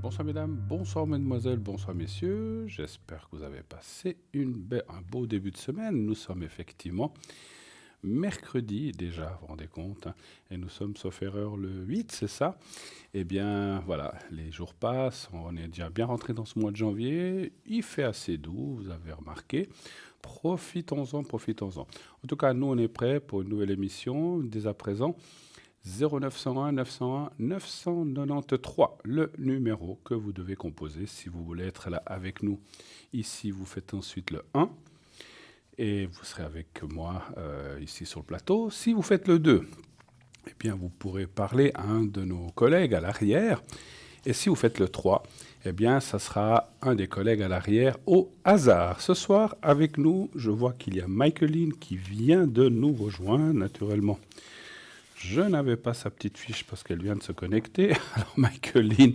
Bonsoir mesdames, bonsoir mesdemoiselles, bonsoir messieurs. J'espère que vous avez passé un beau début de semaine. Nous sommes effectivement mercredi déjà, vous vous rendez compte, hein, et nous sommes, sauf erreur, le 8, c'est ça? Eh bien voilà, les jours passent, on est déjà bien rentré dans ce mois de janvier. Il fait assez doux, vous avez remarqué. Profitons-en, profitons-en. En tout cas, nous on est prêts pour une nouvelle émission dès à présent. 0901 901 993, le numéro que vous devez composer si vous voulez être là avec nous. Ici, vous faites ensuite le 1 et vous serez avec moi ici sur le plateau. Si vous faites le 2, eh bien, vous pourrez parler à un de nos collègues à l'arrière. Et si vous faites le 3, eh bien, ça sera un des collègues à l'arrière au hasard. Ce soir, avec nous, je vois qu'il y a Michaeline qui vient de nous rejoindre, naturellement. Je n'avais pas sa petite fiche parce qu'elle vient de se connecter. Alors, Michaeline,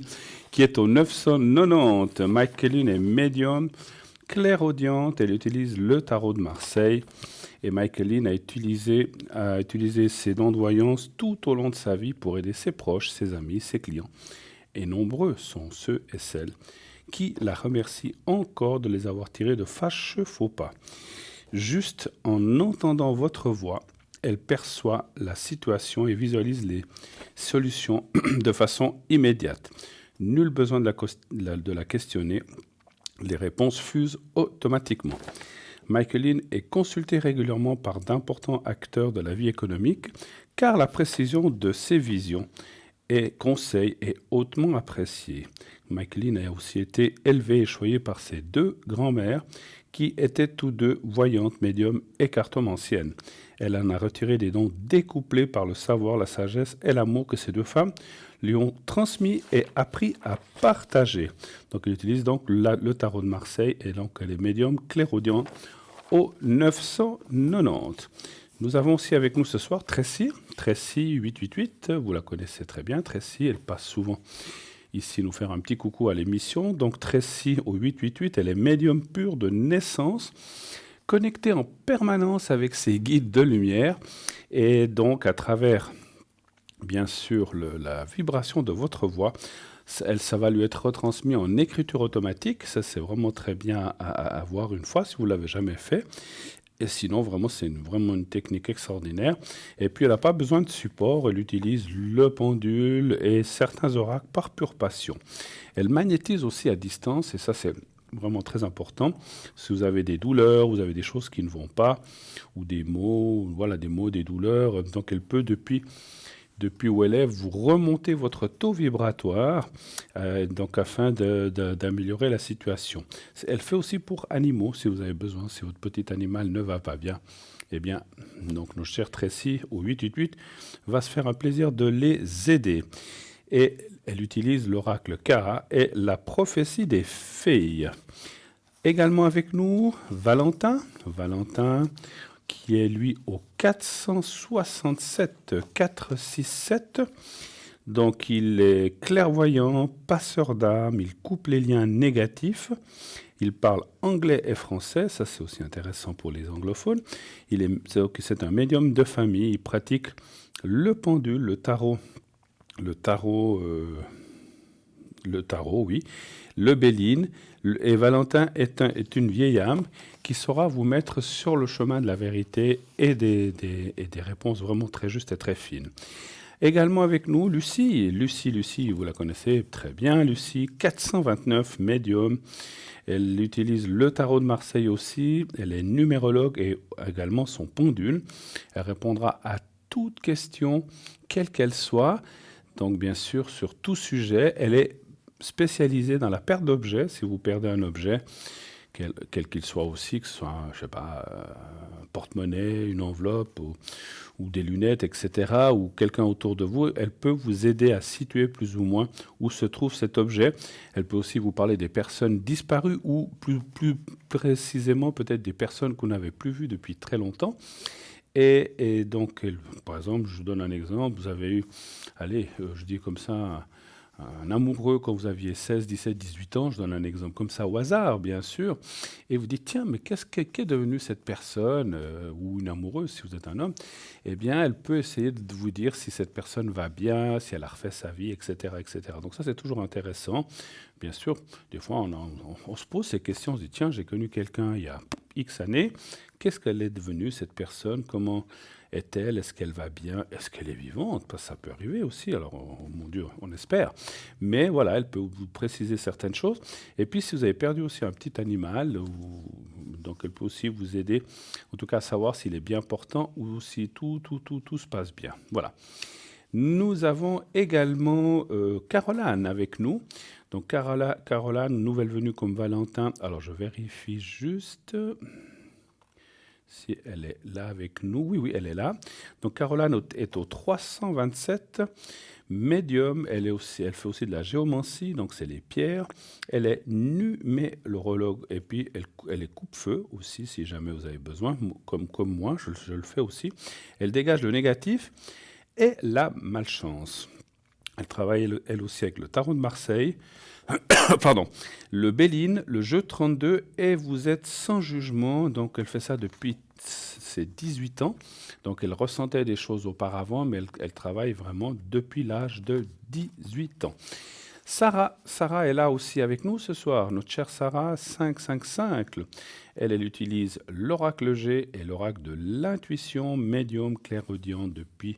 qui est au 990. Michaeline est médium, clairaudiente. Elle utilise le tarot de Marseille. Et Michaeline a utilisé ses dons de voyance tout au long de sa vie pour aider ses proches, ses amis, ses clients. Et nombreux sont ceux et celles qui la remercient encore de les avoir tirés de fâcheux faux pas. Juste en entendant votre voix, elle perçoit la situation et visualise les solutions de façon immédiate. Nul besoin de la questionner, les réponses fusent automatiquement. Michaeline est consultée régulièrement par d'importants acteurs de la vie économique car la précision de ses visions et conseils est hautement appréciée. Michaeline a aussi été élevée et choyée par ses deux grands-mères qui étaient tous deux voyantes, médiums et cartomanciennes. Elle en a retiré des dons découplés par le savoir, la sagesse et l'amour que ces deux femmes lui ont transmis et appris à partager. Donc elle utilise donc le tarot de Marseille et donc elle est médium clairaudiente au 990. Nous avons aussi avec nous ce soir Tracy 888, vous la connaissez très bien, Tracy, elle passe souvent ici nous faire un petit coucou à l'émission. Donc Tracy au 888, elle est médium pur de naissance, connectée en permanence avec ses guides de lumière et donc à travers bien sûr la vibration de votre voix, ça va lui être retransmis en écriture automatique. Ça, c'est vraiment très bien à voir une fois si vous ne l'avez jamais fait. Et sinon, vraiment, c'est vraiment une technique extraordinaire. Et puis, elle n'a pas besoin de support. Elle utilise le pendule et certains oracles par pure passion. Elle magnétise aussi à distance, et ça, c'est vraiment très important. Si vous avez des douleurs, vous avez des choses qui ne vont pas, ou des maux, voilà, des maux, des douleurs, donc elle peut, depuis où elle est, vous remontez votre taux vibratoire donc afin d'améliorer la situation. Elle fait aussi pour animaux, si vous avez besoin, si votre petit animal ne va pas bien. Eh bien, donc nos chers Tracy au 888 va se faire un plaisir de les aider. Et elle utilise l'oracle Kara et la prophétie des fées. Également avec nous, Valentin, qui est lui au 467 467. Donc il est clairvoyant, passeur d'âme, il coupe les liens négatifs, il parle anglais et français, ça c'est aussi intéressant pour les anglophones. C'est un médium de famille, il pratique le pendule, le tarot, oui, le béline. Et Valentin est une vieille âme qui saura vous mettre sur le chemin de la vérité et des réponses vraiment très justes et très fines. Également avec nous, Lucie, vous la connaissez très bien, Lucie, 429, médium. Elle utilise le tarot de Marseille aussi, elle est numérologue et également son pendule. Elle répondra à toute question, quelle qu'elle soit. Donc bien sûr, sur tout sujet, elle est spécialisée dans la perte d'objets. Si vous perdez un objet, quel qu'il soit aussi, que ce soit, je sais pas, un porte-monnaie, une enveloppe ou des lunettes, etc., ou quelqu'un autour de vous, elle peut vous aider à situer plus ou moins où se trouve cet objet. Elle peut aussi vous parler des personnes disparues ou plus précisément peut-être des personnes que vous n'avez plus vues depuis très longtemps. Et donc, par exemple, je vous donne un exemple, vous avez eu, allez, je dis comme ça, un amoureux quand vous aviez 16, 17, 18 ans, je donne un exemple comme ça au hasard, bien sûr, et vous dites, tiens, mais qu'est devenue cette personne, ou une amoureuse si vous êtes un homme, eh bien, elle peut essayer de vous dire si cette personne va bien, si elle a refait sa vie, etc., etc. Donc ça, c'est toujours intéressant. Bien sûr, des fois, on se pose ces questions, on se dit, tiens, j'ai connu quelqu'un il y a X années, qu'est-ce qu'elle est devenue, cette personne, comment est-elle, est-ce qu'elle va bien, est-ce qu'elle est vivante, parce que ça peut arriver aussi, alors, mon Dieu, on espère. Mais voilà, elle peut vous préciser certaines choses. Et puis, si vous avez perdu aussi un petit animal, donc elle peut aussi vous aider, en tout cas à savoir s'il est bien portant ou si tout se passe bien. Voilà. Nous avons également Caroline avec nous. Donc Caroline, nouvelle venue comme Valentin. Alors je vérifie juste si elle est là avec nous. Oui, oui, elle est là. Donc Caroline est au 327. Médium, elle fait aussi de la géomancie, donc c'est les pierres. Elle est numérologue et puis elle est coupe-feu aussi, si jamais vous avez besoin, comme moi, je le fais aussi. Elle dégage le négatif et la malchance. Elle travaille elle aussi avec le tarot de Marseille, pardon, le Béline, le jeu 32, et vous êtes sans jugement. Donc elle fait ça depuis ses 18 ans. Donc elle ressentait des choses auparavant, mais elle travaille vraiment depuis l'âge de 18 ans. Sarah est là aussi avec nous ce soir, notre chère Sarah 555. Elle utilise l'oracle G et l'oracle de l'intuition, médium clairvoyante depuis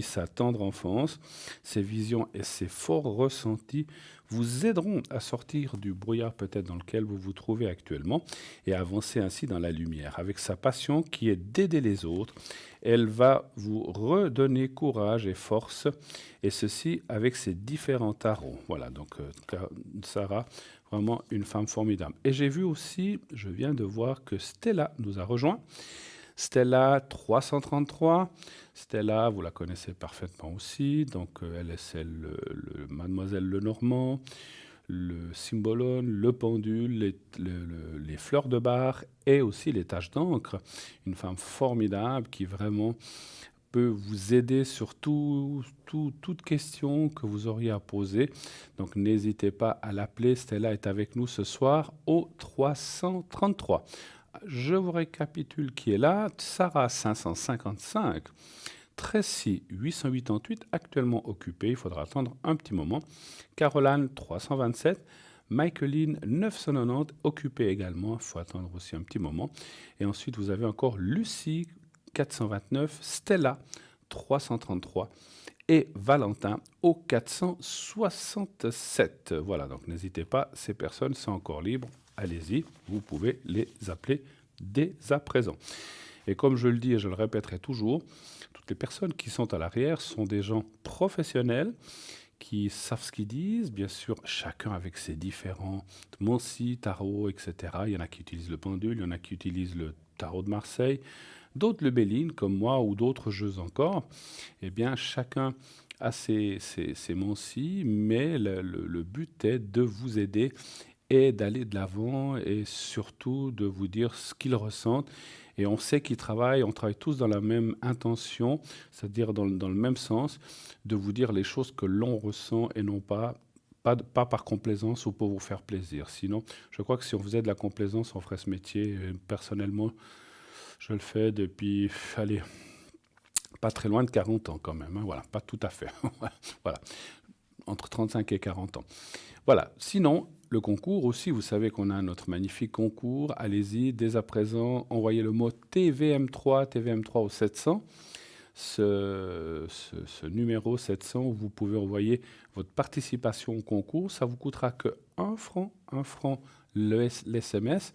sa tendre enfance. Ses visions et ses forts ressentis vous aideront à sortir du brouillard peut-être dans lequel vous vous trouvez actuellement et à avancer ainsi dans la lumière. Avec sa passion qui est d'aider les autres, elle va vous redonner courage et force, et ceci avec ses différents tarots. Voilà, donc Sarah, vraiment une femme formidable. Et j'ai vu aussi, je viens de voir que Stella nous a rejoint. Stella 333. Stella, vous la connaissez parfaitement aussi. Donc, elle est Mademoiselle Lenormand, le cymbalone, le pendule, les fleurs de bar et aussi les taches d'encre. Une femme formidable qui vraiment peut vous aider sur toute question que vous auriez à poser. Donc, n'hésitez pas à l'appeler. Stella est avec nous ce soir au 333. Je vous récapitule qui est là. Sarah 555, Tracy 888, actuellement occupée, il faudra attendre un petit moment. Caroline 327, Michaeline 990, occupée également, il faut attendre aussi un petit moment. Et ensuite, vous avez encore Lucie 429, Stella 333 et Valentin au 467. Voilà, donc n'hésitez pas, ces personnes sont encore libres. Allez-y, vous pouvez les appeler dès à présent. Et comme je le dis et je le répéterai toujours, toutes les personnes qui sont à l'arrière sont des gens professionnels qui savent ce qu'ils disent, bien sûr, chacun avec ses différents Monsi, tarot, etc. Il y en a qui utilisent le pendule, il y en a qui utilisent le tarot de Marseille, d'autres le Béline, comme moi, ou d'autres jeux encore. Eh bien, chacun a ses Monsi, mais le but est de vous aider et d'aller de l'avant et surtout de vous dire ce qu'ils ressentent. Et on sait qu'ils travaillent, on travaille tous dans la même intention, c'est-à-dire dans le même sens, de vous dire les choses que l'on ressent et non pas par complaisance ou pour vous faire plaisir. Sinon, je crois que si on faisait de la complaisance, on ferait ce métier. Et personnellement, je le fais depuis, allez, pas très loin de 40 ans quand même. Hein, voilà, pas tout à fait. Voilà, entre 35 et 40 ans. Voilà, sinon, le concours aussi, vous savez qu'on a notre magnifique concours. Allez-y, dès à présent, envoyez le mot TVM3 au 700. Ce numéro 700 où vous pouvez envoyer votre participation au concours. Ça vous coûtera que 1 franc l'SMS.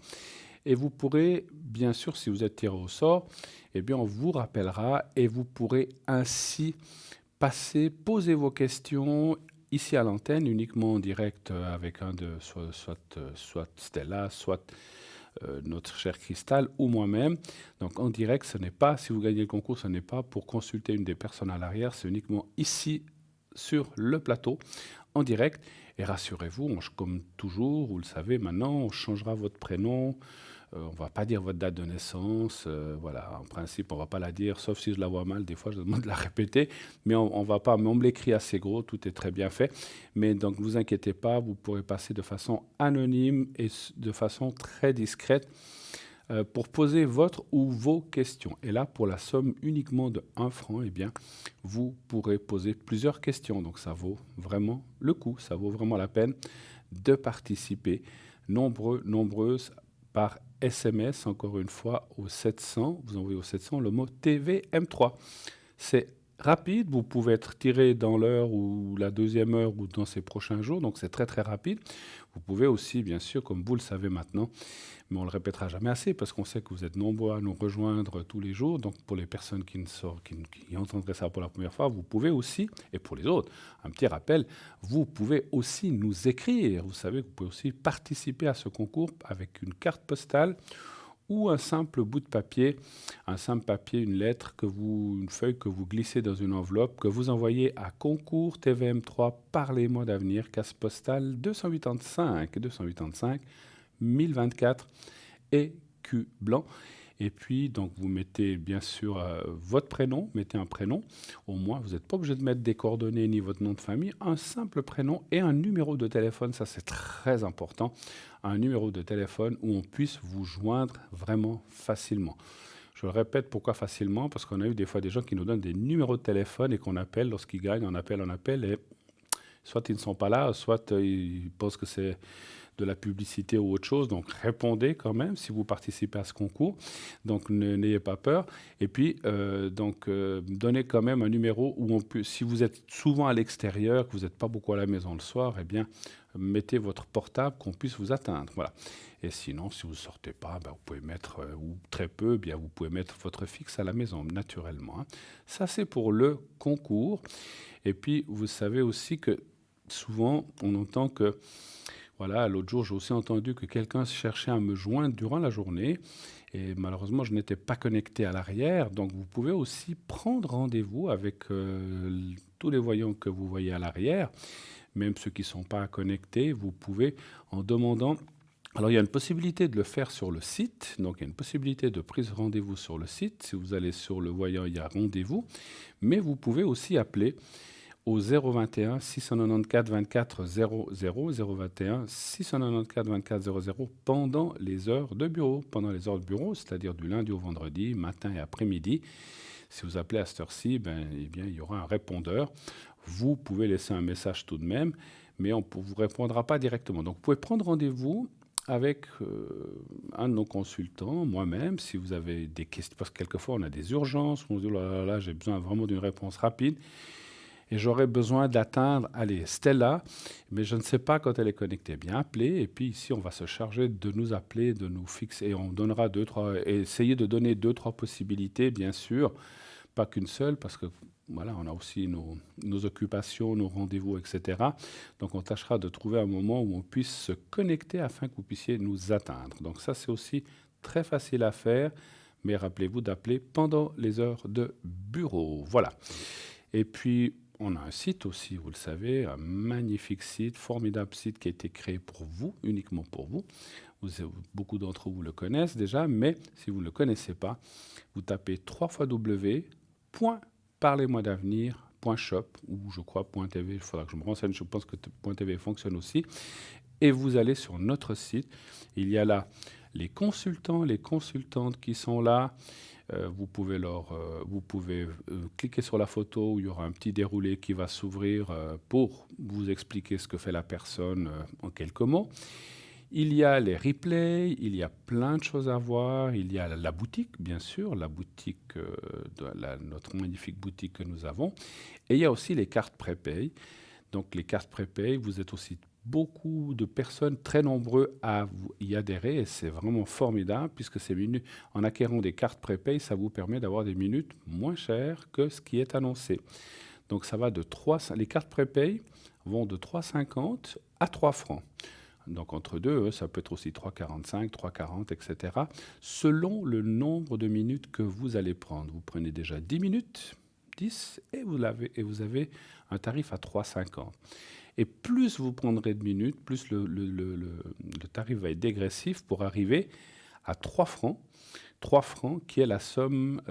Et vous pourrez, bien sûr, si vous êtes tiré au sort, eh bien, on vous rappellera et vous pourrez ainsi poser vos questions ici à l'antenne, uniquement en direct avec un de soit Stella, soit notre cher Cristal ou moi-même. Donc en direct, ce n'est pas, si vous gagnez le concours, ce n'est pas pour consulter une des personnes à l'arrière, c'est uniquement ici sur le plateau, en direct. Et rassurez-vous, comme toujours, vous le savez maintenant, on changera votre prénom, On ne va pas dire votre date de naissance. Voilà, en principe, on ne va pas la dire, sauf si je la vois mal. Des fois, je demande de la répéter. Mais on va pas, mais on me l'écrit assez gros, tout est très bien fait. Mais donc, ne vous inquiétez pas, vous pourrez passer de façon anonyme et de façon très discrète pour poser votre ou vos questions. Et là, pour la somme uniquement de 1 franc, eh bien, vous pourrez poser plusieurs questions. Donc, ça vaut vraiment le coup, ça vaut vraiment la peine de participer. Nombreuses par SMS, encore une fois, au 700. Vous envoyez au 700 le mot TVM3. C'est rapide, vous pouvez être tiré dans l'heure ou la deuxième heure ou dans ces prochains jours, donc c'est très très rapide. Vous pouvez aussi, bien sûr, comme vous le savez maintenant, mais on ne le répétera jamais assez parce qu'on sait que vous êtes nombreux à nous rejoindre tous les jours, donc pour les personnes qui entendraient ça pour la première fois, vous pouvez aussi, et pour les autres, un petit rappel, vous pouvez aussi nous écrire. Vous savez que vous pouvez aussi participer à ce concours avec une carte postale ou un simple bout de papier, une lettre, une feuille que vous glissez dans une enveloppe, que vous envoyez à concours TVM3 par les mois d'avenir, case postale 285 1024 et Q blanc. Et puis, donc, vous mettez bien sûr votre prénom, mettez un prénom. Au moins, vous n'êtes pas obligé de mettre des coordonnées ni votre nom de famille. Un simple prénom et un numéro de téléphone, ça c'est très important. Un numéro de téléphone où on puisse vous joindre vraiment facilement. Je le répète, pourquoi facilement? Parce qu'on a eu des fois des gens qui nous donnent des numéros de téléphone et qu'on appelle lorsqu'ils gagnent, on appelle, et soit ils ne sont pas là, soit ils pensent que c'est de la publicité ou autre chose. Donc répondez quand même si vous participez à ce concours. Donc n'ayez pas peur. Et puis donnez quand même un numéro où on peut, si vous êtes souvent à l'extérieur, que vous n'êtes pas beaucoup à la maison le soir, eh bien mettez votre portable qu'on puisse vous atteindre. Voilà. Et sinon, si vous ne sortez pas, vous pouvez mettre, ou très peu, bien vous pouvez mettre votre fixe à la maison, naturellement. Ça, c'est pour le concours. Et puis, vous savez aussi que souvent, on entend que voilà, l'autre jour, j'ai aussi entendu que quelqu'un cherchait à me joindre durant la journée et malheureusement, je n'étais pas connecté à l'arrière. Donc, vous pouvez aussi prendre rendez-vous avec tous les voyants que vous voyez à l'arrière, même ceux qui ne sont pas connectés. Vous pouvez, en demandant... Alors, il y a une possibilité de le faire sur le site. Donc, il y a une possibilité de prise de rendez-vous sur le site. Si vous allez sur le voyant, il y a rendez-vous. Mais vous pouvez aussi appeler au 021 694 24 00, 021 694 24 00 pendant les heures de bureau. Pendant les heures de bureau, c'est-à-dire du lundi au vendredi, matin et après-midi. Si vous appelez à cette heure-ci, eh bien, il y aura un répondeur. Vous pouvez laisser un message tout de même, mais on ne vous répondra pas directement. Donc, vous pouvez prendre rendez-vous avec un de nos consultants, moi-même, si vous avez des questions, parce que quelquefois on a des urgences, on se dit, oh là là, j'ai besoin vraiment d'une réponse rapide. Et j'aurais besoin d'atteindre, allez, Stella, mais je ne sais pas quand elle est connectée. Bien, appelez, et puis ici, on va se charger de nous appeler, de nous fixer, et on donnera essayez de donner 2-3 possibilités, bien sûr, pas qu'une seule, parce que voilà, on a aussi nos occupations, nos rendez-vous, etc. Donc, on tâchera de trouver un moment où on puisse se connecter afin que vous puissiez nous atteindre. Donc, ça, c'est aussi très facile à faire, mais rappelez-vous d'appeler pendant les heures de bureau. Voilà. Et puis, on a un site aussi, vous le savez, un magnifique site, formidable site qui a été créé pour vous, uniquement pour vous. Beaucoup d'entre vous le connaissent déjà, mais si vous ne le connaissez pas, vous tapez www.parlez-moi-d'avenir.shop ou je crois .tv, il faudra que je me renseigne, je pense que .tv fonctionne aussi. Et vous allez sur notre site, il y a là les consultants, les consultantes qui sont là. Vous pouvez cliquer sur la photo où il y aura un petit déroulé qui va s'ouvrir pour vous expliquer ce que fait la personne en quelques mots. Il y a les replays, il y a plein de choses à voir. Il y a la boutique, bien sûr, la boutique, notre magnifique boutique que nous avons. Et il y a aussi les cartes prépay. Donc les cartes prépay, vous êtes aussi beaucoup de personnes, très nombreux à y adhérer et c'est vraiment formidable puisque en acquérant des cartes prépay, ça vous permet d'avoir des minutes moins chères que ce qui est annoncé. Donc ça va les cartes prépay vont de 3,50 à 3 francs. Donc entre deux, ça peut être aussi 3,45, 3,40, etc. selon le nombre de minutes que vous allez prendre. Vous prenez déjà 10 minutes, 10, et vous avez un tarif à 3,50. Et plus vous prendrez de minutes, plus le tarif va être dégressif pour arriver à 3 francs. 3 francs qui est la somme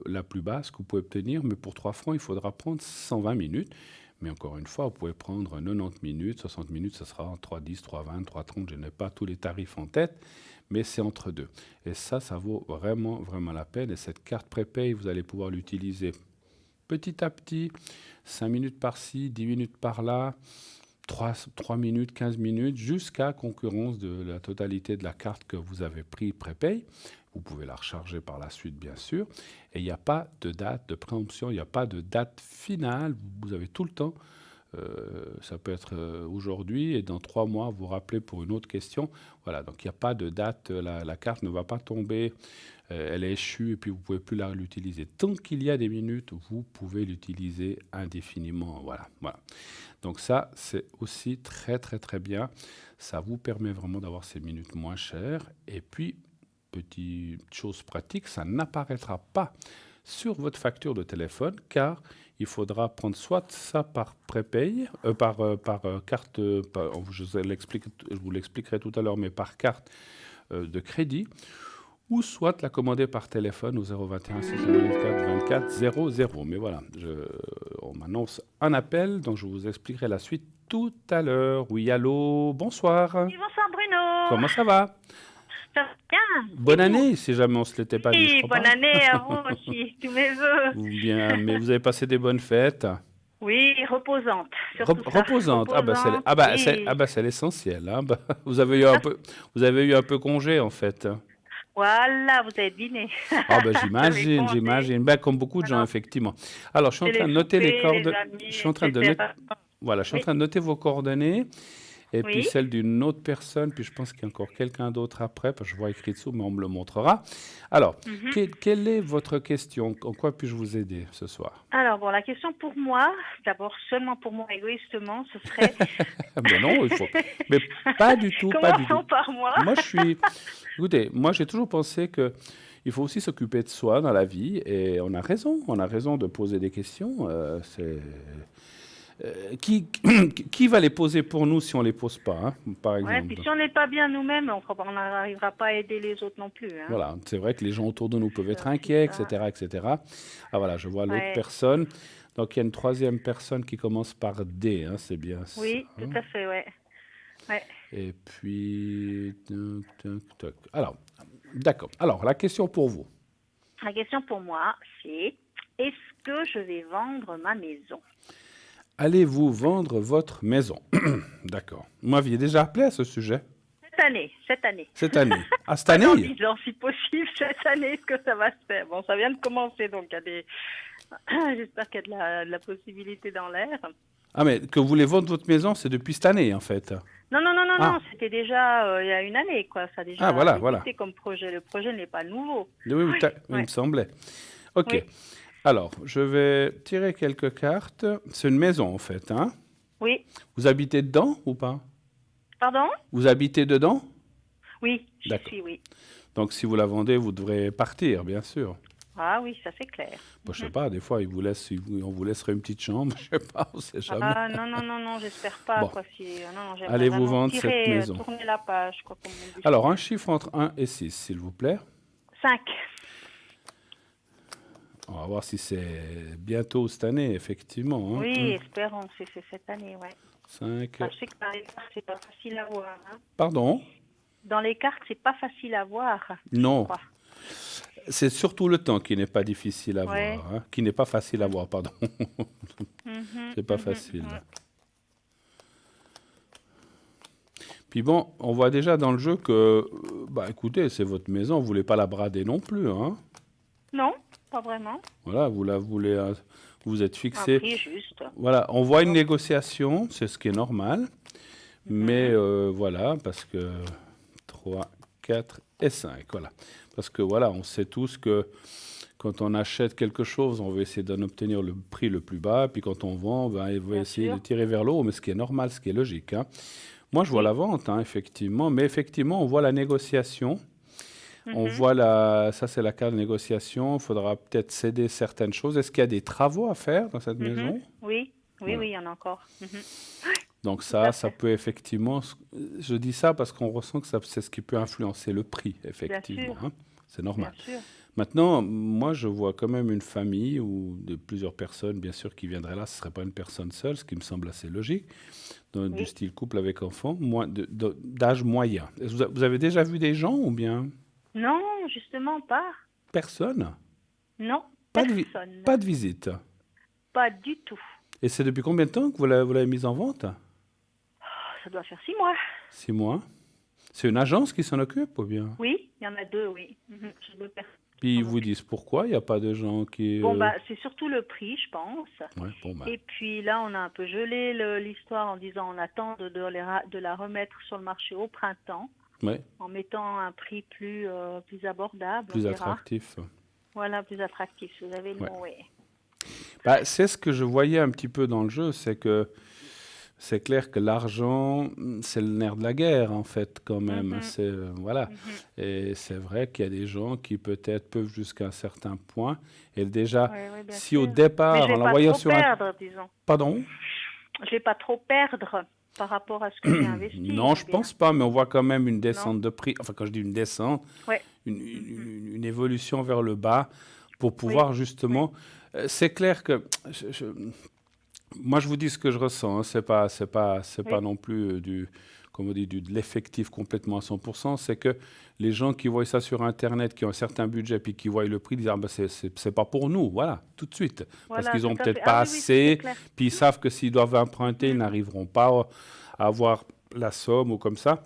la plus basse que vous pouvez obtenir, mais pour 3 francs, il faudra prendre 120 minutes. Mais encore une fois, vous pouvez prendre 90 minutes, 60 minutes, ça sera 3,10, 3,20, 3,30, je n'ai pas tous les tarifs en tête, mais c'est entre deux. Et ça vaut vraiment, vraiment la peine. Et cette carte prépay, vous allez pouvoir l'utiliser petit à petit, 5 minutes par-ci, 10 minutes par-là, 3 minutes, 15 minutes, jusqu'à concurrence de la totalité de la carte que vous avez pris prépay. Vous pouvez la recharger par la suite, bien sûr. Et il n'y a pas de date de préemption, il n'y a pas de date finale. Vous avez tout le temps. Ça peut être aujourd'hui et dans 3 mois, vous rappelez pour une autre question. Voilà, donc il n'y a pas de date. La carte ne va pas tomber. Elle est échue et puis vous ne pouvez plus l'utiliser. Tant qu'il y a des minutes, vous pouvez l'utiliser indéfiniment. Voilà, voilà. Donc ça, c'est aussi très, très, très bien. Ça vous permet vraiment d'avoir ces minutes moins chères. Et puis, petite chose pratique, ça n'apparaîtra pas sur votre facture de téléphone car il faudra prendre soit ça par prépay, par carte, je vous l'expliquerai tout à l'heure, mais par carte de crédit, ou soit la commander par téléphone au 021 694 24 00. Mais voilà, on m'annonce un appel, donc je vous expliquerai la suite tout à l'heure. Oui, allô, bonsoir. Oui, bonsoir Bruno. Comment ça va? Ça va bien? Bonne année, si jamais on ne se l'était pas dit, je Oui, crois bonne pas. année à vous aussi, tous mes vœux. Bien, mais vous avez passé des bonnes fêtes. Oui, reposante, surtout ça. Reposante. Oui. C'est l'essentiel. Hein. Vous avez eu un peu congé en fait. Voilà, vous avez dîné. J'avais J'imagine, congé. j'imagine. Ben, comme beaucoup de gens, Alors, effectivement. Alors, je suis en c'est train les de noter les soupers, les coordonnées. amis, Je suis en train de etc. voilà, je suis en Oui, train de noter vos coordonnées et puis oui. celle d'une autre personne. Puis je pense qu'il y a encore quelqu'un d'autre après, parce que je vois écrit dessous, mais on me le montrera. Alors, Mhm. quelle est votre question? En quoi puis-je vous aider ce soir? Alors, bon, la question pour moi, d'abord seulement pour moi égoïstement, ce serait... Ben non, il faut. Mais pas du tout, pas du tout. Commençons par moi. Moi, Écoutez, moi, j'ai toujours pensé que il faut aussi s'occuper de soi dans la vie, et on a raison de poser des questions. Qui va les poser pour nous si on les pose pas, hein, par Ouais, exemple? puis si on n'est pas bien nous-mêmes, on n'arrivera pas à aider les autres non plus. Hein. Voilà, c'est vrai que les gens autour de nous peuvent C'est être aussi inquiets, ça. etc., etc. Ah voilà, je vois l'autre Ouais. personne. Donc il y a une troisième personne qui commence par D, hein, c'est bien ça. Oui, tout à fait, ouais. Ouais. Et puis, toc, toc, toc. Alors, d'accord. Alors, la question pour vous. La question pour moi, c'est est-ce que je vais vendre ma maison? Allez-vous vendre votre maison? D'accord. Vous m'aviez déjà appelé à ce sujet Cette année. cette année. Ah, cette Pas dans année? 10 ans, si possible, cette année, est-ce que ça va se faire? Bon, ça vient de commencer, donc il y a des... J'espère qu'il y a de la possibilité dans l'air. Ah, mais que vous voulez vendre votre maison, c'est depuis cette année, en fait. Non, Ah, c'était déjà il y a une année, quoi. Ça a déjà voilà, voilà. existé comme projet. Le projet n'est pas nouveau. Oui, oui, Oui, il me ouais, semblait. OK. oui, Alors, je vais tirer quelques cartes. C'est une maison, en fait, hein? oui. Vous habitez dedans ou pas? Pardon? Vous habitez dedans? Oui, j'y D'accord. suis, oui. Donc, si vous la vendez, vous devrez partir, bien sûr. Ah oui, ça c'est clair. Bon, je sais pas, des fois, on vous laisserait une petite chambre, je sais pas, on sait jamais. Ah non, j'espère pas, Bon, quoi. Non, j'aimerais allez-vous vraiment vendre cette maison? tourner la page, quoi, comme on dit. Alors, un chiffre entre 1 et 6, s'il vous plaît. 5. On va voir si c'est bientôt cette année, effectivement. Hein. Oui, espérons, c'est cette année, ouais. 5. Enfin, je sais que dans les cartes, c'est pas facile à voir. Hein. Pardon? Dans les cartes, c'est pas facile à voir, je Non. crois. C'est surtout le temps qui n'est pas difficile à Ouais. voir. Hein. Qui n'est pas facile à voir, pardon. C'est pas facile. Ouais. Puis bon, on voit déjà dans le jeu que, bah écoutez, c'est votre maison, vous voulez pas la brader non plus, hein. Non, pas vraiment. Voilà, vous la voulez, vous êtes Un fixé. prix juste. Voilà, on voit une négociation, c'est ce qui est normal. Mais voilà, parce que 3, 4 et 5, voilà. Parce que voilà, on sait tous que quand on achète quelque chose, on va essayer d'en obtenir le prix le plus bas, puis quand on vend, ben, on va Bien essayer sûr. de tirer vers le haut, mais ce qui est normal, ce qui est logique. Hein. Moi, je vois la vente, hein, effectivement, mais effectivement, on voit la négociation. On voit ça c'est la carte de négociation, il faudra peut-être céder certaines choses. Est-ce qu'il y a des travaux à faire dans cette maison? Oui, Voilà. il y en a encore. Donc tout à ça fait. peut effectivement, je dis ça parce qu'on ressent que c'est ce qui peut influencer le prix, Bien effectivement, sûr, hein. C'est bien normal. sûr. Maintenant, moi, je vois quand même une famille ou de plusieurs personnes, bien sûr, qui viendraient là. Ce ne serait pas une personne seule, ce qui me semble assez logique, du Oui. style couple avec enfant, d'âge moyen. Vous avez déjà vu des gens ou bien Non, justement pas. personne? Non, Pas personne. pas de visite. Pas du tout. Et c'est depuis combien de temps que vous l'avez mise en vente? Ça doit faire 6 mois. 6 mois. C'est une agence qui s'en occupe ou bien? Oui, il y en a deux, oui. J'ai deux personnes qui Puis ils s'en vous occupent. disent pourquoi il n'y a pas de gens qui... Bon, bah, c'est surtout le prix, je pense. Ouais, bon, ben, Et puis là, on a un peu gelé l'histoire en disant on attend de la remettre sur le marché au printemps, ouais, en mettant un prix plus abordable, on plus dira. attractif. Voilà, plus attractif. Vous avez le Ouais. mot, oui. Bah, c'est ce que je voyais un petit peu dans le jeu, c'est que c'est clair que l'argent, c'est le nerf de la guerre, en fait, quand même. Mhm, Voilà. mhm. Et c'est vrai qu'il y a des gens qui peut-être peuvent jusqu'à un certain point. Et déjà, Oui, oui, bien si au sûr. Mais je départ, vais en pas l'envoyant trop sur un... perdre, disons. Pardon? Je vais pas trop perdre par rapport à ce que j'ai investi, Non, ou je bien. pense pas, mais on voit quand même une Non? descente de prix. Enfin, quand je dis une descente, Ouais. une, Mhm. une évolution vers le bas pour Oui, pouvoir oui. justement... C'est clair que... Moi, je vous dis ce que je ressens, hein. C'est pas Oui. non plus comme on dit, de l'effectif complètement à 100%. C'est que les gens qui voient ça sur Internet, qui ont un certain budget, puis qui voient le prix, disent ah ben c'est pas pour nous, voilà, tout de suite, parce Voilà, qu'ils tout ont à fait. peut-être Ah pas oui, oui, ça c'est assez, clair. puis ils savent que s'ils doivent emprunter, ils Mhm, n'arriveront pas à avoir la somme ou comme ça.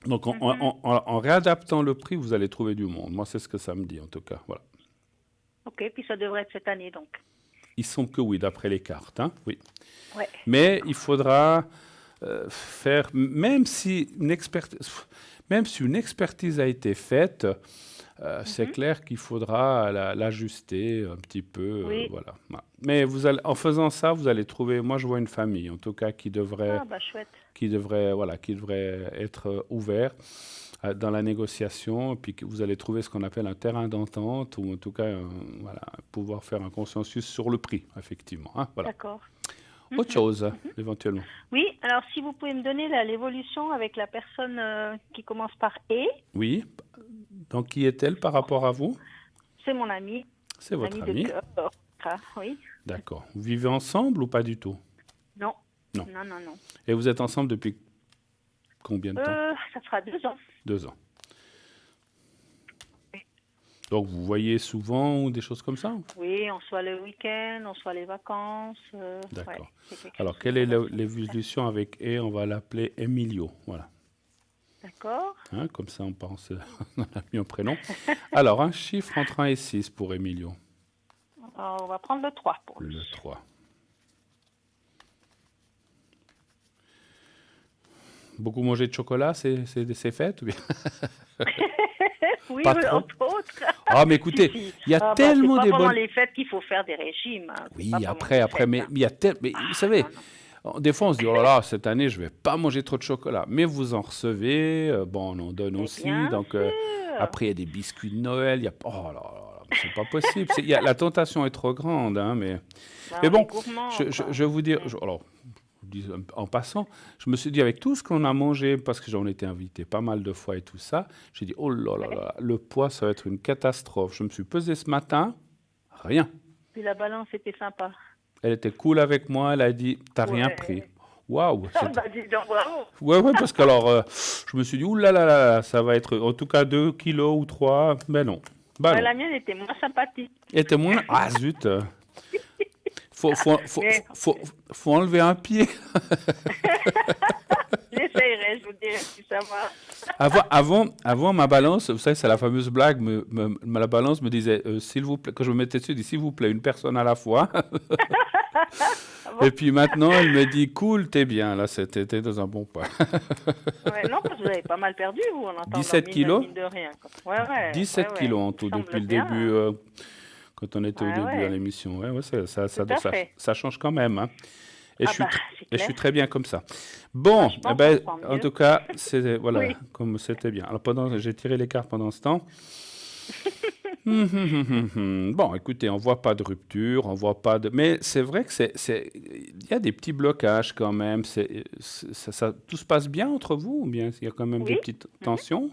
Donc mhm. en réadaptant le prix, vous allez trouver du monde. Moi, c'est ce que ça me dit en tout cas. Voilà. Ok, puis ça devrait être cette année donc. Ils sont que oui, d'après les cartes, hein, oui. Ouais. Mais il faudra faire, même si une expertise a été faite, c'est Mhm. clair qu'il faudra l'ajuster un petit peu, Oui. voilà. Voilà. Mais en faisant ça, vous allez trouver, moi je vois une famille, en tout cas, Ah bah chouette. voilà, qui devrait être ouvert dans la négociation, puis que vous allez trouver ce qu'on appelle un terrain d'entente, ou en tout cas, voilà, pouvoir faire un consensus sur le prix, effectivement, hein, voilà. D'accord. Autre Mhm, chose, mhm. éventuellement. Oui, alors si vous pouvez me donner l'évolution avec la personne qui commence par E, Oui. Donc, qui est-elle par rapport à vous? c'est C'est mon votre ami de amie. cœur. Ah, oui. D'accord. Vous vivez ensemble ou pas du tout? Non, Non. non, non, non. Et vous êtes ensemble depuis combien de temps? Ça fera 2 ans. 2 ans. Donc, vous voyez souvent ou des choses comme ça? Oui, on soit le week-end, on soit les vacances. Ouais, D'accord. c'est quelque chose Alors, qui quelle est traverse très bien. l'évolution avec E? On va l'appeler Emilio. Voilà. D'accord. Hein, comme ça, on pense, on a mis un prénom. Alors, un chiffre entre 1 et 6 pour Emilio. Alors, on va prendre le 3 pour lui. Le 3. Beaucoup manger de chocolat, c'est fête ou bien? Oui, Pas oui, trop? entre autres. Ah, mais Si, écoutez, si. il y a Ah, bah, c'est tellement pas des pendant bonnes... les fêtes qu'il faut faire des régimes, hein. C'est pas Oui, pendant après, les après, fêtes, mais hein. il y a mais vous Ah, savez, non, non. des fois on se dit, oh là là, cette année, je vais pas manger trop de chocolat. Mais vous en recevez, bon, on en donne Mais aussi. bien Donc, sûr. après, il y a des biscuits de Noël. Il y a... Oh là là là, mais c'est pas possible. La tentation est trop grande, hein, Ben, mais on est bon, gourmand, quoi. je vais vous dire, Mm. alors, je dis en passant, je me suis dit, avec tout ce qu'on a mangé, parce que j'en étais invité pas mal de fois et tout ça, j'ai dit, oh là là Ouais. là, le poids, ça va être une catastrophe. Je me suis pesé ce matin, rien. Puis la balance était sympa. Elle était cool avec moi, elle a dit, t'as rien pris. Ouais. Waouh, Ah, c'était... bah, dis donc, bravo. Ouais, ouais, parce que alors, je me suis dit, ouh là là là, ça va être en tout cas 2 kilos ou 3. Ben non, bah Ouais, non. la mienne était moins sympathique. Elle était moins... Ah zut, Mais faut enlever un pied. j'essayerai, je vous dirai si ça va. Avant, ma balance, vous savez, c'est la fameuse blague, la balance me disait, s'il vous plaît, quand je me mettais dessus, elle dit, s'il vous plaît, une personne à la fois. Ah Et bon? puis maintenant, elle me dit, cool, t'es bien, là, t'es dans un bon point. Ouais, non, parce que vous avez pas mal perdu, vous, en entendant, 17 kilos, mine de rien, quoi. Ouais, ouais, 17 ouais. kilos en Il me tout depuis semble le bien, début, hein. quand on était au Ouais, début à ouais, l'émission. Ouais, ouais, tout à fait. ça change quand même, hein. Et Ah bah, c'est et je clair. suis très bien comme ça. Bah, Bon, je eh pense qu'on ben, se sent en mieux. tout cas, voilà, Oui. comme c'était bien. Alors j'ai tiré les cartes pendant ce temps. Bon, écoutez, on voit pas de rupture, on voit pas de... Mais c'est vrai que il y a des petits blocages quand même. Tout se passe bien entre vous ou bien il y a quand même des Oui. petites Mhm. tensions?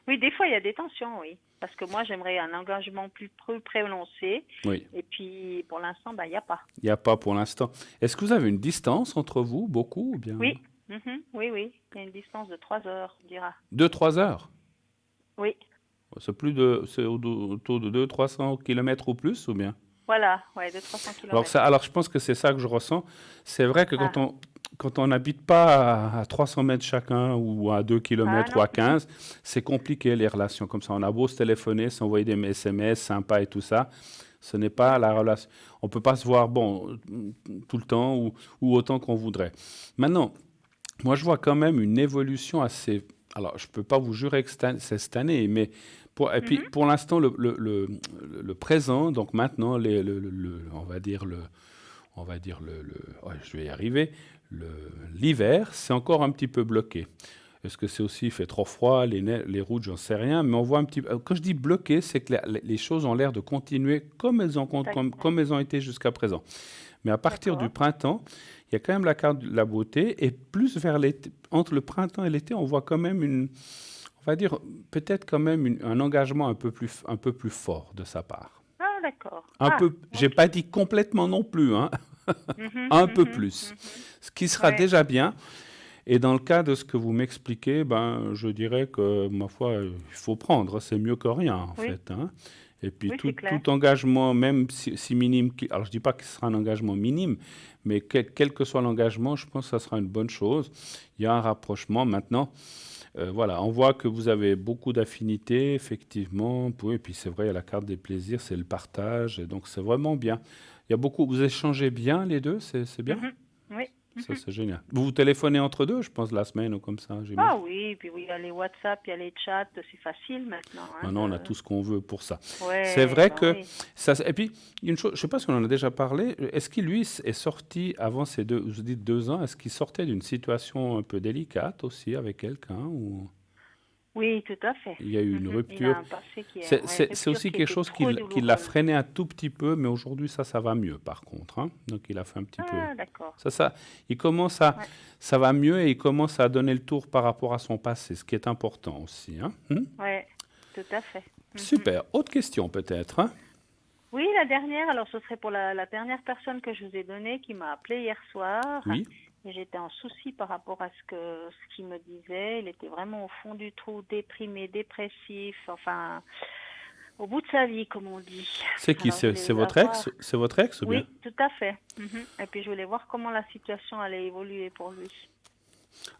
Oui, des fois, il y a des tensions, oui. Parce que moi, j'aimerais un engagement plus prononcé. Oui, Et puis, pour l'instant, il n'y a pas. il n'y a pas pour l'instant. Est-ce que vous avez une distance entre vous, beaucoup ou bien Oui. Mhm. Oui, oui. Il y a une distance de 3 heures, on dira. 2, 3 heures? Oui. C'est autour de 200, 300 kilomètres ou plus ou bien? Voilà. Ouais, de 300 Alors, kilomètres. alors je pense que c'est ça que je ressens. C'est vrai que Ah. quand on n'habite pas à 300 mètres chacun ou à 2 Ah kilomètres ou non. à 15, c'est compliqué les relations comme ça. On a beau se téléphoner, s'envoyer des SMS sympas et tout ça. Ce n'est pas la relation. On peut pas se voir bon tout le temps ou autant qu'on voudrait. Maintenant, moi je vois quand même une évolution assez. Alors, je peux pas vous jurer que c'est cette année, mais et puis Mhm. pour l'instant le présent, donc maintenant on va dire ouais, je vais y arriver. L'hiver, c'est encore un petit peu bloqué. Est-ce que c'est aussi, il fait trop froid, les routes, j'en sais rien, mais on voit un petit peu. Quand je dis bloqué, c'est que les choses ont l'air de continuer comme elles ont été jusqu'à présent. Mais à partir du D'accord. printemps, il y a quand même la carte de la beauté, et plus vers l'été, entre le printemps et l'été, on voit quand même on va dire, peut-être quand même un engagement un peu plus fort de sa part. Ah, d'accord. Un Ah, peu, j'ai ok. pas dit complètement non plus, hein, Mhm, un peu mhm, plus, mhm. ce qui sera Ouais. déjà bien. Et dans le cas de ce que vous m'expliquez, ben, je dirais que, ma foi, il faut prendre, c'est mieux que rien, en Oui. fait, hein. Et puis Oui, c'est clair. tout engagement, même si minime, alors je dis pas que ce sera un engagement minime, mais quel que soit l'engagement, je pense que ça sera une bonne chose. Il y a un rapprochement maintenant. Voilà, on voit que vous avez beaucoup d'affinités, effectivement. Oui, et puis c'est vrai, il y a la carte des plaisirs, c'est le partage, et donc c'est vraiment bien. Il y a beaucoup, vous échangez bien les deux, c'est bien. Mhm. Oui. Ça, Mhm. c'est génial. Vous vous téléphonez entre deux, je pense, la semaine ou comme ça, Ah j'imagine. oui, puis oui, il y a les WhatsApp, il y a les chats, c'est facile maintenant, hein, Maintenant, on a tout ce qu'on veut pour ça. C'est Ouais, vrai ben que oui. ça. Et puis, une chose, je ne sais pas si on en a déjà parlé. Est-ce qu'il lui est sorti avant ces vous dites 2 ans, est-ce qu'il sortait d'une situation un peu délicate aussi avec quelqu'un ou Oui, tout à fait. il y a eu une Il a rupture? un passé qui est, C'est ouais, c'est rupture aussi qui quelque était chose trop qui l'a douloureuse. freiné un tout petit peu, mais aujourd'hui, ça va mieux par contre, hein. Donc, il a fait un petit peu. Ah, d'accord. Il commence à, Ouais, ça va mieux et il commence à donner le tour par rapport à son passé, ce qui est important aussi, hein. ouais, tout à fait. Mhm. Super. Autre question peut-être, hein? Oui, la dernière, alors ce serait pour la dernière personne que je vous ai donnée qui m'a appelé hier soir. Oui. Et j'étais en souci par rapport à ce qu'il me disait. Il était vraiment au fond du trou, déprimé, dépressif, enfin, au bout de sa vie, comme on dit. C'est qui? Alors je voulais C'est votre avoir. ex? C'est votre ex ou bien? Oui, tout à fait. Mhm. Et puis je voulais voir comment la situation allait évoluer pour lui.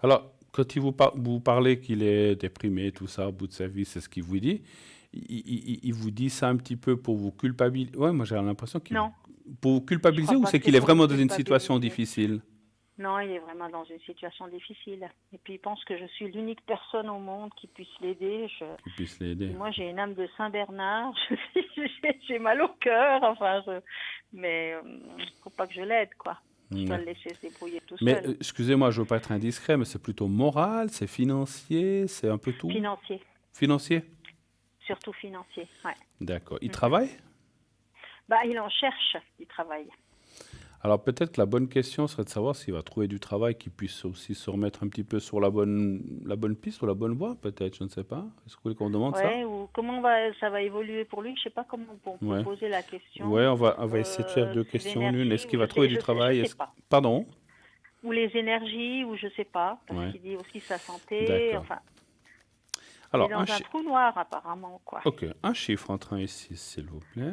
Alors, quand vous parlez qu'il est déprimé, tout ça, au bout de sa vie, c'est ce qu'il vous dit. Il vous dit ça un petit peu pour vous culpabiliser. Ouais, moi j'ai l'impression qu'il Non, pour vous je culpabiliser crois ou pas que c'est c'est qu'il est pour me vraiment dans une situation culpabiliser. difficile? Non, il est vraiment dans une situation difficile. Et puis il pense que je suis l'unique personne au monde qui puisse l'aider. Qui puisse Puis l'aider. moi, j'ai une âme de Saint-Bernard. J'ai mal au cœur. Enfin, mais faut pas que je l'aide, quoi. Je dois Ouais. le laisser se débrouiller tout Mais seul. excusez-moi, je veux pas être indiscret, mais c'est plutôt moral, c'est financier, c'est un peu tout? Financier, Financier? surtout financier. Ouais. D'accord. Il Mhm. travaille? Bah, il en cherche du travail. Alors peut-être que la bonne question serait de savoir s'il va trouver du travail qui puisse aussi se remettre un petit peu sur la bonne piste ou la bonne voie, peut-être, je ne sais pas. Est-ce que vous voulez qu'on demande ça? Ouais. Ou ça va évoluer pour lui. Je sais pas comment on peut Ouais. poser la Ouais, question. on va essayer de faire deux Ses questions en une. Est-ce énergies ou qu'il va trouver du je travail? sais pas. Pardon? Ou les énergies ou je sais pas parce Ouais, qu'il dit aussi sa santé. d'accord. Enfin, il est Alors, dans un trou noir apparemment, quoi. ok, un chiffre entre 1 et 6, s'il vous plaît.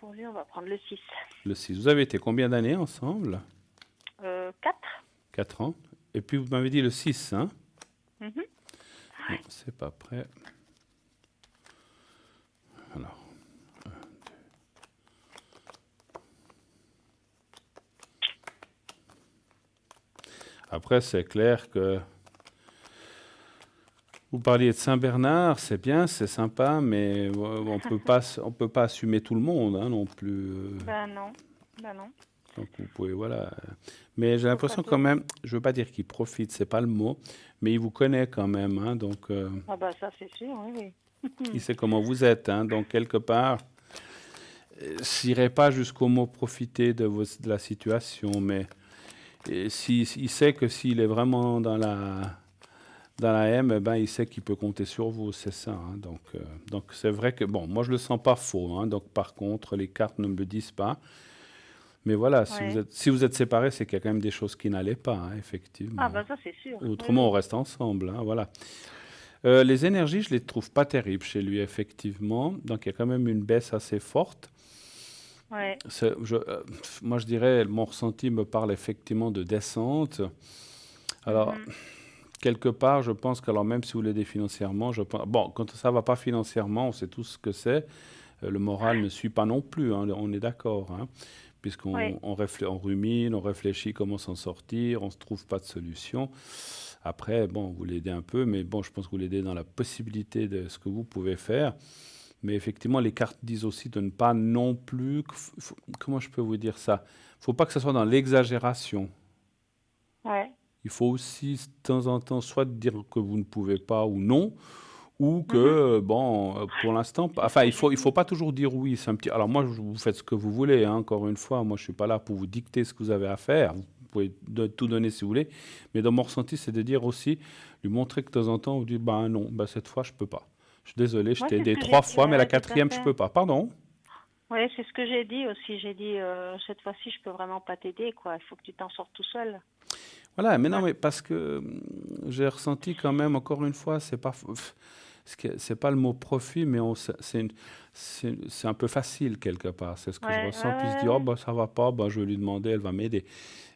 Pour lui, on va prendre le 6. Le 6. Vous avez été combien d'années ensemble? 4. 4 ans. Et puis vous m'avez dit le 6, hein? Mhm. Non, c'est pas prêt. Alors, après, c'est clair que vous parliez de Saint-Bernard, c'est bien, c'est sympa, mais on peut pas assumer tout le monde, hein, non plus. Ben non. Ben non. Donc vous pouvez, voilà. Mais j'ai Faut pas l'impression quand tout. même, je veux pas dire qu'il profite, c'est pas le mot, mais il vous connaît quand même, hein, donc Ah bah ça c'est sûr, oui, oui. Il sait comment vous êtes, hein, donc quelque part, j'irai pas jusqu'au mot profiter de la situation, mais il sait que s'il est vraiment dans la M, eh ben, il sait qu'il peut compter sur vous, c'est ça, hein. Donc c'est vrai que, bon, moi je le sens pas faux, hein, donc par contre, les cartes ne me le disent pas. Mais voilà, Ouais. si vous êtes séparés, c'est qu'il y a quand même des choses qui n'allaient pas, hein, Ah, effectivement. bah ça, c'est sûr. Oui, Autrement, on oui. reste ensemble, hein, voilà. Les énergies, je les trouve pas terribles chez lui, effectivement. Donc il y a quand même une baisse assez forte. Ouais. Moi, je dirais, mon ressenti me parle effectivement de descente. Alors, Mhm. quelque part, je pense que, alors même si vous l'aidez financièrement, je pense, bon, quand ça va pas financièrement, on sait tous ce que c'est. Le moral ne suit pas non plus, hein, on est d'accord, hein, Ouais. puisqu'on on rumine, on réfléchit comment s'en sortir, on ne trouve pas de solution. Après, bon, vous l'aidez un peu, mais bon, je pense que vous l'aidez dans la possibilité de ce que vous pouvez faire. Mais effectivement, les cartes disent aussi de ne pas non plus, comment je peux vous dire ça? Il ne faut pas que ce soit dans l'exagération. Ouais. Il faut aussi, de temps en temps, soit dire que vous ne pouvez pas ou non, ou que, Mhm. bon, pour l'instant, C'est ce enfin, que j'ai il faut dit. pas toujours dire oui. C'est un petit. Alors moi, vous faites ce que vous voulez, hein, encore une fois. Moi, je suis pas là pour vous dicter ce que vous avez à faire. Vous pouvez tout donner si vous voulez. Mais dans mon ressenti, c'est de dire aussi, lui montrer que de temps en temps, vous dites, ben non, ben cette fois, je peux pas. Je suis désolé, je Moi, t'ai c'est ce aidé que j'ai trois dit, fois, mais la ouais, tout à quatrième, je fait. peux pas. Pardon? Ouais, c'est ce que j'ai dit aussi. J'ai dit, cette fois-ci, je peux vraiment pas t'aider, quoi. Il faut que tu t'en sortes tout seul. Voilà, mais non, Ouais. mais parce que j'ai ressenti quand même, encore une fois, c'est pas le mot profit, mais c'est un peu facile quelque part. C'est ce que je Ouais, ouais, ressens. Puis je ouais, dis, oh, ouais. bah, ça va pas, bah, je vais lui demander, elle va m'aider.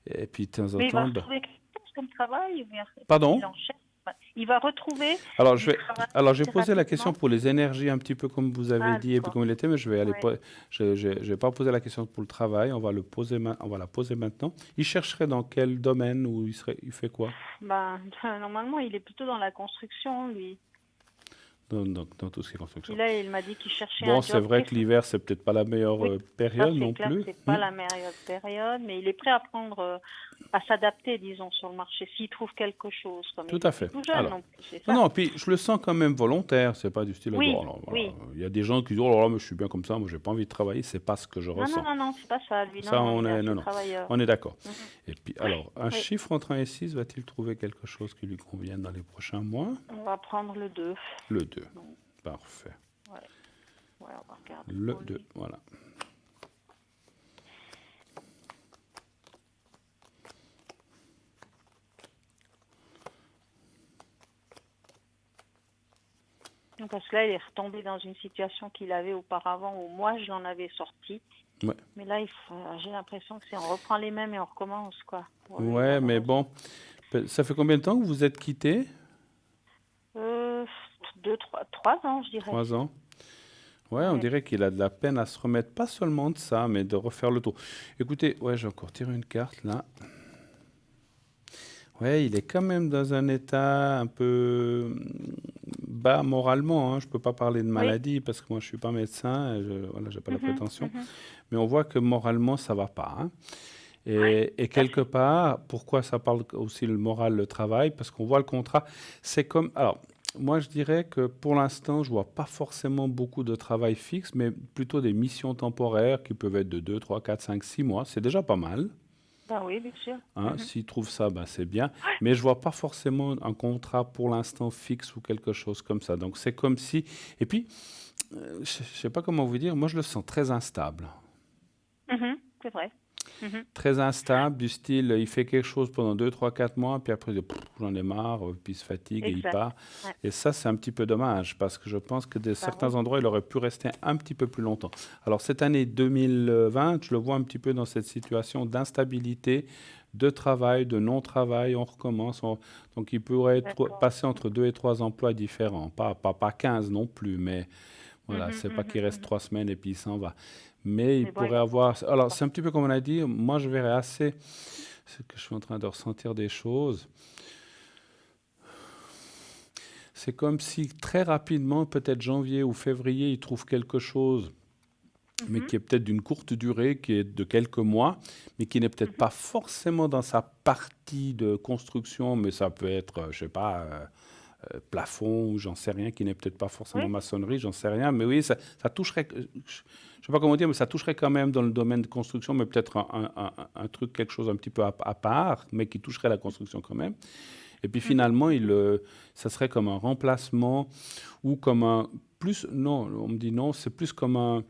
Et puis de temps en Mais il va temps, bah, retrouver quelque chose comme travail, ou bien parce pardon? qu'il en cherche. Ouais. Il va retrouver Alors, du travail alors j'ai assez posé la question rapidement. pour les énergies, un petit peu comme vous avez Ah, dit, et puis d'accord. comme il était, mais je vais aller, Ouais. je vais pas poser la question pour le travail. On va la poser maintenant. Il chercherait dans quel domaine ou il fait quoi? Ben, normalement, il est plutôt dans la construction, lui. Dans tout ce qui est Puis construction. là, il m'a dit qu'il cherchait Bon, un c'est job vrai que l'hiver, c'est peut-être pas la meilleure Oui, ça période c'est non clair que plus. c'est Hmm. pas la meilleure période, mais il est prêt à prendre, à s'adapter, disons, sur le marché, s'il trouve quelque chose, comme Tout il est à plus fait. tout jeune Alors, non plus, c'est non, ça. non, puis je le sens quand même volontaire. C'est pas du style, Oui, oh, alors, voilà. oui. Il y a des gens qui disent, oh là là, mais je suis bien comme ça, moi j'ai pas envie de travailler. C'est pas ce que je Non, non, ressens. non, non, c'est pas ça, lui, non, Ça, non, il est non, assez non, travailleur. on est d'accord. Mhm. Et puis, alors, un Oui, chiffre entre 1 et 6, va-t-il trouver quelque chose qui lui convienne dans les prochains mois? on va prendre le 2. Le 2. Donc, Parfait. ouais, ouais, on va regarder Le pour 2, lui. voilà. Donc, parce que là, il est retombé dans une situation qu'il avait auparavant où moi, je l'en avais sorti. Ouais. Mais là, j'ai l'impression que c'est on reprend les mêmes et on recommence, quoi. Pour lui, Ouais, mais malheureusement. bon, ça fait combien de temps que vous êtes quittés? Euh, 3 ans, je dirais. 3 ans. Ouais, on Ouais. dirait qu'il a de la peine à se remettre, pas seulement de ça, mais de refaire le tour. Écoutez, ouais, j'ai encore tiré une carte là. Ouais, il est quand même dans un état un peu bas moralement, hein. Je peux pas parler de Oui. maladie parce que moi je suis pas médecin, et voilà, j'ai pas la Mhm, prétention. mhm. Mais on voit que moralement ça va pas, hein. Ouais, Et tout à quelque fait. part, pourquoi ça parle aussi le moral, le travail? Parce qu'on voit le contrat. C'est comme. Alors, moi, je dirais que pour l'instant, je vois pas forcément beaucoup de travail fixe, mais plutôt des missions temporaires qui peuvent être de 2, 3, 4, 5, 6 mois. C'est déjà pas mal, Ben oui, bien sûr. hein. Mhm. S'ils trouvent ça, ben, c'est bien. Mais je vois pas forcément un contrat pour l'instant fixe ou quelque chose comme ça. Donc, c'est comme si. Et puis, je sais pas comment vous dire, moi, je le sens très instable. Mhm, c'est vrai. Mhm. Très instable, du style, il fait quelque chose pendant 2, 3, 4 mois, puis après, il dit, pff, j'en ai marre, puis il se fatigue et il Exact. part. Ouais. Et ça, c'est un petit peu dommage, parce que je pense que de Ben certains oui. endroits, il aurait pu rester un petit peu plus longtemps. Alors, cette année 2020, je le vois un petit peu dans cette situation d'instabilité, de travail, de non-travail, on recommence. Donc, il pourrait D'accord. passer entre 2 et 3 emplois différents. Pas 15 non plus, mais voilà, Mhm, c'est pas mhm, qu'il reste mhm. 3 semaines et puis il s'en va. Mais il Mais bon, il pourrait va s'en avoir. sortir, Alors, quoi. c'est un petit peu comme on a dit, moi je verrais assez. C'est que je suis en train de ressentir des choses. C'est comme si très rapidement, peut-être janvier ou février, il trouve quelque chose, mais Mhm, qui est peut-être d'une courte durée, qui est de quelques mois, mais qui n'est peut-être mhm. pas forcément dans sa partie de construction, mais ça peut être, je sais pas, plafond ou j'en sais rien, qui n'est peut-être pas forcément Oui. maçonnerie, j'en sais rien. Mais oui, ça toucherait, je ne sais pas comment dire, mais ça toucherait quand même dans le domaine de construction, mais peut-être un truc, quelque chose un petit peu à part, mais qui toucherait la construction quand même. Et puis Mhm, finalement, mhm. ça serait comme un remplacement ou comme un... Plus, non, on me dit non, c'est plus comme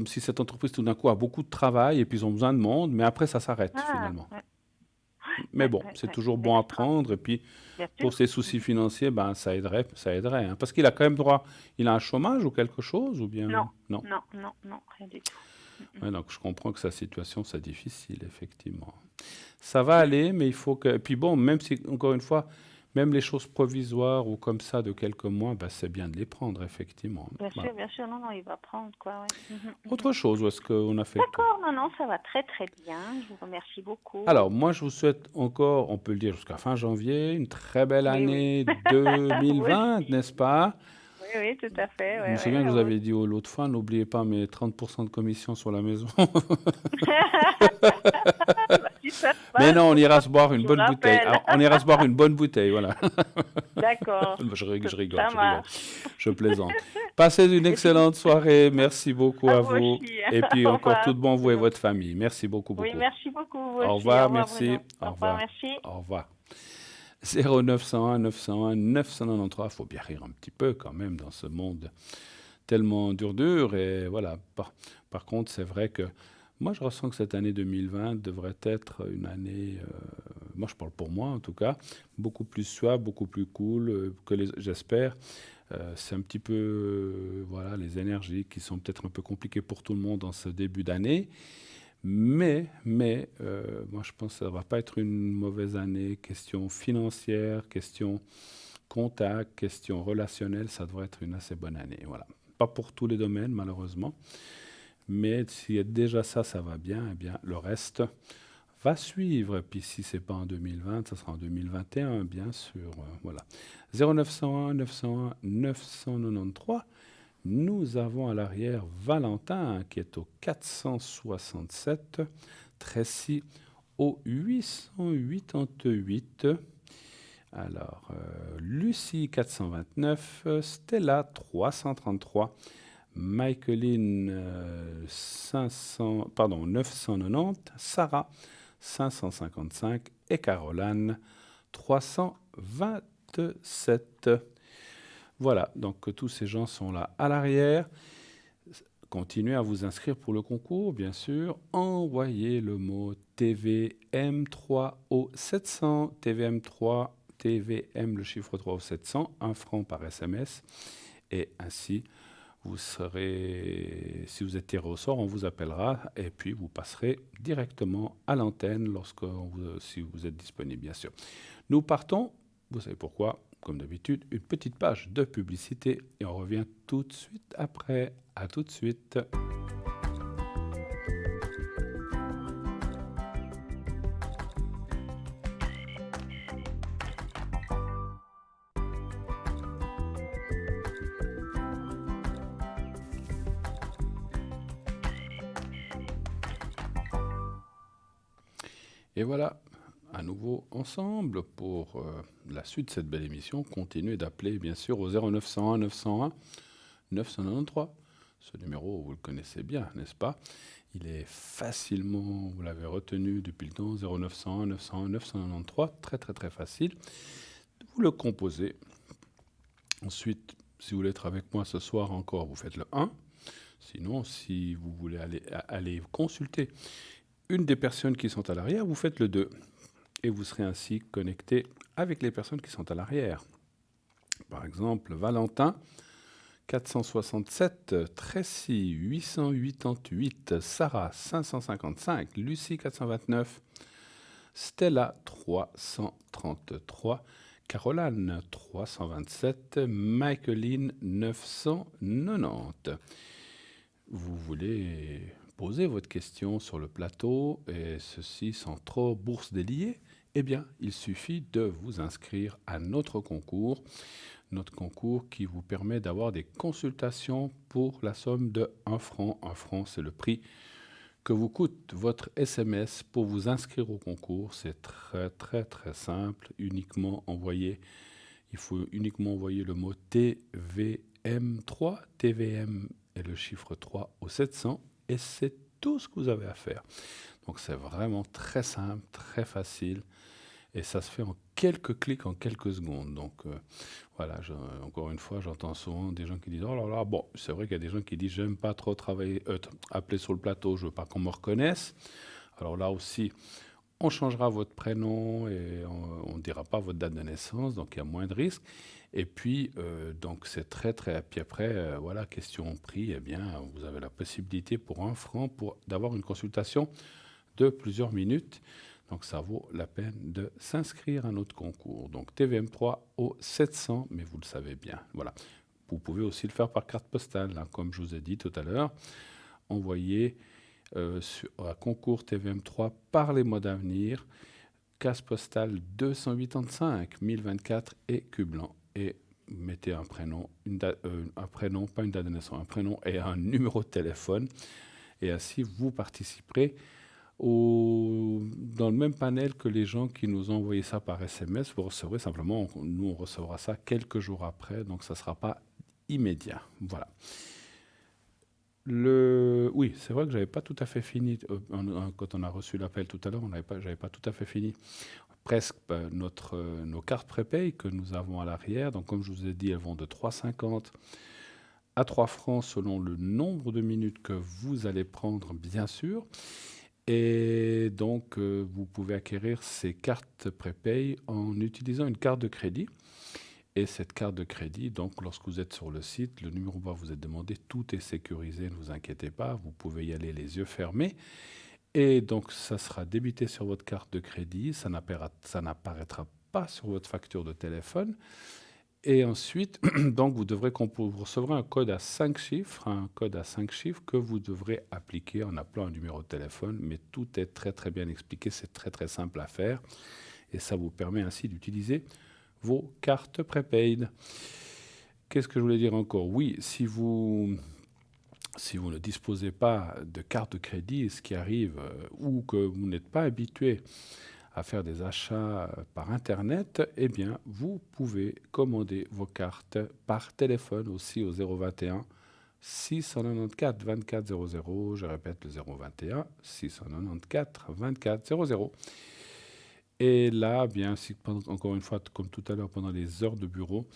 si cette entreprise tout d'un coup a beaucoup de travail et puis ils ont besoin de monde, mais après ça s'arrête Ah, finalement. ouais, Mais ouais, bon, ouais, c'est ouais. toujours bon à Extra, prendre. Et puis bien sûr. pour ses soucis Mhm. financiers, ben ça aiderait, hein. Parce qu'il a quand même droit, il a un chômage ou quelque chose ou Non, bien non. non, non, non, rien du tout. Mhm. Ouais, donc je comprends que sa situation c'est difficile effectivement. Ça va aller, mais il faut que. Et puis bon, même si encore une fois, même les choses provisoires ou comme ça de quelques mois, ben, c'est bien de les prendre effectivement. Voilà. Bien sûr, non, non, il va prendre quoi, ouais. Mhm, mhm. Autre chose, ou est-ce qu'on a fait le tour? D'accord, non, non, ça va très très bien. Je vous remercie beaucoup. Alors, moi, je vous souhaite encore, on peut le dire jusqu'à fin janvier, une très belle Oui, oui. année Vous 2020, aussi. n'est-ce pas? Oui, oui, tout à fait. Je me Ouais, souviens ouais, que vous vous avez dit aussi. l'autre fois, n'oubliez pas mes 30% de commission sur la maison. Bah, si ça se Mais passe, non, on ira se boire une je vous bonne bouteille. rappelle. Alors, on ira se boire une bonne bouteille, voilà. D'accord, Je rigole, ça je rigole. marche. Je plaisante. Passez une Et puis, excellente soirée. Merci beaucoup à à vous vous. aussi. Et puis Au encore tout revoir. de bon, vous C'est et gentil. votre famille. Merci beaucoup, Oui, beaucoup. merci beaucoup, vous Au aussi. Au revoir, revoir, merci. Bruno. Au Au revoir, revoir. merci. Au revoir. 0901 901 993. Il faut bien rire un petit peu quand même dans ce monde tellement dur. Et voilà. Par contre, c'est vrai que moi, je ressens que cette année 2020 devrait être une année, moi je parle pour moi en tout cas, beaucoup plus suave, beaucoup plus cool, j'espère. C'est un petit peu, voilà, les énergies qui sont peut-être un peu compliquées pour tout le monde en ce début d'année. Mais moi je pense que ça ne va pas être une mauvaise année. Question financière, question contact, question relationnelle, ça devrait être une assez bonne année. Voilà. Pas pour tous les domaines malheureusement, mais si déjà ça va bien, eh bien le reste va suivre. Et puis si c'est pas en 2020, ça sera en 2021, bien sûr. Voilà. 0901 901 993. Nous avons à l'arrière Valentin qui est au 467, Tracy au 888. Alors, Lucie 429, Stella 333, Michaeline 990, Sarah 555 et Caroline 327. Voilà, donc tous ces gens sont là à l'arrière. Continuez à vous inscrire pour le concours, bien sûr. Envoyez le mot TVM3 au 700, TVM3, TVM le chiffre 3 au 700, 1 franc par SMS. Et ainsi, vous serez, si vous êtes tiré au sort, on vous appellera et puis vous passerez directement à l'antenne si vous êtes disponible, bien sûr. Nous partons, vous savez pourquoi, comme d'habitude, une petite page de publicité et on revient tout de suite après. À tout de suite. Et voilà, à nouveau ensemble pour la suite de cette belle émission. Continuez d'appeler bien sûr au 0901 901 993. Ce numéro, vous le connaissez bien, n'est-ce pas? Il est facilement, vous l'avez retenu depuis le temps, 0901 901 993, très très très facile. Vous le composez. Ensuite, si vous voulez être avec moi ce soir encore, vous faites le 1. Sinon, si vous voulez aller consulter une des personnes qui sont à l'arrière, vous faites le 2. Et vous serez ainsi connecté avec les personnes qui sont à l'arrière. Par exemple, Valentin, 467, Tracy, 888, Sarah, 555, Lucie, 429, Stella, 333, Caroline, 327, Michaeline, 990. Vous voulez poser votre question sur le plateau, et ceci sans trop bourse délier, eh bien, il suffit de vous inscrire à notre concours qui vous permet d'avoir des consultations pour la somme de 1 franc. 1 franc, c'est le prix que vous coûte votre SMS pour vous inscrire au concours. C'est très, très, très simple. Uniquement envoyer Il faut uniquement envoyer le mot TVM3, TVM et le chiffre 3 au 700, et c'est tout ce que vous avez à faire. Donc c'est vraiment très simple, très facile, et ça se fait en quelques clics, en quelques secondes. Donc voilà, encore une fois, j'entends souvent des gens qui disent: oh là là, bon, c'est vrai qu'il y a des gens qui disent: j'aime pas trop travailler, appeler sur le plateau, je veux pas qu'on me reconnaisse. Alors là aussi, on changera votre prénom et on ne dira pas votre date de naissance, donc il y a moins de risques. Et puis, donc c'est très, très. Puis après, voilà, question prix, eh bien, vous avez la possibilité pour 1 franc d'avoir une consultation de plusieurs minutes. Donc ça vaut la peine de s'inscrire à notre concours. Donc TVM3 au 700, mais vous le savez bien. Voilà. Vous pouvez aussi le faire par carte postale, hein, comme je vous ai dit tout à l'heure. Envoyez à concours TVM3 par les mois d'avenir, case postale 285 1024 et Cublan. Et mettez un prénom, un prénom, pas une date de naissance, un prénom et un numéro de téléphone. Et ainsi, vous participerez dans le même panel que les gens qui nous ont envoyé ça par SMS. Vous recevrez simplement, nous on recevra ça quelques jours après, donc ça ne sera pas immédiat. Voilà. Oui, c'est vrai que j'avais pas tout à fait fini. Quand on a reçu l'appel tout à l'heure, j'avais pas tout à fait fini. Presque nos cartes prépay que nous avons à l'arrière. Donc, comme je vous ai dit, elles vont de 3,50 à 3 francs selon le nombre de minutes que vous allez prendre, bien sûr. Et donc, vous pouvez acquérir ces cartes prépay en utilisant une carte de crédit. Et cette carte de crédit, donc lorsque vous êtes sur le site, le numéro va vous être demandé, tout est sécurisé, ne vous inquiétez pas, vous pouvez y aller les yeux fermés. Et donc ça sera débité sur votre carte de crédit, ça n'apparaîtra pas sur votre facture de téléphone. Et ensuite, donc vous recevrez un code à 5 chiffres, que vous devrez appliquer en appelant un numéro de téléphone, mais tout est très très bien expliqué, c'est très très simple à faire. Et ça vous permet ainsi d'utiliser vos cartes prépaid. Qu'est-ce que je voulais dire encore? Oui, si vous ne disposez pas de carte de crédit, ce qui arrive, ou que vous n'êtes pas habitué à faire des achats par Internet, eh bien, vous pouvez commander vos cartes par téléphone aussi au 021 694 24 00. Je répète, le 021 694 24 00. Et là, bien, encore une fois, comme tout à l'heure, pendant les heures de bureau,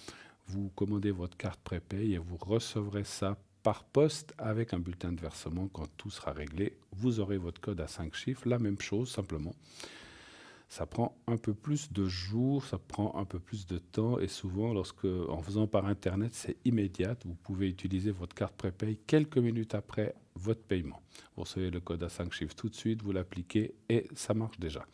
vous commandez votre carte prépay et vous recevrez ça par poste avec un bulletin de versement. Quand tout sera réglé, vous aurez votre code à 5 chiffres. La même chose, simplement. Ça prend un peu plus de jours, ça prend un peu plus de temps. Et souvent, en faisant par Internet, c'est immédiat. Vous pouvez utiliser votre carte prépay quelques minutes après votre paiement. Vous recevez le code à 5 chiffres tout de suite, vous l'appliquez et ça marche déjà.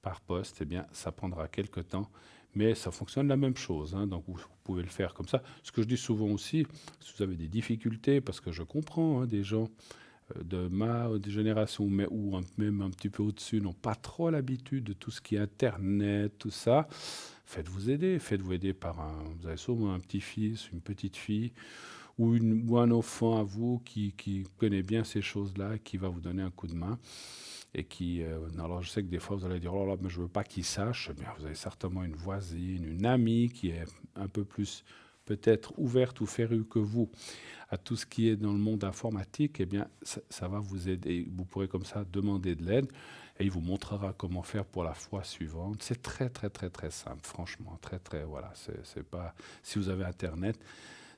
Par poste, eh bien, ça prendra quelques temps, mais ça fonctionne la même chose, hein, donc vous pouvez le faire comme ça. Ce que je dis souvent aussi, si vous avez des difficultés, parce que je comprends, hein, des gens de ma génération, ou même un petit peu au-dessus, n'ont pas trop l'habitude de tout ce qui est Internet, tout ça, faites-vous aider par vous avez souvent un petit-fils, une petite-fille, ou un enfant à vous qui connaît bien ces choses-là, qui va vous donner un coup de main. Et alors je sais que des fois vous allez dire: oh là, mais je veux pas qu'il sache. Eh bien, vous avez certainement une voisine, une amie qui est un peu plus peut-être ouverte ou férue que vous à tout ce qui est dans le monde informatique. Eh bien, ça va vous aider. Vous pourrez comme ça demander de l'aide et il vous montrera comment faire pour la fois suivante. C'est très très très très simple, franchement, très très voilà. C'est pas, si vous avez Internet,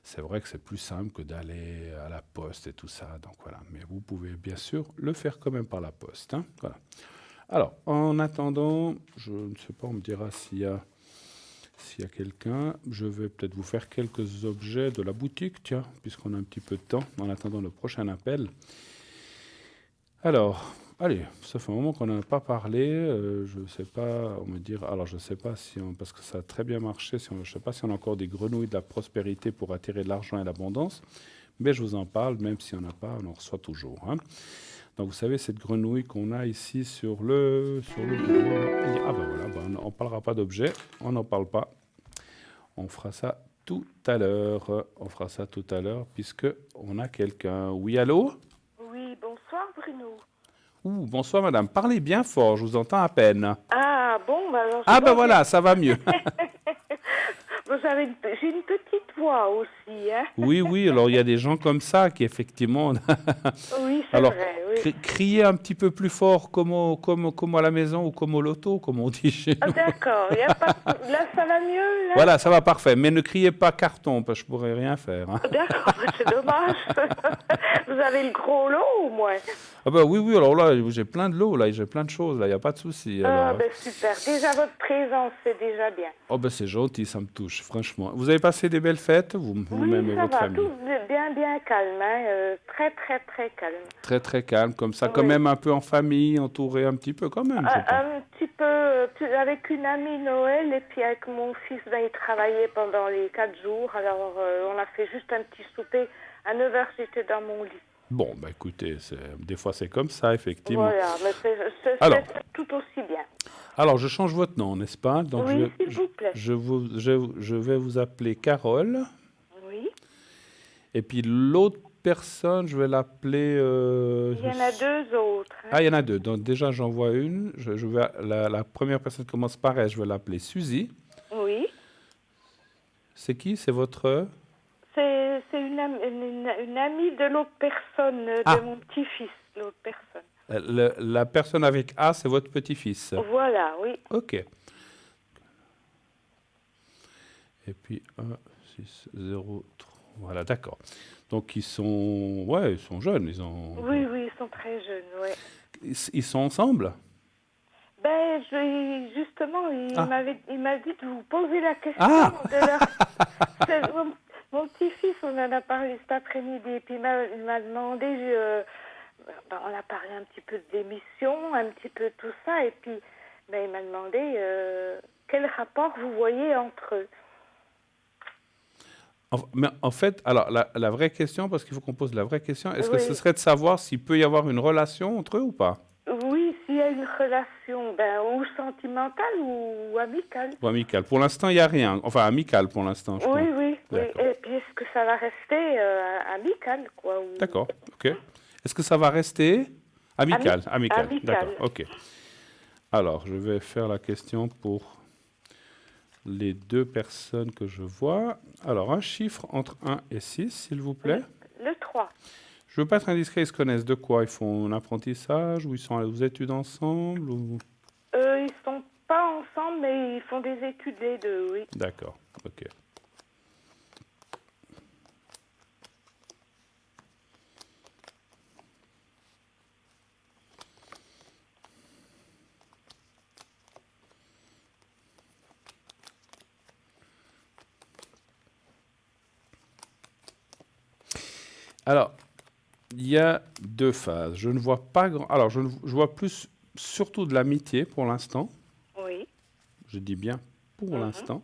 c'est vrai que c'est plus simple que d'aller à la poste et tout ça. Donc voilà. Mais vous pouvez bien sûr le faire quand même par la poste, hein. Voilà. Alors, en attendant, je ne sais pas, on me dira s'il y a quelqu'un. Je vais peut-être vous faire quelques objets de la boutique, tiens, puisqu'on a un petit peu de temps, en attendant le prochain appel. Alors, allez, ça fait un moment qu'on n'en a pas parlé. Je ne sais pas, on me dira. Alors, je ne sais pas parce que ça a très bien marché. Je ne sais pas si on a encore des grenouilles de la prospérité pour attirer de l'argent et l'abondance. Mais je vous en parle, même si on n'a pas, on en reçoit toujours, hein. Donc, vous savez, cette grenouille qu'on a ici sur le bureau. Ah ben voilà, on ne parlera pas d'objet, on n'en parle pas. On fera ça tout à l'heure. Puisque on a quelqu'un. Oui, allô? Oui, bonsoir Bruno. Bonsoir madame, parlez bien fort, je vous entends à peine. Ah bon, bah alors Ah ben voilà, ça va mieux. J'ai une petite voix aussi, hein. Oui, oui, alors il y a des gens comme ça qui effectivement... Oui, c'est Alors, vrai, oui. criez un petit peu plus fort comme à la maison ou comme au loto, comme on dit chez Ah, nous. d'accord, y a pas là, ça va mieux, là? Voilà, ça va parfait. Mais ne criez pas carton, parce que je pourrais rien faire, hein. D'accord, c'est dommage. Vous avez le gros lot, au moins? Ah ben oui, oui, alors là, j'ai plein de lots, là, j'ai plein de choses, là, il n'y a pas de souci. Ah, Alors, ben super. Déjà, votre présence, c'est déjà bien. oh ben c'est gentil, ça me touche, franchement. Vous avez passé des belles fêtes, vous-même Oui, et ça votre va, famille? tout bien, bien calme, hein. Très, très, très calme. Très, très calme, comme ça, quand Oui. même un peu en famille, entouré un petit peu quand même, je pense. Un petit peu, avec une amie Noël, et puis avec mon fils, ben, il travaillait pendant les 4 jours, alors on a fait juste un petit souper. À 9h, j'étais dans mon lit. Bon, ben écoutez, des fois c'est comme ça, effectivement. Voilà, mais Alors, c'est tout aussi bien. alors, je change votre nom, n'est-ce pas? Donc, Oui, s'il vous plaît. je vais vous appeler Carole. Oui. Et puis l'autre personne, je vais l'appeler... Il y en a 2 autres, hein. Ah, il y en a deux. Donc déjà, j'en vois une. La première personne qui commence par S, je vais l'appeler Suzy. Oui. C'est qui? C'est votre... C'est une amie de l'autre personne, Ah. de mon petit-fils, l'autre personne. La personne avec A, c'est votre petit-fils. Voilà, oui. Ok. Et puis 1, 6, 0, 3. Voilà, d'accord. Donc ils sont... Ouais, ils sont jeunes. Oui, oui, ils sont très jeunes, ouais. Ils sont ensemble? Ben, justement, Ah. il m'a dit de vous poser la question Ah. de leur... Mon petit-fils, on en a parlé cet après-midi, et puis il m'a demandé, ben, on a parlé un petit peu d'émission, un petit peu de tout ça, et puis ben, il m'a demandé quel rapport vous voyez entre eux. Mais en fait, alors la vraie question, parce qu'il faut qu'on pose la vraie question, est-ce que Oui. ce serait de savoir s'il peut y avoir une relation entre eux ou pas? Oui, s'il y a une relation, ben, ou sentimentale ou amicale. Ou amicale? Pour l'instant, il n'y a rien. Enfin, amicale pour l'instant, je Oui, pense. oui, oui. D'accord. Et puis est-ce que ça va rester amical, quoi D'accord, ok. Est-ce que ça va rester amical? Amical, amical. d'accord, ok. Alors, je vais faire la question pour les deux personnes que je vois. Alors, un chiffre entre 1 et 6, s'il vous plaît. Le 3. Je ne veux pas être indiscret, ils se connaissent de quoi? Ils font un apprentissage ou ils sont aux études ensemble ou... Ils sont pas ensemble, mais ils font des études les deux, oui. D'accord, ok. Alors, il y a deux phases. Je ne vois pas grand... Alors, je vois plus surtout de l'amitié pour l'instant. Oui. Je dis bien pour l'instant.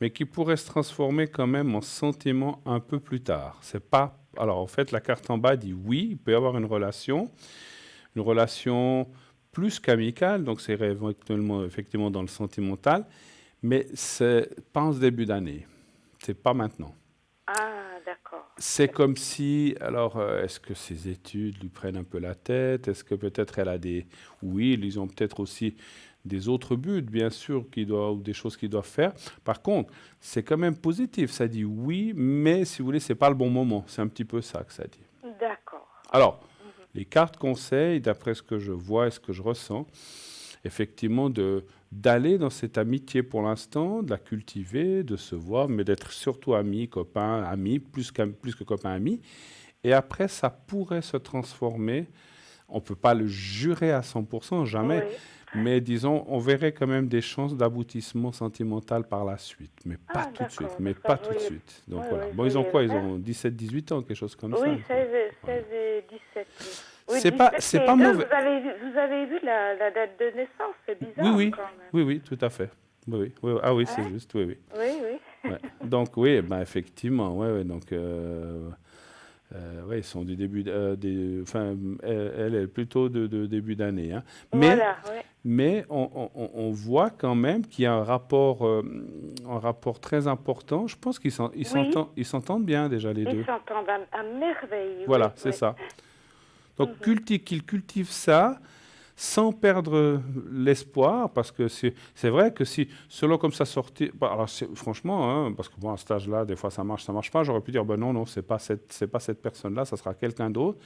Mais qui pourrait se transformer quand même en sentiment un peu plus tard. C'est pas... Alors, en fait, la carte en bas dit oui, il peut y avoir une relation plus qu'amicale, donc c'est effectivement dans le sentimental, mais c'est pas en ce début d'année. C'est pas maintenant. Ah, d'accord. C'est comme si, alors, est-ce que ses études lui prennent un peu la tête? Est-ce que peut-être elle a des... Oui, ils ont peut-être aussi des autres buts, bien sûr, ou des choses qu'ils doivent faire. Par contre, c'est quand même positif. Ça dit oui, mais si vous voulez, c'est pas le bon moment. C'est un petit peu ça que ça dit. D'accord. Alors, les cartes conseillent, d'après ce que je vois et ce que je ressens, effectivement, d'aller dans cette amitié pour l'instant, de la cultiver, de se voir, mais d'être surtout amis, copains, amis, plus que copains, amis. Et après, ça pourrait se transformer. On ne peut pas le jurer à 100%, jamais. Oui. Mais disons, on verrait quand même des chances d'aboutissement sentimental par la suite. Mais pas tout de suite. d'accord. Mais Ça, pas je tout de voyais- suite. Donc oui, voilà. oui, Bon, je ils ont voyais quoi? le Ils faire. ont 17-18 ans, quelque chose comme ça. Oui, 16 et 17. Oui. Oui, C'est pas 17 et pas 2, mauvais. Vous avez vu la date de naissance? C'est bizarre, Oui, oui. quand même. Oui, oui, tout à fait. Oui, oui. Oui, ah oui, c'est Hein? juste. Oui, oui. Oui, oui. Ouais. Donc oui, ben, effectivement. Ouais, ouais, donc, ouais, ils sont du début... enfin, elle est plutôt de début d'année. Hein. Voilà, oui. Mais on voit quand même qu'il y a un rapport très important. Je pense qu'ils s'entendent bien déjà les deux. Ils s'entendent à merveille. Voilà, oui, c'est oui. ça. Donc qu'ils cultivent ça, sans perdre l'espoir, parce que c'est vrai que si, selon comme ça sortit, alors franchement, hein, parce que bon, à cet âge-là, des fois ça marche pas, j'aurais pu dire, ben non, c'est pas cette personne-là, ça sera quelqu'un d'autre.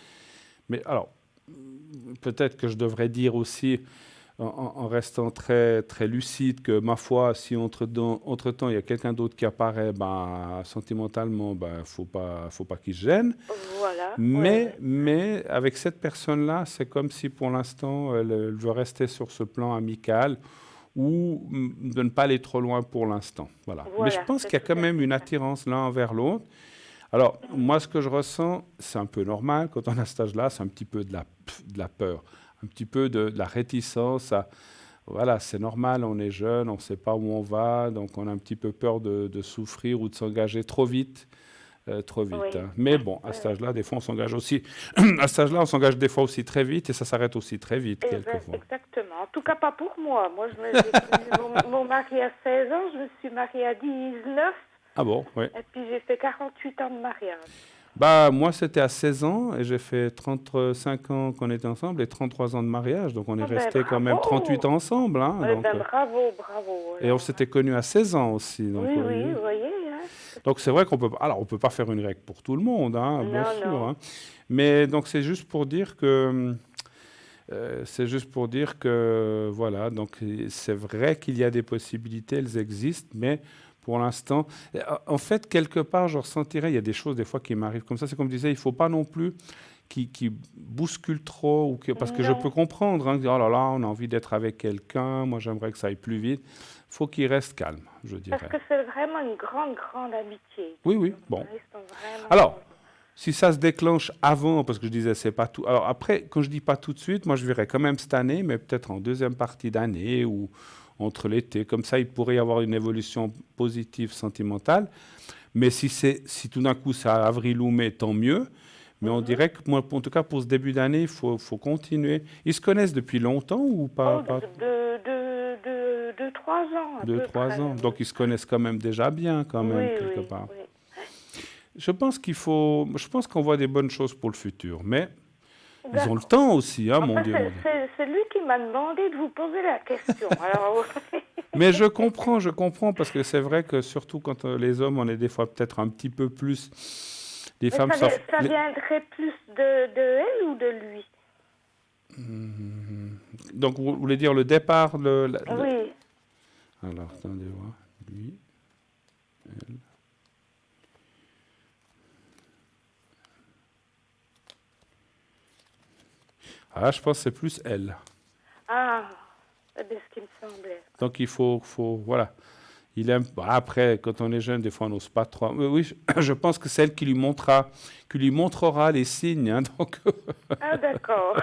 Mais alors, peut-être que je devrais dire aussi, en restant très, très lucide, que ma foi, si entre-temps, il y a quelqu'un d'autre qui apparaît, ben, sentimentalement, ben, faut pas qu'il se gêne. Voilà, Mais avec cette personne-là, c'est comme si pour l'instant, elle veut rester sur ce plan amical ou de ne pas aller trop loin pour l'instant. Voilà. Mais je pense c'est qu'il y a tout quand à même fait une ça. attirance l'un envers l'autre. Alors, moi, ce que je ressens, c'est un peu normal quand on a cet âge-là, c'est un petit peu de la peur, un petit peu de la réticence. Voilà, c'est normal, on est jeune, on ne sait pas où on va, donc on a un petit peu peur de souffrir ou de s'engager trop vite. Oui, Hein. Mais bon, à oui, cet oui. âge-là, des fois, on s'engage aussi. À cet âge-là, on s'engage des fois aussi très vite et ça s'arrête aussi très vite, quelquefois. Exactement. En tout cas, pas pour moi. Moi, j'ai connu mon mari à 16 ans, je me suis mariée à 19, Ah bon, oui. et puis j'ai fait 48 ans de mariage. Bah, moi, c'était à 16 ans et j'ai fait 35 ans qu'on était ensemble et 33 ans de mariage. Donc, on est Ah ben, resté quand même 38 bravo! ans ensemble. Hein, Eh donc, ben, bravo, bravo, et on alors. s'était connus à 16 ans aussi. Donc, Oui, vous oui, voyez. vous voyez, hein? Donc, c'est vrai qu'on peut, alors, on peut pas faire une règle pour tout le monde, hein, bien Non, sûr. non. Hein. Mais donc, c'est juste pour dire que voilà, donc c'est vrai qu'il y a des possibilités, elles existent, mais pour l'instant, en fait, quelque part, je ressentirais, il y a des choses des fois qui m'arrivent comme ça, c'est comme je disais, il ne faut pas non plus qui bouscule trop, parce que je peux Non. comprendre, hein, dire, oh là là, on a envie d'être avec quelqu'un, moi j'aimerais que ça aille plus vite, il faut qu'il reste calme, je Parce dirais. que c'est vraiment une grande, grande amitié. Oui, oui, bon. Ils sont vraiment... Alors, si ça se déclenche avant, parce que je disais, c'est pas tout. Alors après, quand je dis pas tout de suite, moi je verrais quand même cette année, mais peut-être en deuxième partie d'année ou entre l'été. Comme ça, il pourrait y avoir une évolution positive sentimentale. Mais si tout d'un coup c'est à avril ou mai, tant mieux. Mais on dirait que moi, en tout cas pour ce début d'année, il faut continuer. Ils se connaissent depuis longtemps ou pas, Oh, pas de 3 ans, à deux, peu trois près. ans. Donc ils se connaissent quand même déjà bien, quand même, Oui, quelque oui, part. oui. Je pense qu'on voit des bonnes choses pour le futur, mais ils ont le D'accord. temps aussi, hein, mon Enfin, Dieu, mon Dieu. c'est lui qui m'a demandé de vous poser la question. Alors, Mais je comprends, parce que c'est vrai que surtout quand les hommes, on est des fois peut-être un petit peu plus. Les mais femmes savent. ça viendrait plus de elle ou de lui? Donc, vous voulez dire le départ Oui. Alors, attendez voir. Lui, elle. Ah, je pense que c'est plus elle. Ah, c'est ce qui me semblait. Donc, il faut voilà. Il aime. Bah, après, quand on est jeune, des fois, on n'ose pas trop. Mais oui, je pense que c'est elle qui lui montrera les signes. Hein, donc, Ah, d'accord.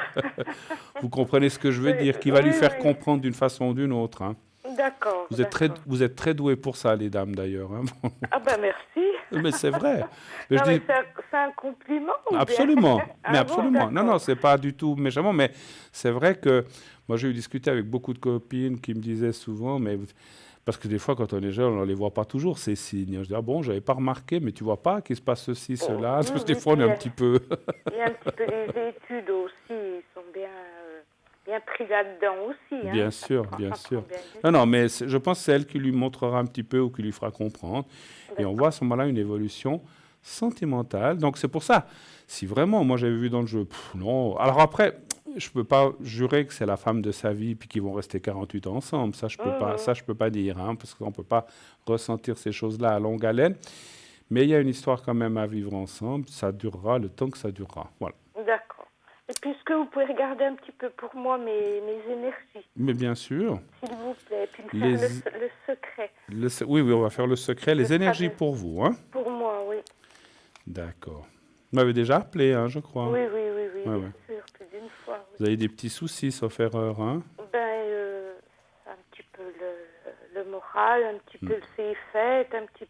vous comprenez ce que je veux Oui, dire, qui va lui faire oui. comprendre d'une façon ou d'une autre. Hein. D'accord, d'accord. Vous êtes très doués pour ça, les dames, d'ailleurs. Hein. Ah ben merci. Mais c'est vrai. Mais Non je mais dis c'est un compliment ou bien? absolument. Mais Ah bon, absolument. Non, non, d'accord. c'est pas du tout méchamment. Mais c'est vrai que moi, j'ai eu discuté avec beaucoup de copines qui me disaient souvent, mais parce que des fois, quand on est jeune, on ne les voit pas toujours, ces signes. Je dis, ah bon, j'avais pas remarqué, mais tu vois pas qu'il se passe ceci, Oh, cela. oui, Parce que des oui, fois, on puis est un petit peu. il y a un petit peu les études aussi, ils sont bien pris là-dedans aussi, hein. Bien sûr, bien Ça prend sûr. bien du Non, non, temps. mais je pense que c'est elle qui lui montrera un petit peu ou qui lui fera comprendre. Et on voit à D'accord. ce moment-là une évolution sentimentale. Donc c'est pour ça, si vraiment, moi j'avais vu dans le jeu, non. Alors après, je peux pas jurer que c'est la femme de sa vie puis qu'ils vont rester 48 ans ensemble. Mhm. Ça je peux pas dire, hein, parce qu'on peut pas ressentir ces choses-là à longue haleine. Mais il y a une histoire quand même à vivre ensemble. Ça durera le temps que ça durera. Voilà. D'accord. Et puis, est-ce que vous pouvez regarder un petit peu pour moi mes énergies, Mais bien sûr, s'il vous plaît, et puis me faire les, le secret, oui, oui, on va faire le secret, le les énergies fameux. pour vous, hein. Pour moi, oui. D'accord. Vous m'avez déjà appelé, hein, je crois. Oui, oui, oui, oui, Ouais, bien ouais. sûr, plus d'une fois, oui. Vous avez des petits soucis, sauf erreur, hein. Ben, c'est un petit peu le moral, un petit peu le c'est fait, un petit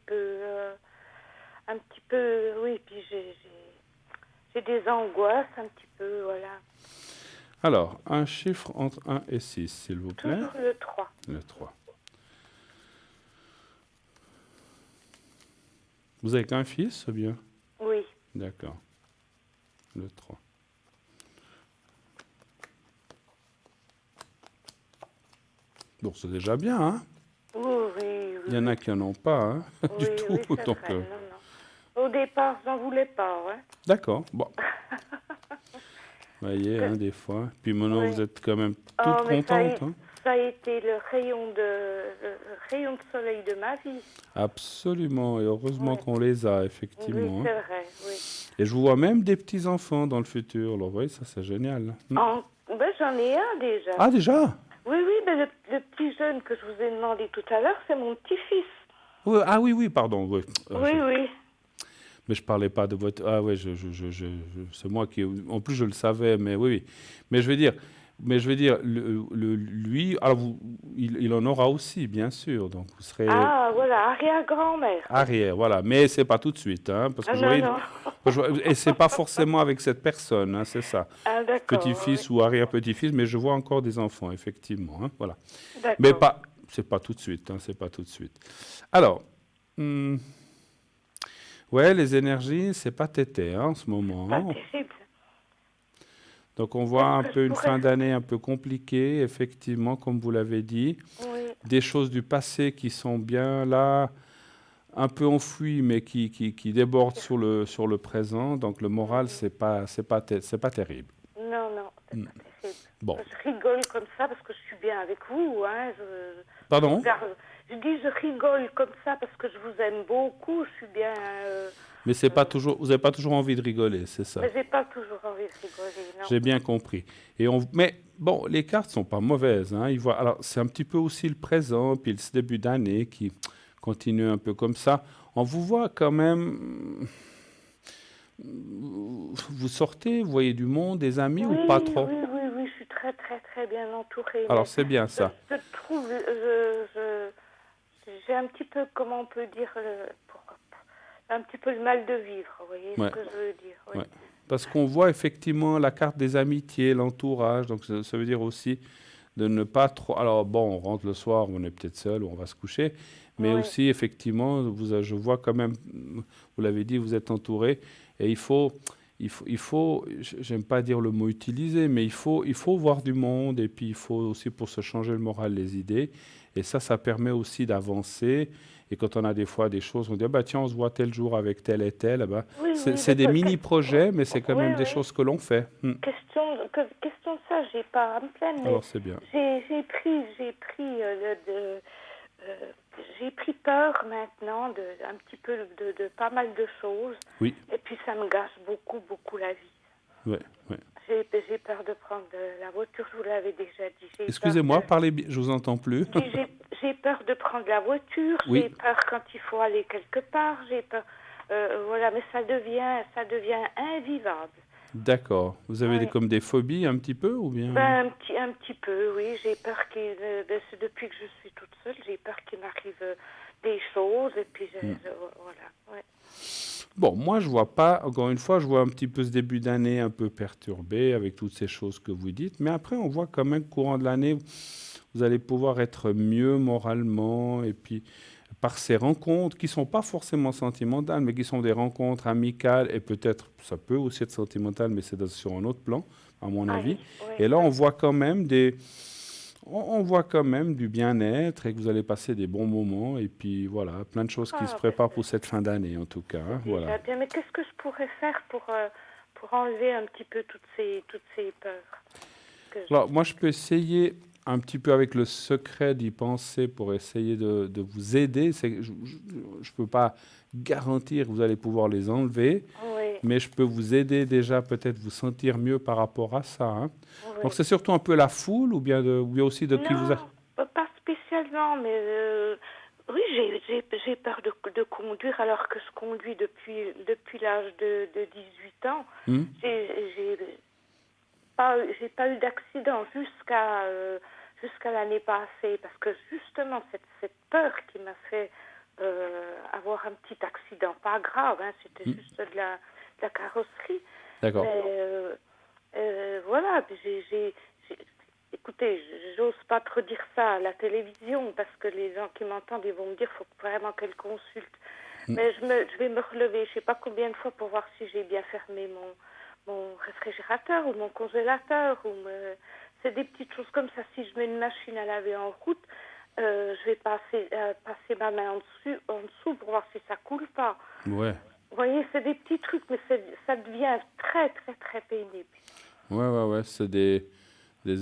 peu, oui, puis j'ai des angoisses, un petit peu, voilà. Alors, un chiffre entre 1 et 6, s'il vous plaît. Toujours le 3. Le 3. Vous avez qu'un fils, ou bien? Oui. D'accord. Le 3. Bon, c'est déjà bien, hein? Oui, oui, Il y en a oui, qui n'en ont pas, hein, oui, du tout. oui, c'est Donc, vrai. Non, non. Au départ, j'en voulais pas, ouais. d'accord. Bon, voyez, Que- hein, des fois. Puis maintenant, vous oui. êtes quand même toute Oh, mais contente, hein? ça a été le rayon de soleil de ma vie. Absolument. Et heureusement Oui, qu'on les a, oui, effectivement, hein. c'est vrai, oui. Et je vous vois même des petits-enfants dans le futur. Alors, vous voyez, ça, c'est génial, hein. Ben, j'en ai un déjà. Ah, déjà? Oui, oui, ben, le petit jeune que je vous ai demandé tout à l'heure, c'est mon petit-fils. Oui, ah oui, oui, pardon. Oui. Oui, oui. Mais je parlais pas de votre. Ah ouais, c'est moi qui. En plus, je le savais, mais oui, oui. Mais je veux dire, lui, alors il en aura aussi, bien sûr. Donc vous serez Ah, voilà, arrière-grand-mère, oui. arrière, voilà. Mais c'est pas tout de suite, hein, parce que Ah, je non, voyais. non. Et c'est pas forcément avec cette personne, hein, c'est ça. Ah, d'accord, oui. Petit-fils ou arrière-petit-fils, mais je vois encore des enfants, effectivement, hein, voilà. Mais D'accord. pas, c'est pas tout de suite, hein, c'est pas tout de suite. Alors. hmm, Ouais, les énergies, c'est pas tété, hein, en ce moment, Pas hein. terrible. Donc on voit Qu'est-ce un que je peu une pourrais fin faire? d'année un peu compliquée, effectivement, comme vous l'avez dit. Oui, Des choses du passé qui sont bien là, un peu enfouies, mais qui débordent sur le présent. Donc le moral, c'est pas terrible. non, non, c'est Hmm. pas terrible. Bon. Je rigole comme ça parce que je suis bien avec vous, hein. Je vous Pardon? regarde. Je dis je rigole comme ça parce que je vous aime beaucoup. Je suis bien. Mais c'est pas Euh, toujours, vous n'avez pas toujours envie de rigoler, c'est ça. mais j'ai pas toujours envie de rigoler, non. J'ai bien compris. Mais bon, les cartes sont pas mauvaises, hein. Alors, c'est un petit peu aussi le présent, puis ce début d'année qui continue un peu comme ça. On vous voit quand même. Vous sortez, vous voyez du monde, des amis ou Oui, pas trop? oui, oui, oui, je suis très, très, très bien entourée. Alors, Mais c'est bien je, ça. je trouve, j'ai un petit peu, comment on peut dire, un petit peu le mal de vivre. Vous voyez ce Ouais, que je veux dire? Oui. ouais. Parce qu'on voit effectivement la carte des amitiés, l'entourage. Donc, ça veut dire aussi de ne pas trop. Alors, bon, on rentre le soir, on est peut-être seul ou on va se coucher. Mais Oui. aussi, effectivement, je vois quand même, vous l'avez dit, vous êtes entouré. Et j'aime pas dire le mot utiliser, mais il faut voir du monde. Et puis, il faut aussi, pour se changer le moral, les idées. Et ça permet aussi d'avancer. Et quand on a des fois des choses, on dit, ah bah tiens, on se voit tel jour avec tel et tel. Ah bah, Oui, oui, c'est des oui, mini-projets, mais c'est quand oui, même des oui. choses que l'on fait. Question de ça, j'ai pas à me plaindre, mais Alors, c'est bien. euh, j'ai pris peur maintenant un petit peu de pas mal de choses, Oui, et puis ça me gâche beaucoup, beaucoup la vie. ouais, ouais. J'ai peur de prendre la voiture, je vous l'avais déjà dit. Excusez-moi, parlez bien, je vous entends plus. J'ai peur de prendre la voiture, Oui, j'ai peur quand il faut aller quelque part, j'ai peur, voilà, mais ça devient invivable. d'accord. Vous avez Oui. comme des phobies un petit peu ou bien? Ben, un petit peu, oui. J'ai peur c'est depuis que je suis toute seule, j'ai peur qu'il m'arrive des choses, et puis voilà. Ouais. Bon, moi, je vois pas, encore une fois, je vois un petit peu ce début d'année un peu perturbé avec toutes ces choses que vous dites, mais après, on voit quand même, courant de l'année, vous allez pouvoir être mieux moralement, et puis par ces rencontres qui sont pas forcément sentimentales, mais qui sont des rencontres amicales, et peut-être, ça peut aussi être sentimental, mais c'est sur un autre plan, à mon avis. Oui, oui, Et là, oui. on voit quand même on voit quand même du bien-être et que vous allez passer des bons moments. Et puis voilà, plein de choses qui se Ah, ben, préparent pour cette fin d'année en tout cas, hein, c'est voilà. déjà bien. Mais qu'est-ce que je pourrais faire pour enlever un petit peu toutes ces peurs que Alors j'ai? moi, je peux essayer un petit peu avec le secret d'y penser pour essayer de vous aider. Je ne peux pas garantir que vous allez pouvoir les enlever, Oui, mais je peux vous aider déjà peut-être vous sentir mieux par rapport à ça, hein. Donc oui. c'est surtout un peu la foule ou bien aussi de qui vous a... Non, pas spécialement, mais oui, j'ai peur de conduire alors que je conduis depuis l'âge de 18 ans. Hmm. J'ai j'ai pas eu d'accident jusqu'à l'année passée parce que justement cette peur qui m'a fait avoir un petit accident, pas grave, hein, c'était Hmm. juste de la carrosserie, D'accord. mais voilà, puis écoutez, j'ose pas trop dire ça à la télévision parce que les gens qui m'entendent, ils vont me dire faut vraiment qu'elle consulte. Hmm. Mais je vais me relever, je sais pas combien de fois pour voir si j'ai bien fermé mon réfrigérateur ou mon congélateur c'est des petites choses comme ça. Si je mets une machine à laver en route, je vais passer ma main en dessous pour voir si ça coule pas. Ouais. Vous voyez, c'est des petits trucs, mais ça devient très, très, très pénible. Ouais, c'est des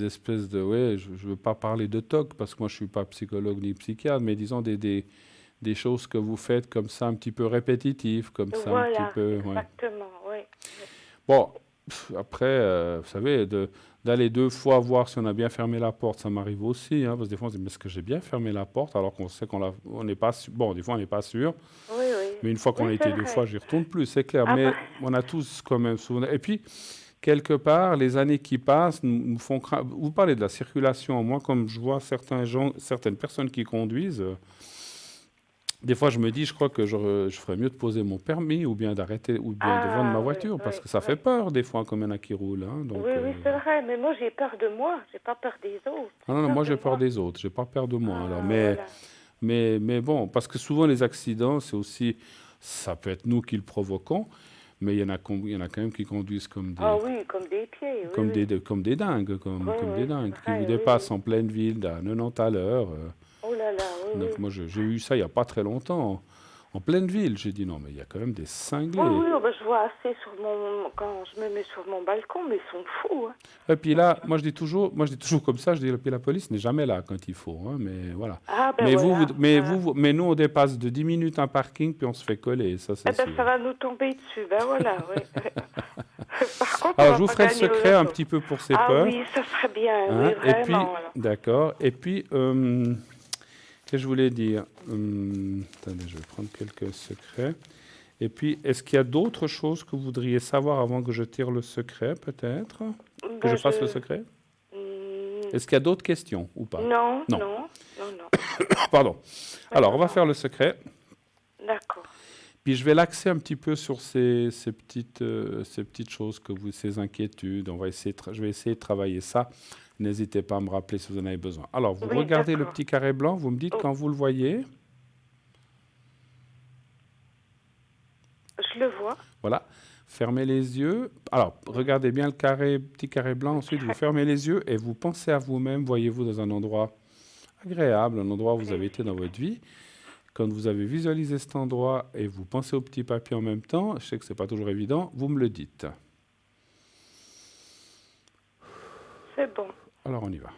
espèces de... Ouais, je ne veux pas parler de TOC, parce que moi, je ne suis pas psychologue ni psychiatre, mais disons des choses que vous faites comme ça, un petit peu répétitives, comme ça, un petit Voilà, peu... Ouais. exactement, oui. Bon, après, vous savez, d'aller 2 fois voir si on a bien fermé la porte, ça m'arrive aussi, hein, parce que des fois, on se dit, mais est-ce que j'ai bien fermé la porte, alors qu'on sait on n'est pas sûr. Bon, des fois, on n'est pas sûr, Oui, oui. mais une fois qu'on Oui, a c'est été 2 vrai. fois, j'y retourne plus, c'est clair. Ah Mais bah, on a tous quand même souvenir. Et puis, quelque part, les années qui passent nous font craindre. Vous parlez de la circulation. Moi, comme je vois certaines personnes qui conduisent, des fois, je me dis, je crois que je ferais mieux de poser mon permis ou bien d'arrêter ou bien de vendre ma oui, voiture parce oui, que ça oui. fait peur des fois quand il y en a qui roulent. Hein, donc, Oui, oui, c'est vrai, mais moi j'ai peur de moi, j'ai pas peur des autres, ah j'ai non, non, peur moi de j'ai peur moi. des autres, j'ai pas peur de moi. Alors, Ah, voilà. mais bon, parce que souvent les accidents, c'est aussi, ça peut être nous qui le provoquons, mais il y en a quand même qui conduisent Ah oui, comme des pieds, oui, oui. comme des dingues, Oui, comme des oui, c'est dingues, qui vous vrai, oui, dépassent oui. en pleine ville à 90 à l'heure. Oh là là, oui, Donc oui. moi j'ai eu ça il y a pas très longtemps, en pleine ville. J'ai dit non, mais il y a quand même des Oui, cinglés. oui, oh, bah, je vois assez quand je me mets sur mon balcon, mais ils sont fous, hein. Et puis là, moi je dis toujours comme ça, je dis, puis la police n'est jamais là quand il faut, hein, mais voilà. Ah ben voilà, voilà. Mais nous, on dépasse de 10 minutes un parking, puis on se fait coller, ça Eh c'est ben sûr. ça va nous tomber dessus, ben voilà, oui. Par contre, on Alors, va je vous pas ferai le gagner au secret un loto. petit peu pour ces Ah peurs, oui, ça serait bien, oui, hein, et puis, vraiment, alors. d'accord, et puis, qu'est-ce que je voulais dire? Attendez, je vais prendre quelques secrets. Et puis, est-ce qu'il y a d'autres choses que vous voudriez savoir avant que je tire le secret, peut-être? Que je Ben fasse le secret? Hmm, Est-ce qu'il y a d'autres questions ou pas? non, Non. non, non, non. Pardon. Alors, Non, on va non. faire le secret. D'accord. Puis je vais l'axer un petit peu sur ces petites choses ces inquiétudes. Je vais essayer de travailler ça. N'hésitez pas à me rappeler si vous en avez besoin. Alors, vous Oui, regardez le d'accord. petit carré blanc, vous me dites Oh, quand vous le voyez. je le vois. Voilà. Fermez les yeux. Alors, regardez bien petit carré blanc. Ensuite, vous fermez les yeux et vous pensez à vous-même. Voyez-vous dans un endroit agréable, un endroit où vous avez été dans votre vie. Quand vous avez visualisé cet endroit et vous pensez au petit papier en même temps, je sais que ce n'est pas toujours évident, vous me le dites. C'est bon. Alors, on y va.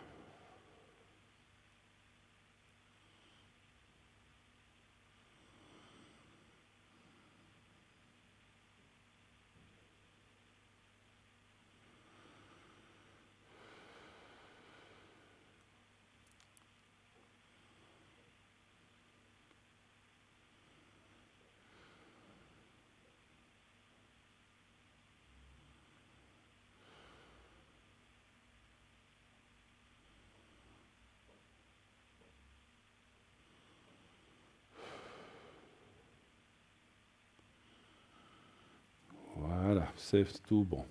Voilà, c'est tout bon.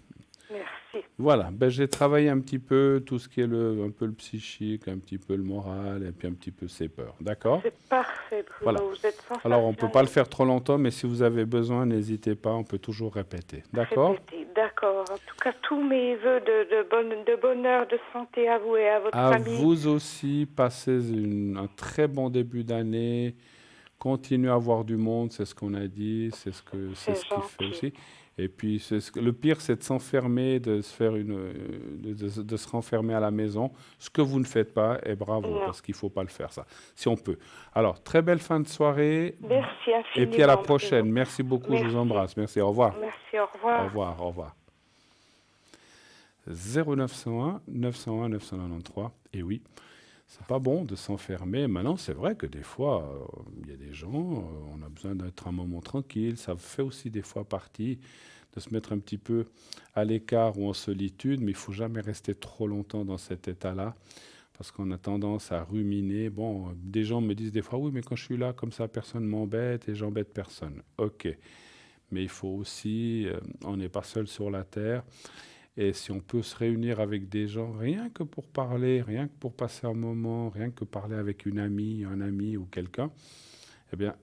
Merci. Voilà, ben, j'ai travaillé un petit peu tout ce qui est un peu le psychique, un petit peu le moral et puis un petit peu ses peurs. D'accord? C'est parfait, Bruno. Voilà. Vous êtes Alors, on ne peut pas le sensationnel. faire trop longtemps, mais si vous avez besoin, n'hésitez pas, on peut toujours répéter. D'accord? Répétez. D'accord. En tout cas, tous mes voeux de bonheur, de santé à vous et à votre À famille. vous aussi, passez un très bon début d'année. Continuez à voir du monde, c'est ce qu'on a dit, c'est C'est ce qu'il fait gentil. aussi. Et puis, le pire, c'est de s'enfermer, de se faire de se renfermer à la maison. Ce que vous ne faites pas, et bravo, Non. parce qu'il ne faut pas le faire, ça, si on peut. Alors, très belle fin de soirée. Merci infiniment. Et puis à la Bruno. prochaine. Merci beaucoup, je vous Merci. embrasse. Merci, au revoir. Merci, au Au revoir. revoir, au revoir. 0901 901 993. Et oui, c'est pas bon de s'enfermer. Maintenant, c'est vrai que des fois, il y a des gens, on a besoin d'être un moment tranquille. Ça fait aussi des fois partie de se mettre un petit peu à l'écart ou en solitude, mais il faut jamais rester trop longtemps dans cet état-là, parce qu'on a tendance à ruminer. Bon, des gens me disent des fois, oui, mais quand je suis là, comme ça, personne m'embête et j'embête personne. Ok, mais il faut aussi, on n'est pas seul sur la terre. Et si on peut se réunir avec des gens, rien que pour parler, rien que pour passer un moment, rien que parler avec une amie, un ami ou quelqu'un, eh bien,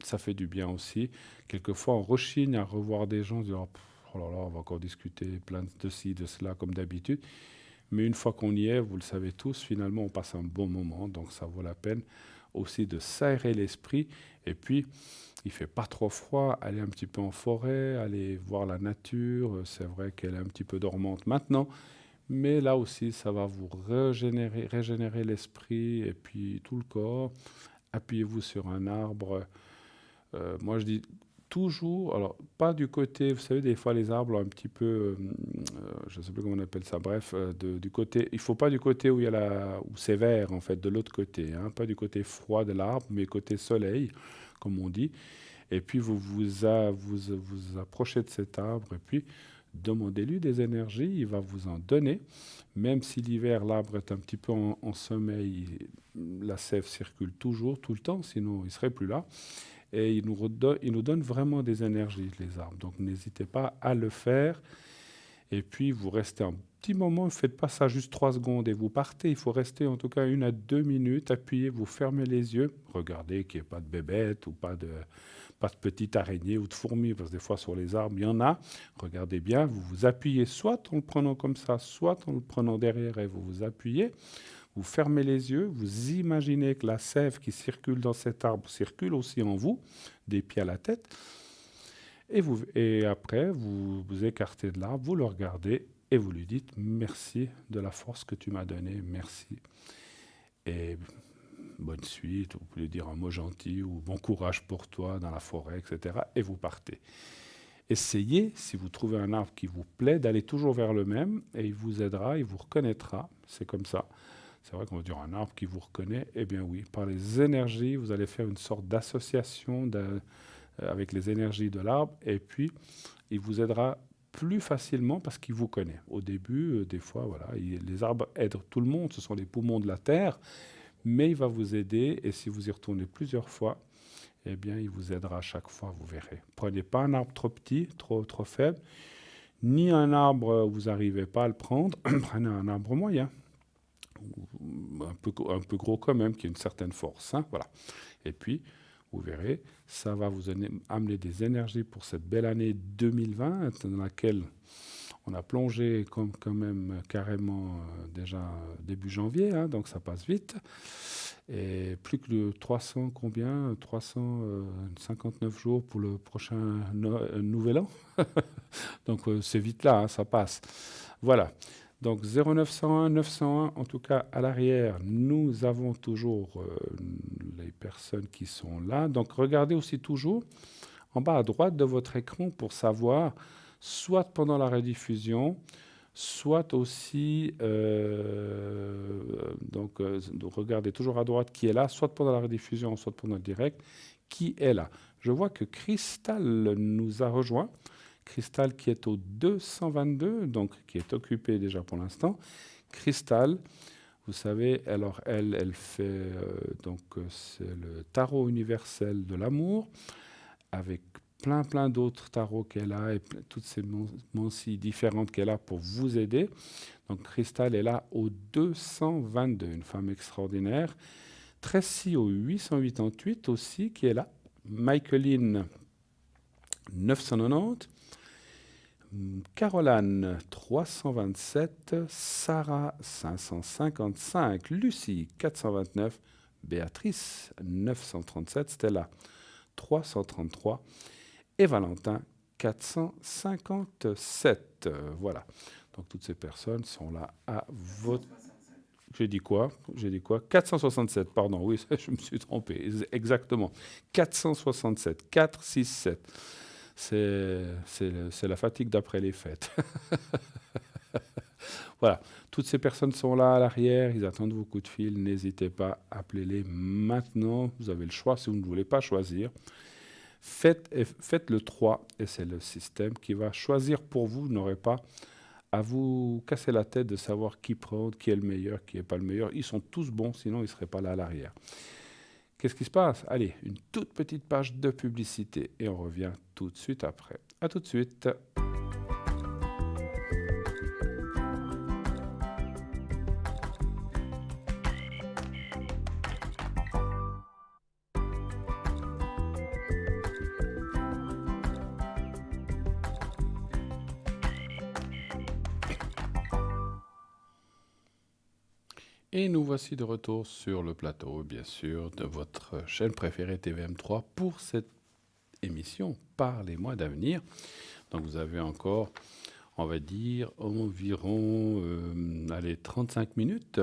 ça fait du bien aussi. Quelquefois, on rechigne à revoir des gens, on se dit, oh là là, on va encore discuter plein de ci, de cela, comme d'habitude. Mais une fois qu'on y est, vous le savez tous, finalement, on passe un bon moment. Donc, ça vaut la peine aussi de s'aérer l'esprit. Et puis, il ne fait pas trop froid. Allez un petit peu en forêt, allez voir la nature. C'est vrai qu'elle est un petit peu dormante maintenant. Mais là aussi, ça va vous régénérer l'esprit et puis tout le corps. Appuyez-vous sur un arbre. Moi, je dis toujours, alors pas du côté, vous savez, des fois les arbres ont un petit peu, je ne sais plus comment on appelle ça, bref, du côté, il ne faut pas du côté où il y a où c'est vert, en fait, de l'autre côté, hein, pas du côté froid de l'arbre, mais côté soleil, comme on dit. Et puis vous approchez de cet arbre et puis demandez-lui des énergies, il va vous en donner. Même si l'hiver, l'arbre est un petit peu en sommeil, la sève circule toujours, tout le temps, sinon il ne serait plus là. Et il nous donne vraiment des énergies, les arbres. Donc n'hésitez pas à le faire. Et puis vous restez un petit moment, ne faites pas ça juste 3 secondes et vous partez. Il faut rester en tout cas 1 à 2 minutes, appuyez, vous fermez les yeux. Regardez qu'il n'y ait pas de bébête ou pas de petite araignée ou de fourmis, parce que des fois sur les arbres, il y en a. Regardez bien, vous vous appuyez soit en le prenant comme ça, soit en le prenant derrière et vous vous appuyez. Vous fermez les yeux, vous imaginez que la sève qui circule dans cet arbre circule aussi en vous, des pieds à la tête. Et après, vous vous écartez de l'arbre, vous le regardez et vous lui dites « Merci de la force que tu m'as donnée, merci. » Et bonne suite, vous pouvez dire un mot gentil ou bon courage pour toi dans la forêt, etc. Et vous partez. Essayez, si vous trouvez un arbre qui vous plaît, d'aller toujours vers le même et il vous aidera, il vous reconnaîtra. C'est comme ça. C'est vrai qu'on va dire un arbre qui vous reconnaît. Eh bien oui, par les énergies, vous allez faire une sorte d'association avec les énergies de l'arbre et puis il vous aidera plus facilement parce qu'il vous connaît. Au début, des fois, voilà, les arbres aident tout le monde, ce sont les poumons de la terre, mais il va vous aider et si vous y retournez plusieurs fois, eh bien, il vous aidera à chaque fois, vous verrez. Prenez pas un arbre trop petit, trop faible, ni un arbre où vous n'arrivez pas à le prendre, prenez un arbre moyen. Un peu gros quand même, qui a une certaine force. Hein, voilà. Et puis, vous verrez, ça va vous amener des énergies pour cette belle année 2020, dans laquelle on a plongé quand même carrément déjà début janvier, hein, donc ça passe vite. Et plus que de 359 jours pour le prochain nouvel an. Donc c'est vite là, hein, ça passe. Voilà. Donc 0901, 901, en tout cas à l'arrière, nous avons toujours les personnes qui sont là. Donc regardez aussi toujours en bas à droite de votre écran pour savoir, soit pendant la rediffusion, soit aussi, regardez toujours à droite qui est là, soit pendant la rediffusion, soit pendant le direct, qui est là. Je vois que Cristal nous a rejoint. Cristal qui est au 222, donc qui est occupé déjà pour l'instant. Cristal, vous savez, alors elle fait c'est le tarot universel de l'amour avec plein d'autres tarots qu'elle a et toutes ces mancies différentes qu'elle a pour vous aider. Donc Cristal est là au 222, une femme extraordinaire. Tracy au 888 aussi qui est là. Michaeline 990. Caroline 327, Sarah 555, Lucie 429, Béatrice 937, Stella 333 et Valentin 457. Voilà. Donc toutes ces personnes sont là à votre... J'ai dit quoi 467, pardon, oui, je me suis trompé, exactement. 467, 467. C'est la fatigue d'après les fêtes. Voilà, toutes ces personnes sont là à l'arrière, ils attendent vos coups de fil, n'hésitez pas, appelez-les maintenant, vous avez le choix si vous ne voulez pas choisir. Faites le 3 et c'est le système qui va choisir pour vous, vous n'aurez pas à vous casser la tête de savoir qui prendre, qui est le meilleur, qui n'est pas le meilleur. Ils sont tous bons, sinon ils ne seraient pas là à l'arrière. Qu'est-ce qui se passe? Allez, une toute petite page de publicité et on revient tout de suite après. À tout de suite. Et nous voici de retour sur le plateau, bien sûr, de votre chaîne préférée TVM3 pour cette émission Par les mois d'avenir. Donc vous avez encore, on va dire, environ 35 minutes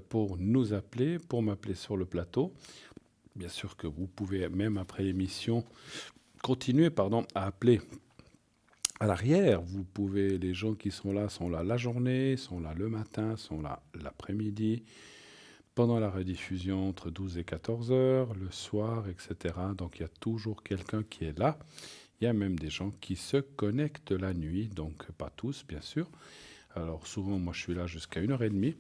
pour nous appeler, pour m'appeler sur le plateau. Bien sûr que vous pouvez, même après l'émission, continuer à appeler à l'arrière. Vous pouvez, les gens qui sont là la journée, sont là le matin, sont là l'après-midi, pendant la rediffusion entre 12 et 14 heures, le soir, etc. Donc il y a toujours quelqu'un qui est là. Il y a même des gens qui se connectent la nuit, donc pas tous bien sûr. Alors souvent moi je suis là jusqu'à 1h30.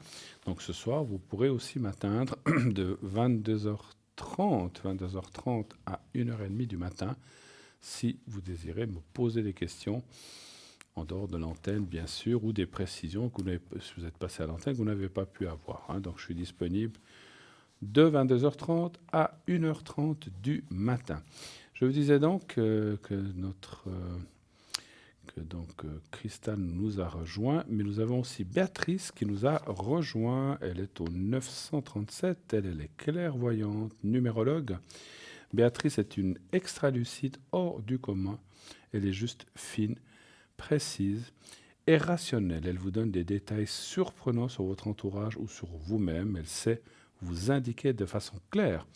Donc ce soir vous pourrez aussi m'atteindre de 22h30 à 1h30 du matin si vous désirez me poser des questions en dehors de l'antenne, bien sûr, ou des précisions que si vous êtes passé à l'antenne, que vous n'avez pas pu avoir. Donc, je suis disponible de 22h30 à 1h30 du matin. Je vous disais donc que Christelle nous a rejoint, mais nous avons aussi Béatrice qui nous a rejoint. Elle est au 937, elle est clairvoyante, numérologue. Béatrice est une extra-lucide hors du commun. Elle est juste fine, précise et rationnelle. Elle vous donne des détails surprenants sur votre entourage ou sur vous-même. Elle sait vous indiquer de façon claire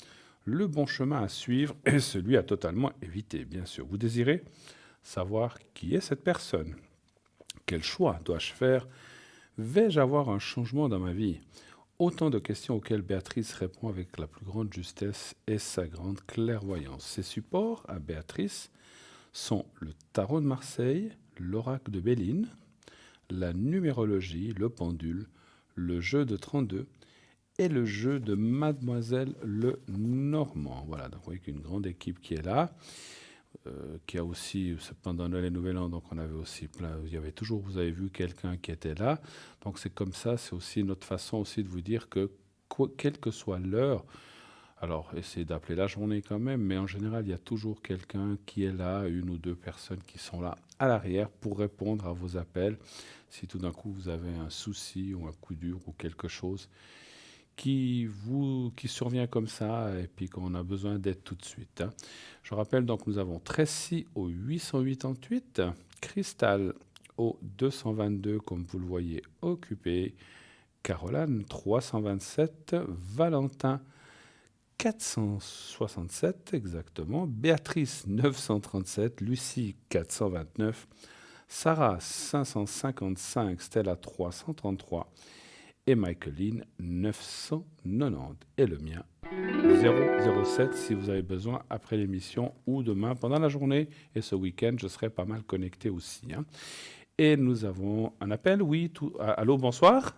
le bon chemin à suivre et celui à totalement éviter, bien sûr. Vous désirez savoir qui est cette personne? Quel choix dois-je faire? Vais-je avoir un changement dans ma vie? Autant de questions auxquelles Béatrice répond avec la plus grande justesse et sa grande clairvoyance. Ses supports à Béatrice sont le tarot de Marseille, l'oracle de Béline, la numérologie, le pendule, le jeu de 32 et le jeu de Mademoiselle Le Normand. Voilà, donc vous voyez qu'une grande équipe qui est là, qui a aussi, pendant Noël et Nouvel An, donc on avait aussi il y avait toujours, vous avez vu, quelqu'un qui était là. Donc c'est comme ça, c'est aussi notre façon aussi de vous dire que, quelle que soit l'heure, alors essayez d'appeler la journée quand même, mais en général, il y a toujours quelqu'un qui est là, une ou deux personnes qui sont là à l'arrière pour répondre à vos appels. Si tout d'un coup vous avez un souci ou un coup dur ou quelque chose qui survient comme ça et puis qu'on a besoin d'aide tout de suite. Je rappelle donc nous avons Tracy au 888, Cristal au 222 comme vous le voyez occupé, Caroline 327, Valentin 467 exactement, Béatrice 937, Lucie 429, Sarah 555, Stella 333 et Michaeline 990 et le mien 007 si vous avez besoin après l'émission ou demain pendant la journée et ce week-end je serai pas mal connecté aussi. Et nous avons un appel, oui, allô, bonsoir.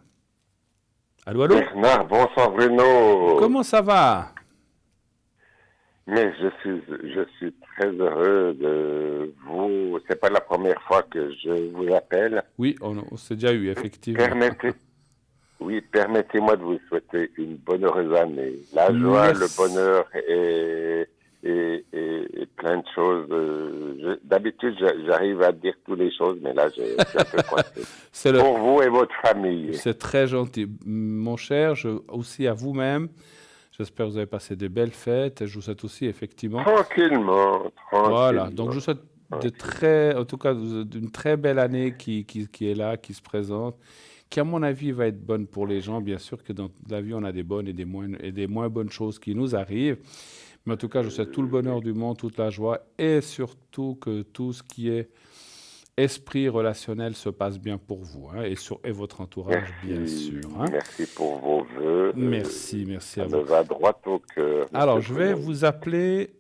Allô. Bernard, bonsoir Bruno. Comment ça va? Mais je suis très heureux de vous. C'est pas la première fois que je vous appelle. Oui, on s'est déjà eu, effectivement. Permettez-moi de vous souhaiter une bonne heureuse année. La joie, le bonheur et plein de choses. D'habitude, j'arrive à dire toutes les choses, mais là, je suis un peu coincé. Pour vous et votre famille. C'est très gentil. Mon cher, aussi à vous-même. J'espère que vous avez passé de belles fêtes. Je vous souhaite aussi, effectivement... Tranquillement. Voilà. Donc, je vous souhaite d'une très belle année qui est là, qui se présente, qui, à mon avis, va être bonne pour les gens. Bien sûr que dans la vie, on a des bonnes et des moins bonnes choses qui nous arrivent. Mais en tout cas, je vous souhaite tout le bonheur du monde, toute la joie et surtout que tout ce qui est esprit relationnel se passe bien pour vous et votre entourage, bien sûr. Merci pour vos vœux. Merci à vous. Ça me va droit au cœur. Alors, je vais vous appeler...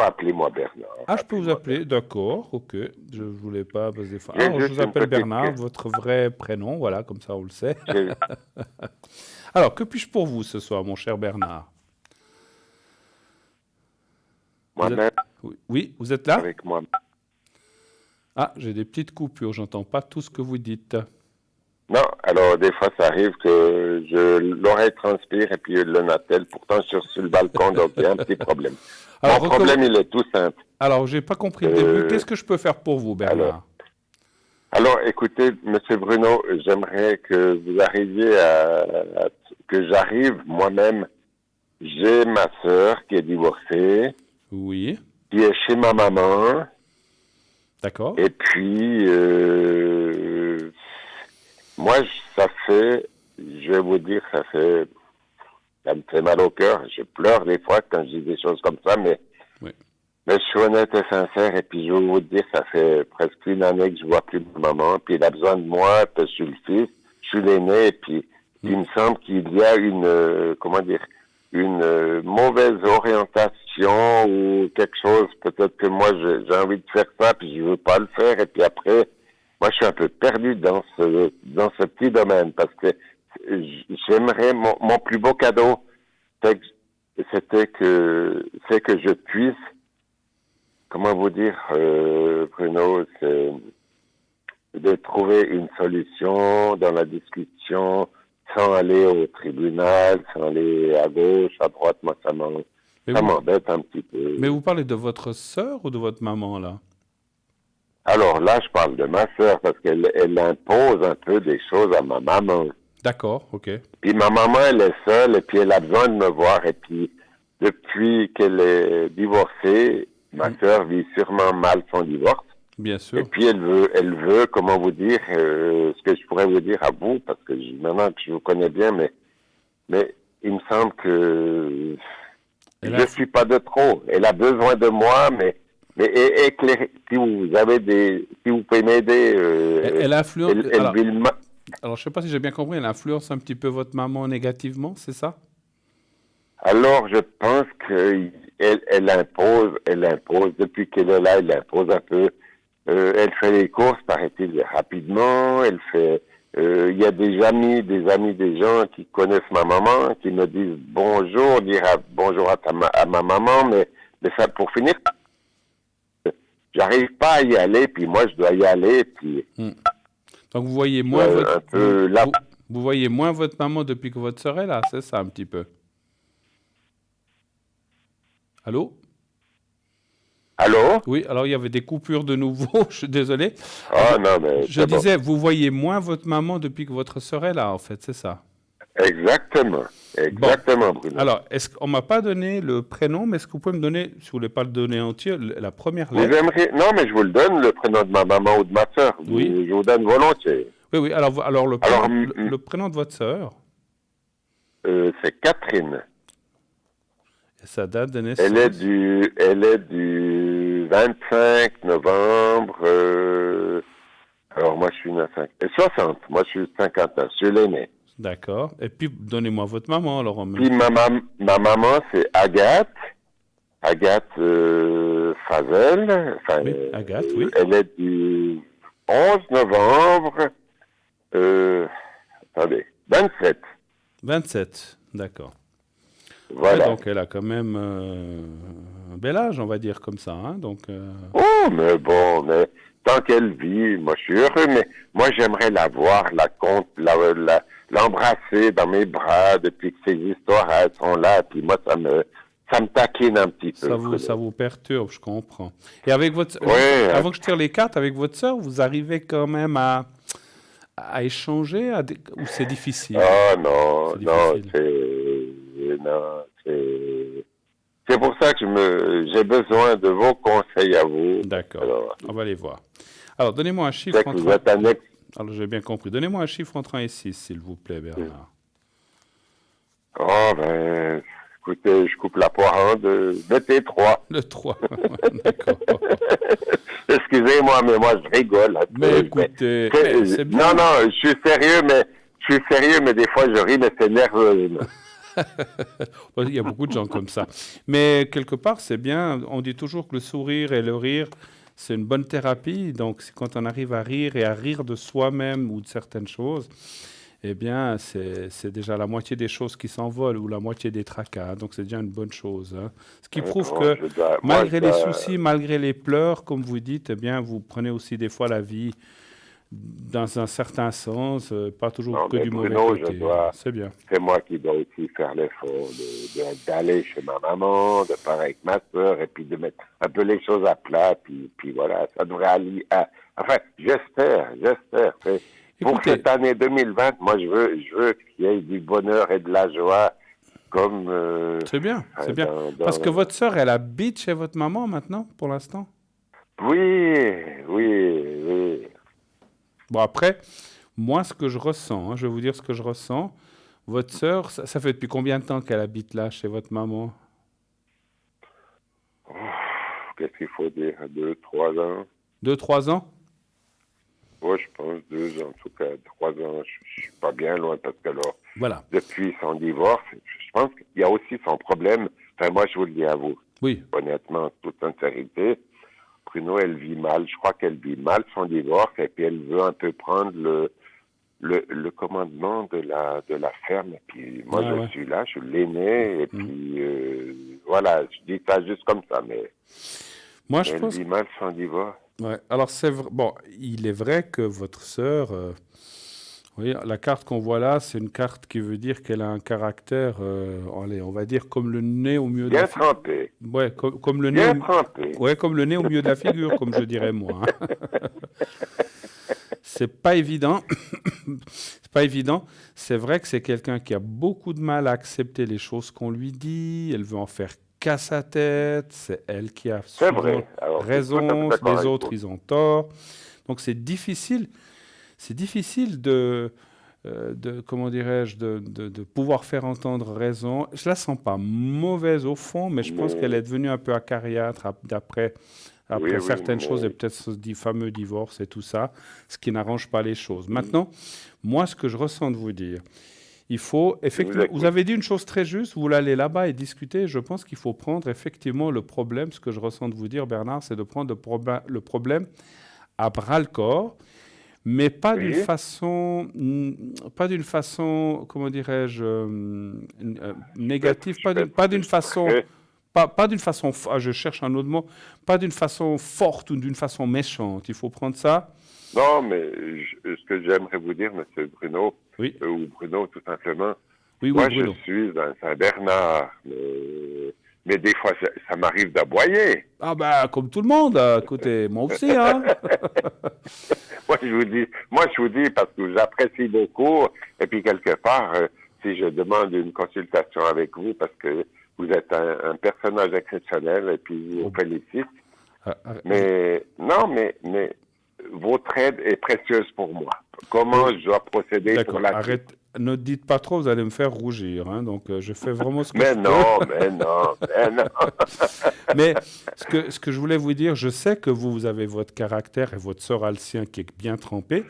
appelez-moi Bernard. Je peux vous appeler, d'accord, ok. Je ne voulais pas... Alors, je vous appelle Bernard, votre vrai prénom, voilà, comme ça on le sait. Alors, que puis-je pour vous ce soir, mon cher Bernard? Moi-même. Oui, vous êtes là? Avec moi. J'ai des petites coupures, j'entends pas tout ce que vous dites. Non, alors des fois ça arrive que l'oreille transpire et puis le natel, pourtant je suis sur le balcon, donc il y a un petit problème. Alors, mon problème, il est tout simple. Alors, j'ai pas compris le début. Qu'est-ce que je peux faire pour vous, Bernard? Alors, écoutez, Monsieur Bruno, j'aimerais que vous arriviez que j'arrive moi-même. J'ai ma sœur qui est divorcée, Oui, qui est chez ma maman, d'accord. et puis moi, ça fait, je vais vous dire, ça me fait mal au cœur. Je pleure des fois quand je dis des choses comme ça, mais Oui. je suis honnête et sincère, et puis je vais vous dire, ça fait presque une année que je vois plus ma maman, puis elle a besoin de moi, puis je suis le fils, je suis l'aîné, et puis il me semble qu'il y a une mauvaise orientation ou quelque chose, peut-être que moi j'ai envie de faire ça, puis je veux pas le faire, et puis après, moi je suis un peu perdu dans ce petit domaine, parce que j'aimerais, mon plus beau cadeau, c'est que je puisse, comment vous dire, Bruno, c'est de trouver une solution dans la discussion sans aller au tribunal, sans aller à gauche, à droite. Moi, ça Mais vous, m'embête un petit peu. mais vous parlez de votre sœur ou de votre maman, là? Alors là, je parle de ma sœur parce qu'elle impose un peu des choses à ma maman. D'accord, ok. Puis ma maman, elle est seule et puis elle a besoin de me voir. Et puis, depuis qu'elle est divorcée, ma sœur vit sûrement mal son divorce. Bien Et sûr. puis elle veut, comment vous dire, ce que je pourrais vous dire à vous, parce que maintenant que je vous connais bien, mais il me semble que je suis pas de trop. Elle a besoin de moi, mais éclairez, si vous pouvez m'aider, Elle influence. elle vit le mal. Alors, je ne sais pas si j'ai bien compris, elle influence un petit peu votre maman négativement, c'est ça? Alors, je pense elle impose, depuis qu'elle est là, elle impose un peu. Elle fait les courses, paraît-il, rapidement. Elle fait, il y a des amis, des gens qui connaissent ma maman, qui me disent bonjour, bonjour à ma maman, mais ça, pour finir, j'arrive pas à y aller, puis moi, je dois y aller, puis Donc, vous voyez moins un peu là. vous voyez moins votre maman depuis que votre sœur est là, c'est ça un petit peu? Allô? Allô? Oui, alors il y avait des coupures de nouveau, je suis désolé. Ah non, mais Je disais, vous voyez moins votre maman depuis que votre sœur est là, en fait, c'est ça? Exactement, Bruno. Alors, on m'a pas donné le prénom, mais est-ce que vous pouvez me donner, si vous voulez pas le donner entier, la première Vous lettre? aimeriez... Non, mais je vous le donne, le prénom de ma maman ou de ma sœur. Oui. Je vous donne volontiers. Oui, alors le prénom de votre sœur, C'est Catherine. et sa date de naissance. Elle est du 25 novembre. Alors moi je suis né à 60. Moi je suis 51. Je suis l'aîné. D'accord. Et puis, donnez-moi votre maman, alors. Puis ma maman c'est Agathe. Agathe Fazel. Enfin, Oui, Agathe, oui. Elle est du 11 novembre. Attendez, 27. 27, d'accord. Voilà. Ouais, donc, elle a quand même un bel âge, on va dire comme ça. Hein, donc, Oh, mais bon, mais tant qu'elle vit, moi je suis heureux, mais moi j'aimerais la voir, l'embrasser dans mes bras depuis que ces histoires elles sont là, puis moi ça me taquine un petit peu. ça vous perturbe, je comprends. Et avec votre, Ouais, avant que je tire les cartes, avec votre sœur, vous arrivez quand même à échanger, ou c'est difficile? Oh non, C'est difficile. C'est pour ça que j'ai besoin de vos conseils à vous. D'accord, Alors, on va les voir. Alors, donnez-moi un je chiffre sais que vous êtes un ex. Alors, j'ai bien compris. Donnez-moi un chiffre entre 1 et 6, s'il vous plaît, Bernard. Oh ben, écoutez, je coupe la poire en deux. Mettez 3. Le 3, d'accord. Excusez-moi, mais moi je rigole. Mais écoutez, c'est bien. Non, je suis sérieux, mais des fois je ris, mais c'est nerveux. Il y a beaucoup de gens comme ça. Mais quelque part, c'est bien. On dit toujours que le sourire et le rire, c'est une bonne thérapie. Donc, quand on arrive à rire et à rire de soi-même ou de certaines choses, eh bien, c'est déjà la moitié des choses qui s'envolent ou la moitié des tracas. Donc, c'est déjà une bonne chose. Hein. Ce qui prouve que malgré les soucis, malgré les pleurs, comme vous dites, eh bien, vous prenez aussi des fois la vie dans un certain sens, pas toujours que du mauvais côté. C'est bien. C'est moi qui dois aussi faire l'effort d'aller chez ma maman, de parler avec ma soeur, et puis de mettre un peu les choses à plat, puis voilà, ça devrait Enfin, j'espère. Pour Écoutez, cette année 2020, moi, je veux qu'il y ait du bonheur et de la joie, comme c'est bien. Parce que votre sœur, elle habite chez votre maman maintenant, pour l'instant? Oui. Bon, après, moi, ce que je ressens, hein, je vais vous dire ce que je ressens. Votre sœur, ça fait depuis combien de temps qu'elle habite là, chez votre maman? Oh, qu'est-ce qu'il faut dire? 2, 3 ans? 2, 3 ans? Oui, je pense 2 ans, en tout cas 3 ans. Je suis pas bien loin parce que alors, Voilà. depuis son divorce, je pense qu'il y a aussi son problème. Enfin, moi, je vous le dis à vous, Oui. honnêtement, en toute sincérité. Bruno, elle vit mal. Je crois qu'elle vit mal son divorce et puis elle veut un peu prendre le commandement de la ferme. Et puis moi, Ah ouais. suis là, je suis l'aîné. Et puis voilà, je dis ça juste comme ça, mais Moi, je elle pense. vit mal son divorce. Ouais. Alors, c'est bon, il est vrai que votre sœur, oui, la carte qu'on voit là, c'est une carte qui veut dire qu'elle a un caractère, allez, on va dire comme le nez au milieu de Bien la trempé. ouais, comme le Bien nez, trempé. ouais, comme le nez au milieu de la figure, comme je dirais moi. Hein. C'est pas évident. C'est pas évident. C'est vrai que c'est quelqu'un qui a beaucoup de mal à accepter les choses qu'on lui dit. Elle veut en faire qu'à sa tête. C'est elle qui a C'est souvent vrai. Alors, je suis tout à fait raison. d'accord Les avec autres, vous. ils ont tort. Donc c'est difficile. C'est difficile comment dirais-je, de pouvoir faire entendre raison. Je la sens pas mauvaise au fond, mais je pense qu'elle est Mais, devenue un peu acariâtre après oui, certaines choses et mais, peut-être ce fameux divorce et tout ça, ce qui n'arrange pas les choses. Maintenant, moi, ce que je ressens de vous dire, il faut je vous effectivement, vous écoute. avez dit une chose très juste, vous allez là-bas et discuter, je pense qu'il faut prendre effectivement le problème, ce que je ressens de vous dire, Bernard, c'est de prendre le problème à bras-le-corps, mais Oui, pas d'une façon, comment dirais-je, négative, je vais être pas d'une façon, très. pas d'une façon, je cherche un autre mot, pas d'une façon forte ou d'une façon méchante. Il faut prendre ça. Non, mais ce que j'aimerais vous dire, Monsieur Bruno, Oui, ou Bruno tout simplement, oui, moi je Bruno. suis un Saint-Bernard, mais des fois ça m'arrive d'aboyer. Ah bah, comme tout le monde, écoutez, moi aussi, hein. Moi je vous dis parce que j'apprécie beaucoup, et puis quelque part, si je demande une consultation avec vous, parce que vous êtes un personnage exceptionnel, et puis je vous Oh, félicite, ah, mais non, mais votre aide est précieuse pour moi. Comment oui, je dois procéder pour d'accord, la suite? arrête. Ne dites pas trop, vous allez me faire rougir, hein, donc je fais vraiment ce que Mais je peux. non, mais non, mais non. Mais ce que je voulais vous dire, je sais que vous avez votre caractère et votre sœur a le sien qui est bien trempé.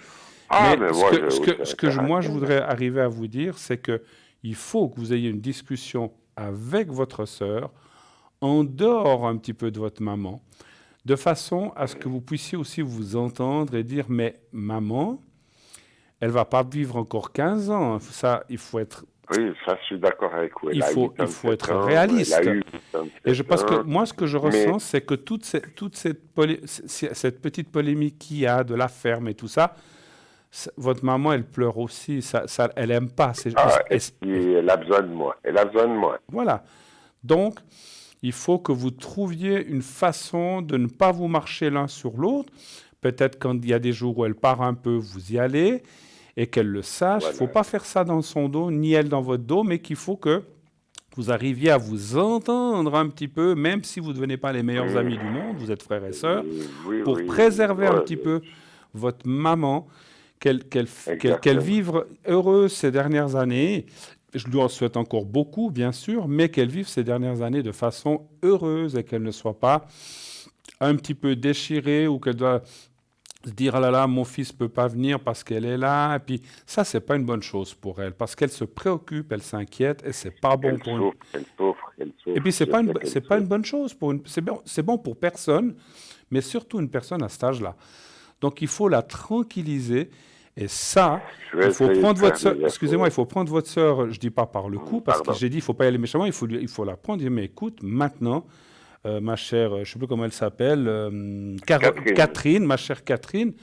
Ah, Mais mais moi, j'ai aussi un moi, je caractère. voudrais arriver à vous dire, c'est que il faut que vous ayez une discussion avec votre sœur, en dehors un petit peu de votre maman, de façon à ce que vous puissiez aussi vous entendre et dire, mais maman, elle va pas vivre encore 15 ans. Ça, il faut être, Oui, ça, je suis d'accord avec vous. Elle a il faut 87 être ans, elle a réaliste. eu Et 87 parce que ans, moi, ce que je mais ressens, c'est que cette petite polémique qu'il y a de la ferme et tout ça, votre maman, elle pleure aussi. Elle aime pas. et puis elle a besoin de moi. Elle a besoin de moi. Voilà. Donc, il faut que vous trouviez une façon de ne pas vous marcher l'un sur l'autre. Peut-être quand il y a des jours où elle part un peu, vous y allez et qu'elle le sache. Il ne faut Voilà. pas faire ça dans son dos, ni elle dans votre dos, mais qu'il faut que vous arriviez à vous entendre un petit peu, même si vous ne devenez pas les meilleurs Oui, amis du monde, vous êtes frères et sœurs, pour oui. préserver un Ouais, petit peu votre maman, qu'elle exactement. vive heureuse ces dernières années. Je lui en souhaite encore beaucoup, bien sûr, mais qu'elle vive ces dernières années de façon heureuse et qu'elle ne soit pas un petit peu déchirée ou qu'elle doit se dire, ah là là, mon fils peut pas venir parce qu'elle est là. Et puis ça, c'est pas une bonne chose pour elle parce qu'elle se préoccupe, elle s'inquiète et c'est pas bon Elle pour une. souffre, elle souffre, elle Et souffre. puis Je sais qu'elle c'est pas une souffre. bonne chose pour une. C'est bon pour personne, mais surtout une personne à cet âge-là. Donc il faut la tranquilliser. Et ça, Je vais il faut essayer de prendre votre faire sœur, des excusez-moi, il efforts. faut prendre votre sœur, je dis pas par le cou, parce que Pardon. j'ai dit, il faut pas y aller méchamment, il faut la prendre, et dire, mais écoute, maintenant, ma chère, je sais plus comment elle s'appelle, Catherine. Catherine, ma chère Catherine,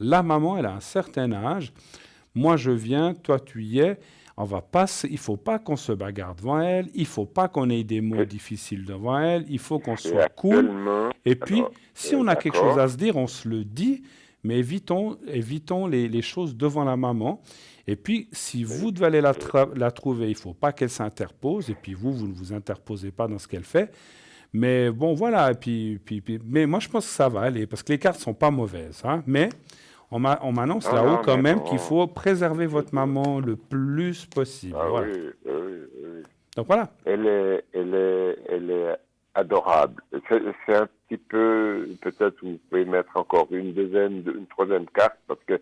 la maman, elle a un certain âge, moi je viens, toi tu y es, on va pas, il faut pas qu'on se bagarre devant elle, il faut pas qu'on ait des mots Et, difficiles devant elle, il faut qu'on et soit cool, actuellement, et puis, alors, si on a quelque chose d'accord. à se dire, on se le dit, mais évitons les choses devant la maman. Et puis, si vous devez aller la trouver, il ne faut pas qu'elle s'interpose. Et puis, vous ne vous interposez pas dans ce qu'elle fait. Mais bon, voilà. Et puis, mais moi, je pense que ça va aller, parce que les cartes ne sont pas mauvaises. Hein, mais on m'annonce là-haut quand même qu'il faut préserver votre maman le plus possible. Ah voilà. Oui. Donc voilà. Elle est adorable. C'est un petit peu, peut-être vous pouvez mettre encore une troisième carte, parce que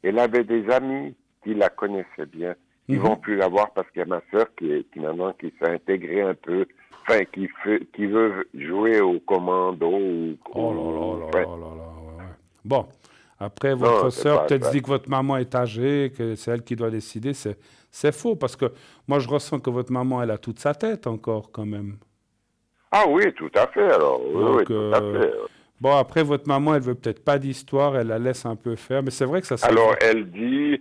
elle avait des amis qui la connaissaient bien. Ils vont plus la voir parce qu'il y a ma sœur qui maintenant qui s'est intégrée un peu, enfin qui veut jouer au commando. Oh là là. Ouais. Bon, après votre sœur peut-être dit que votre maman est âgée, que c'est elle qui doit décider. C'est faux, parce que moi je ressens que votre maman elle a toute sa tête encore quand même. Ah oui, tout à fait. Alors donc, oui, tout à fait. Bon, après votre maman elle veut peut-être pas d'histoire, elle la laisse un peu faire, mais c'est vrai que ça. Alors elle dit.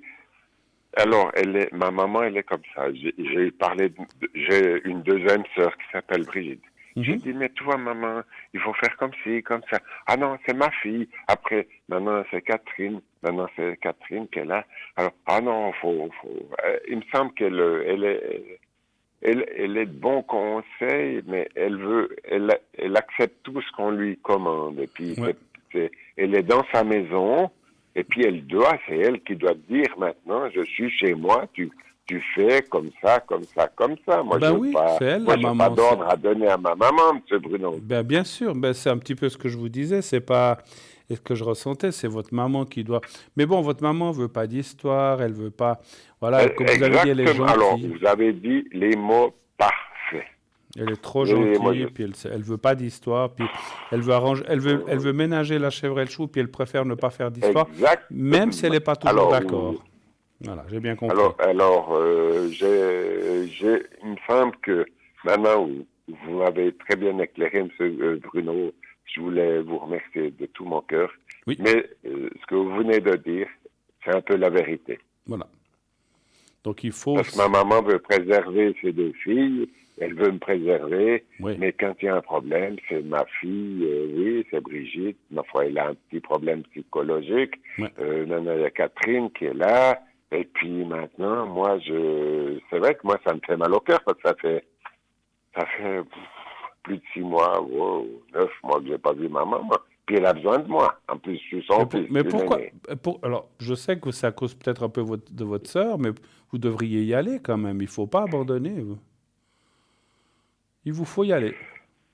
Alors, ma maman, elle est comme ça. J'ai une deuxième sœur qui s'appelle Brigitte. J'ai dit, mais toi, maman, il faut faire comme ci, comme ça. Ah non, c'est ma fille. Après, maintenant, c'est Catherine. Maintenant, c'est Catherine qui est là. Alors, ah non, il me semble qu'elle est de bons conseils, mais elle accepte tout ce qu'on lui commande. Et puis, elle est dans sa maison. Et puis c'est elle qui doit dire maintenant, je suis chez moi, tu fais comme ça. Moi, je n'ai pas d'ordre à donner à ma maman, M. Bruno. Bien sûr, c'est un petit peu ce que je vous disais, c'est pas ce que je ressentais, c'est votre maman qui doit... Mais bon, votre maman ne veut pas d'histoire, elle ne veut pas... Voilà, comme vous avez dit, elle est gentille. Alors, vous avez dit les mots parfaits. Elle est trop gentille, puis elle veut pas d'histoire, puis elle veut ménager la chèvre et le chou, puis elle préfère ne pas faire d'histoire, même si elle n'est pas toujours d'accord. Voilà, j'ai bien compris. Alors, il me semble que maintenant, vous m'avez très bien éclairé, M. Bruno, je voulais vous remercier de tout mon cœur. Oui. Mais ce que vous venez de dire, c'est un peu la vérité. Voilà. Donc il faut... Parce que ma maman veut préserver ses deux filles, elle veut me préserver, mais quand il y a un problème, c'est ma fille, oui, c'est Brigitte, ma foi, elle a un petit problème psychologique. Maintenant, il y a Catherine qui est là, et puis maintenant, moi, c'est vrai que moi, ça me fait mal au cœur, parce que ça fait plus de 6 mois, 9 mois que j'ai pas vu ma maman. Puis elle a besoin de moi. En plus, je suis son fils. Mais pourquoi alors, je sais que ça cause peut-être un peu de votre sœur, mais vous devriez y aller quand même. Il ne faut pas abandonner. Il vous faut y aller.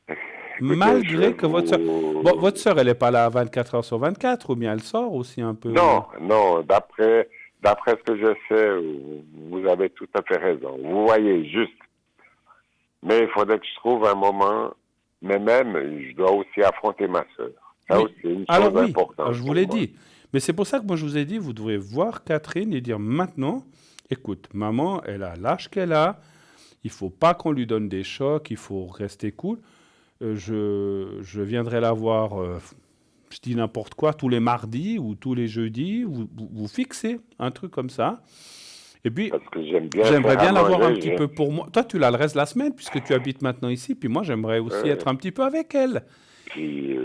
Écoutez, malgré que votre sœur... Bon, votre sœur, elle n'est pas là 24 heures sur 24, ou bien elle sort aussi un peu? Non. D'après ce que je sais, vous avez tout à fait raison. Vous voyez, juste. Mais il faudrait que je trouve un moment... Mais même, je dois aussi affronter ma sœur. Ça aussi, c'est une chose importante. Alors, je vous l'ai dit. Mais c'est pour ça que moi, je vous ai dit, vous devrez voir Catherine et dire maintenant, écoute, maman, elle a l'âge qu'elle a, il ne faut pas qu'on lui donne des chocs, il faut rester cool. Je viendrai la voir, je dis n'importe quoi, tous les mardis ou tous les jeudis, vous fixez un truc comme ça. Et puis, j'aimerais bien l'avoir un petit peu pour moi. Toi, tu l'as le reste de la semaine, puisque tu habites maintenant ici. Puis moi, j'aimerais aussi être un petit peu avec elle. Puis,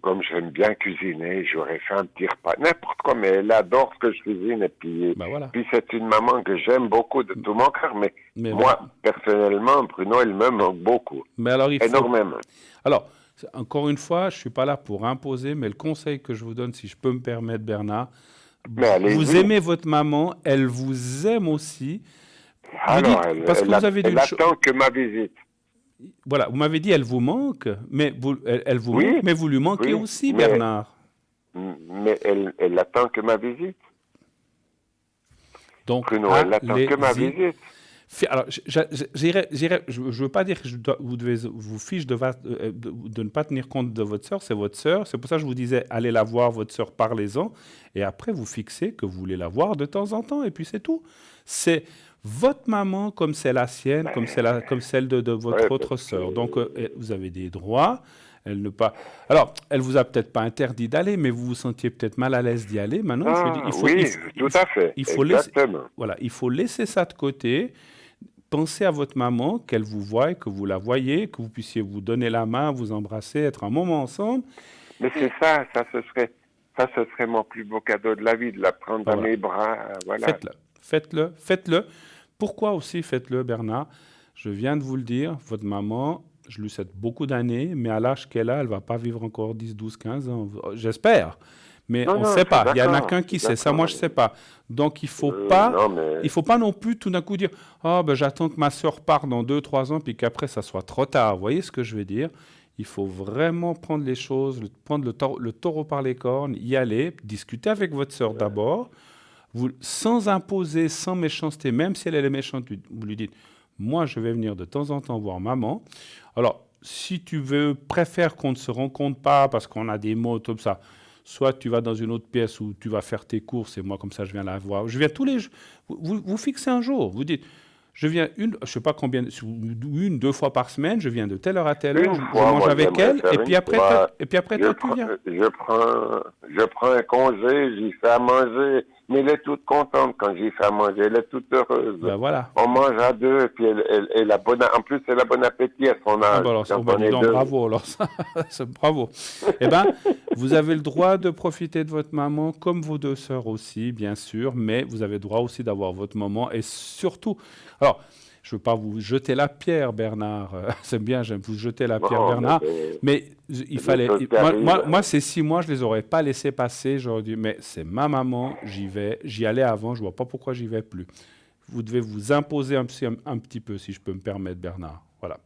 comme j'aime bien cuisiner, j'aurais fait un petit repas. N'importe quoi, mais elle adore ce que je cuisine. Et puis, puis c'est une maman que j'aime beaucoup de tout mon cœur. Mais moi, personnellement, Bruno, elle me manque beaucoup. Mais alors, énormément. Alors, encore une fois, je ne suis pas là pour imposer, mais le conseil que je vous donne, si je peux me permettre, Bernard, vous aimez votre maman, elle vous aime aussi. Alors, elle attend que ma visite. Voilà, vous m'avez dit elle vous manque, mais elle vous manque, mais vous lui manquez aussi, Bernard. Mais elle attend que ma visite. Donc, Bruno, elle attend que ma visite. Alors, je ne veux pas dire que vous devez vous fiche de ne pas tenir compte de votre sœur, c'est votre sœur. C'est pour ça que je vous disais, allez la voir, votre sœur, parlez-en. Et après, vous fixez que vous voulez la voir de temps en temps, et puis c'est tout. C'est votre maman comme c'est la sienne, comme celle de votre autre sœur. Donc, vous avez des droits. Alors, elle vous a peut-être pas interdit d'aller, mais vous vous sentiez peut-être mal à l'aise d'y aller. Maintenant, tout à fait. Il faut laisser ça de côté. Pensez à votre maman, qu'elle vous voie, que vous la voyez, que vous puissiez vous donner la main, vous embrasser, être un moment ensemble. Mais c'est ça Ça, ce serait mon plus beau cadeau de la vie, de la prendre dans mes bras. Voilà. Faites-le. Pourquoi aussi faites-le, Bernard? Je viens de vous le dire, votre maman, je lui souhaite beaucoup d'années, mais à l'âge qu'elle a, elle ne va pas vivre encore 10, 12, 15 ans. J'espère. Mais on ne sait pas. Il y en a qu'un qui sait. Ça, moi, je ne sais pas. Donc, il ne faut pas non plus tout d'un coup dire « Ah, ben, j'attends que ma soeur parte dans 2, 3 ans, puis qu'après, ça soit trop tard. » Vous voyez ce que je veux dire? Il faut vraiment prendre les choses, prendre le taureau par les cornes, y aller, discuter avec votre soeur d'abord, sans imposer, sans méchanceté, même si elle est méchante, vous lui dites « Moi, je vais venir de temps en temps voir maman. » Alors, si tu préfères qu'on ne se rencontre pas parce qu'on a des mots comme ça, soit tu vas dans une autre pièce où tu vas faire tes courses et moi, comme ça, je viens la voir. Je viens tous les jours. Vous fixez un jour. Vous dites, je viens je ne sais pas combien, 1, 2 fois par semaine, je viens de telle heure à telle heure, je mange avec elle, et puis après, toi, tu viens. Je prends un congé, j'y fais à manger, mais elle est toute contente quand j'y fais à manger, elle est toute heureuse. Ben voilà. On mange à deux, et puis elle a en plus, elle a bon appétit à son âge. Bravo, alors ça, bravo. Eh bien, vous avez le droit de profiter de votre maman, comme vos 2 sœurs aussi, bien sûr, mais vous avez le droit aussi d'avoir votre moment, et surtout, alors, je ne veux pas vous jeter la pierre, Bernard. C'est bien, j'aime vous jeter la pierre, Bernard. Mais il fallait. Moi, ces 6 mois, je ne les aurais pas laissés passer. J'aurais dit, mais c'est ma maman, j'y vais. J'y allais avant, je ne vois pas pourquoi j'y vais plus. Vous devez vous imposer un petit peu, si je peux me permettre, Bernard. Voilà.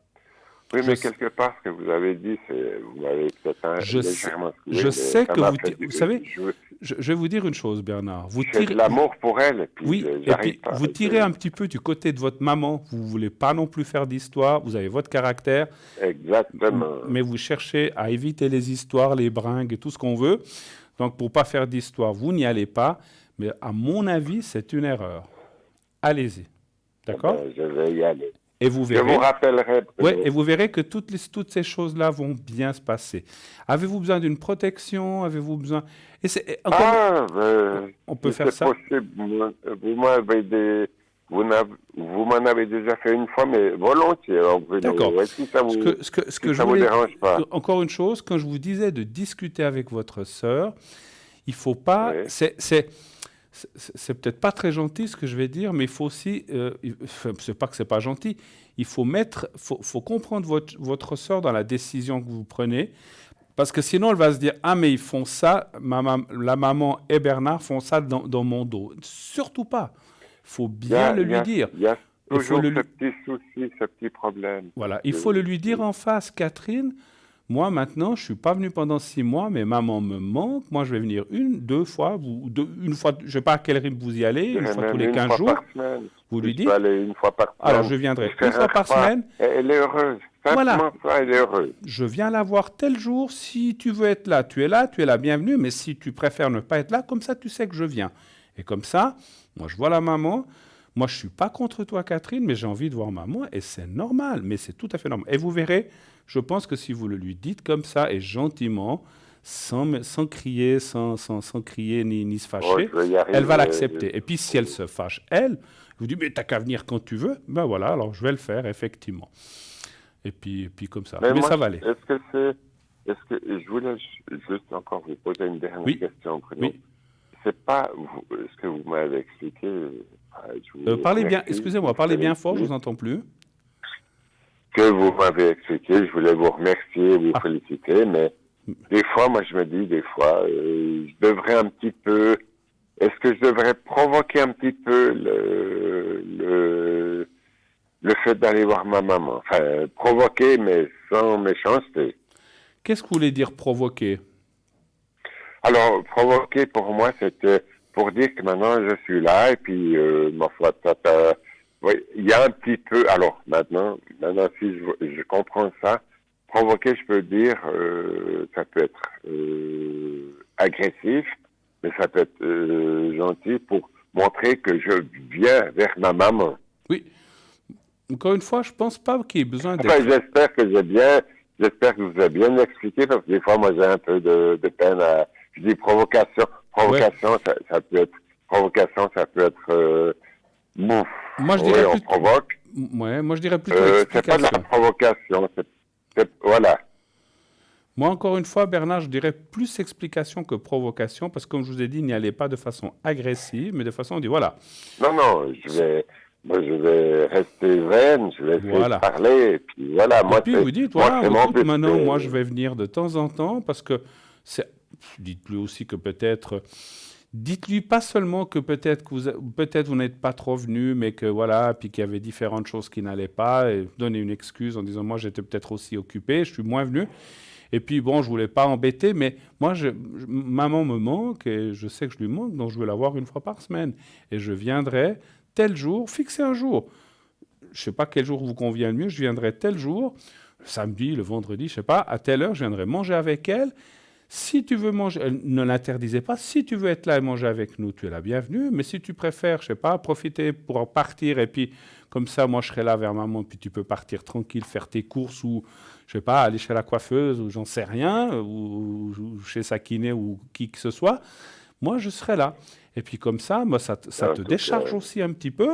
Oui, mais quelque part, ce que vous avez dit, vous m'avez peut-être légèrement excusé. Je sais que vous savez, je vais vous dire une chose, Bernard. Vous tirez de l'amour pour elle. Et puis et puis vous tirez un petit peu du côté de votre maman. Vous ne voulez pas non plus faire d'histoire. Vous avez votre caractère. Exactement. Mais vous cherchez à éviter les histoires, les bringues et tout ce qu'on veut. Donc, pour ne pas faire d'histoire, vous n'y allez pas. Mais à mon avis, c'est une erreur. Allez-y. D'accord? Je vais y aller. Et vous verrez, je vous rappellerai. Et vous verrez que toutes ces choses-là vont bien se passer. Avez-vous besoin d'une protection? Avez-vous besoin... on peut faire ça. Possible. Vous m'en avez déjà fait une fois, mais volontiers. D'accord. Si ça vous, vous dérange pas. Encore une chose, quand je vous disais de discuter avec votre sœur, il ne faut pas... C'est peut-être pas très gentil ce que je vais dire, mais il faut aussi, c'est pas que c'est pas gentil, il faut comprendre votre sœur dans la décision que vous prenez, parce que sinon elle va se dire, ah mais ils font ça, la maman et Bernard font ça dans mon dos. Surtout pas. Il faut bien lui dire. Il y a toujours ce petit souci, ce petit problème. Voilà, il faut le lui dire en face, Catherine. Moi, maintenant, je ne suis pas venu pendant 6 mois, mais maman me manque. Moi, je vais venir 1, 2 fois, une fois, je ne sais pas à quel rythme vous y allez, une fois tous les 15 jours. Vous lui dites. Aller une fois par semaine. Alors, je viendrai une fois par semaine. Elle est heureuse. Voilà. Ça, elle est heureuse. Je viens la voir tel jour. Si tu veux être là, tu es la bienvenue. Mais si tu préfères ne pas être là, comme ça, tu sais que je viens. Et comme ça, moi, je vois la maman. Moi, je ne suis pas contre toi, Catherine, mais j'ai envie de voir maman. Et c'est normal, mais c'est tout à fait normal. Et vous verrez, je pense que si vous le lui dites comme ça et gentiment, sans crier, sans crier ni se fâcher, elle va l'accepter. Et puis, si elle se fâche, elle vous dit, mais t'as qu'à venir quand tu veux. Ben voilà, alors je vais le faire, effectivement. Et puis comme ça. Mais ça va aller. Est-ce que je voulais juste encore vous poser une dernière question, Bruno. Oui. C'est pas ce que vous m'avez expliqué. Parlez bien, excusez-moi, parlez bien fort, je ne vous entends plus. Que vous m'avez expliqué, je voulais vous remercier, vous féliciter, mais des fois, moi je me dis, je devrais un petit peu, est-ce que je devrais provoquer un petit peu le fait d'aller voir ma maman? Enfin, provoquer, mais sans méchanceté. Qu'est-ce que vous voulez dire provoquer? Alors, provoquer pour moi, c'était pour dire que maintenant je suis là et puis ma foi, il y a un petit peu. Alors maintenant si je comprends ça, provoquer, je peux dire, ça peut être agressif, mais ça peut être gentil pour montrer que je viens vers ma maman. Oui. Encore une fois, je pense pas qu'il y ait besoin d'être... Enfin, j'espère que vous avez bien expliqué, parce que des fois, moi, j'ai un peu de peine à... Je dis provocation, ça peut être... Provocation, ça peut être... Moi, je dirais on provoque. Ouais, moi, je dirais plutôt c'est pas de la provocation, voilà. Moi, encore une fois, Bernard, je dirais plus explication que provocation, parce que comme je vous ai dit, n'y allez pas de façon agressive, mais de façon, on dit voilà, Non, je vais rester zen, je vais essayer voilà. de parler, et puis voilà, Et puis vous dites, moi, voilà, c'est mon écoute, but. maintenant, moi, je vais venir de temps en temps, parce que dites-lui aussi que peut-être, dites-lui pas seulement que peut-être vous n'êtes pas trop venu, mais que voilà, puis qu'il y avait différentes choses qui n'allaient pas, et donnez une excuse en disant, moi, j'étais peut-être aussi occupé, je suis moins venu. Et puis, bon, je voulais pas embêter, mais moi, maman me manque et je sais que je lui manque, donc je veux la voir une fois par semaine. Et je viendrai tel jour, fixez un jour. Je sais pas quel jour vous convient le mieux, je viendrai tel jour, le samedi, le vendredi, je sais pas, à telle heure, je viendrai manger avec elle. Si tu veux manger, ne l'interdisez pas. Si tu veux être là et manger avec nous, tu es la bienvenue. Mais si tu préfères, je sais pas, profiter pour en partir et puis comme ça, moi, je serai là vers maman, puis tu peux partir tranquille, faire tes courses ou, je sais pas, aller chez la coiffeuse ou j'en sais rien, ou chez sa kiné ou qui que ce soit. Moi, je serai là. Et puis comme ça, moi, ça te décharge aussi un petit peu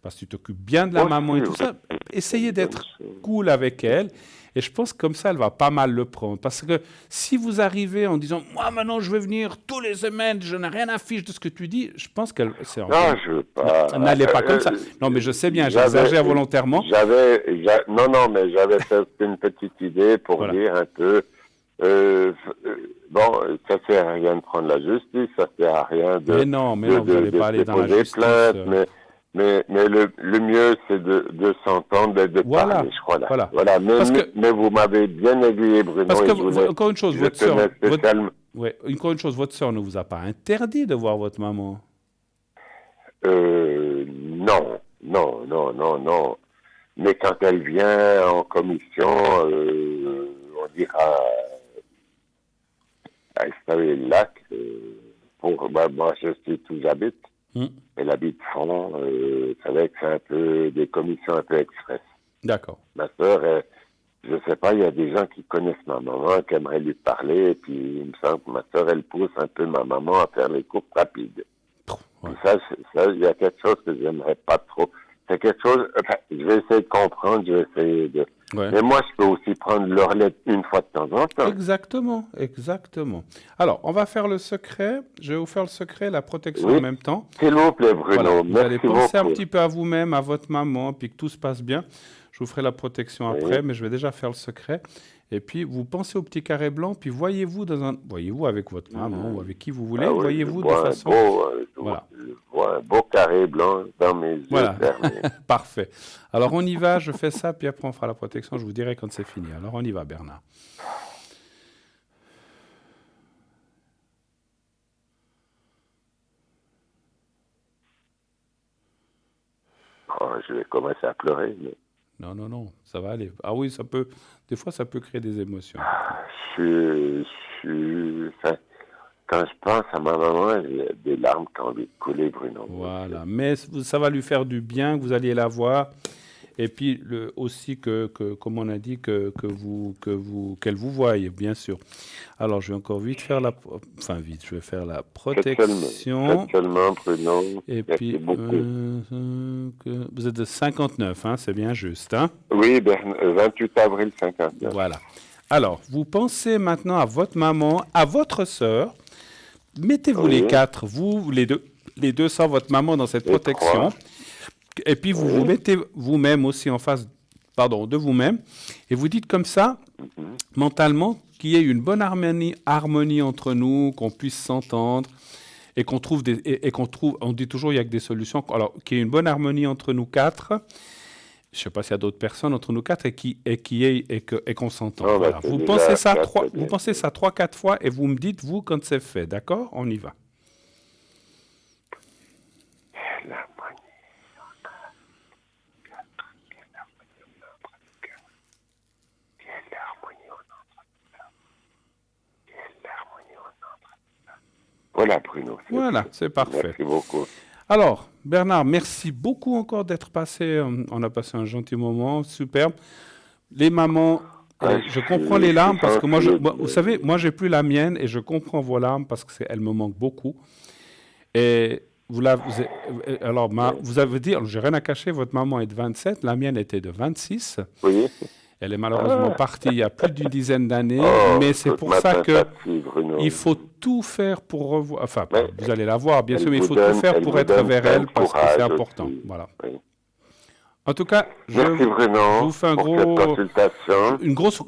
parce que tu t'occupes bien de la maman et tout ça. Essayez d'être cool avec elle. Et je pense que comme ça, elle va pas mal le prendre. Parce que si vous arrivez en disant « Moi, maintenant, je vais venir tous les semaines, je n'ai rien à fiche de ce que tu dis », je pense qu'elle... Non, je veux pas... N'allez pas comme ça. Non, mais je sais bien, j'exagère volontairement. Non, mais j'avais fait une petite idée pour dire un peu... bon, ça sert à rien de prendre la justice, ça sert à rien de... Mais non, vous n'allez pas aller dans la justice. Plainte, mais le mieux, c'est de s'entendre et de parler, je crois. Voilà. Mais vous m'avez bien aiguillé, Bruno. Parce que, encore une chose, votre sœur ne vous a pas interdit de voir votre maman. Non. Mais quand elle vient en commission, on dira à installer le lac. Moi, je sais où j'habite. Elle habite Fond. Vous savez que c'est un peu des commissions un peu express. D'accord. Ma sœur, je sais pas, il y a des gens qui connaissent ma maman, qui aimeraient lui parler, et puis il me semble que ma sœur, elle pousse un peu ma maman à faire les courses rapides. Ouais. Ça, il y a quelque chose que j'aimerais pas trop. C'est quelque chose, je vais essayer de comprendre, je vais essayer de... Ouais. Mais moi, je peux aussi prendre le relais une fois de temps en temps. Exactement. Alors, on va faire le secret. Je vais vous faire le secret, la protection en même temps. S'il vous plaît, Bruno. Voilà. Vous allez penser un petit peu à vous-même, à votre maman, puis que tout se passe bien. Je vous ferai la protection après, mais je vais déjà faire le secret. Et puis, vous pensez au petit carré blanc, puis voyez-vous avec votre maman ou avec qui vous voulez, voyez-vous de façon... Je vois un beau carré blanc dans mes yeux fermés. Parfait. Alors, on y va, je fais ça, puis après, on fera la protection. Je vous dirai quand c'est fini. Alors, on y va, Bernard. Je vais commencer à pleurer, mais... Non, ça va aller. Ah oui, des fois, ça peut créer des émotions. Quand je pense à ma maman, j'ai des larmes qui ont envie de couler, Bruno. Voilà, mais ça va lui faire du bien, que vous alliez la voir. Et puis aussi comme on a dit, qu'elle vous voie, bien sûr. Alors, je vais encore je vais faire la protection. Faites seulement, Bruno. Et puis, vous êtes de 59, hein, c'est bien juste, hein? Oui, 28 avril 59. Voilà. Alors, vous pensez maintenant à votre maman, à votre sœur. Mettez-vous les quatre, vous, les deux sans votre maman dans cette protection. 3. Et puis, vous vous mettez vous-même aussi en face de vous-même. Et vous dites comme ça, mentalement, qu'il y ait une bonne harmonie entre nous, qu'on puisse s'entendre et qu'on trouve on dit toujours il n'y a que des solutions. Alors, qu'il y ait une bonne harmonie entre nous quatre. Je ne sais pas s'il y a d'autres personnes entre nous quatre et qu'on s'entend. Voilà. Vous pensez ça 3-4 fois et vous me dites, vous, quand c'est fait. D'accord? On y va. Voilà, Bruno. Voilà, c'est parfait. Merci beaucoup. Alors, Bernard, merci beaucoup encore d'être passé. On a passé un gentil moment, superbe. Les mamans, je comprends les larmes parce que vous savez, moi, j'ai plus la mienne et je comprends vos larmes parce qu'elles me manquent beaucoup. Et vous avez dit, j'ai rien à cacher, votre maman est de 27, la mienne était de 26. Oui. Elle est malheureusement partie il y a plus d'une dizaine d'années, Oh, mais c'est toute pour ma ça que sympathie, Bruno. il faut tout faire pour revoir. Enfin, Mais vous allez la voir, bien elle sûr, mais il vous faut donne- tout faire elle pour vous être donne vers plein elle de parce que c'est courage important. aussi. Voilà. Oui. En tout cas, Merci je Bruno vous fais un pour gros, cette consultation. une grosse,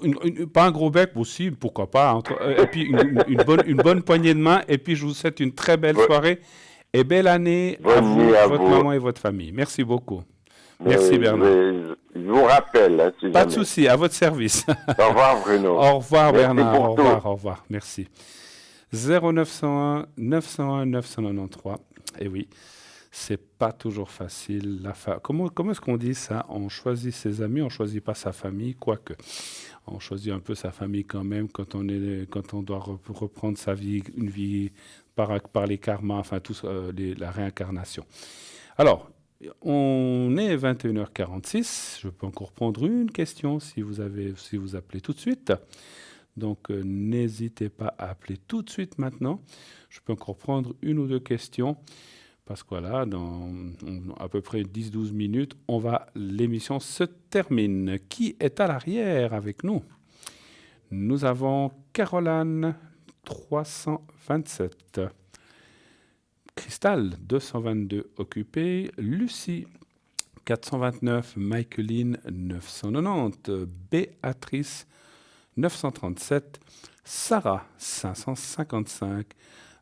pas un gros bec aussi, pourquoi pas, et puis une bonne poignée de main, et puis je vous souhaite une très belle Bo- soirée et belle année à Bonne vous, nuit à votre vous. maman et votre famille. Merci beaucoup. Mais Merci Bernard. je vous rappelle, hein, si Pas de jamais. souci, à votre service. Au revoir Bruno. Au revoir Merci Bernard, pour au tout. revoir, au revoir, merci. 0901 901 993. Et oui, c'est pas toujours facile. Comment est-ce qu'on dit ça? On choisit ses amis, on choisit pas sa famille, quoique. On choisit un peu sa famille quand même quand on doit reprendre sa vie, une vie par les karmas, enfin la réincarnation. Alors, on est 21h46. Je peux encore prendre une question si vous appelez tout de suite. Donc, n'hésitez pas à appeler tout de suite maintenant. Je peux encore prendre une ou deux questions. Parce que voilà, dans à peu près 10-12 minutes, l'émission se termine. Qui est à l'arrière avec nous? Nous avons Caroline 327, Cristal 222 occupée, Lucie 429, Micheline 990, Béatrice 937, Sarah 555,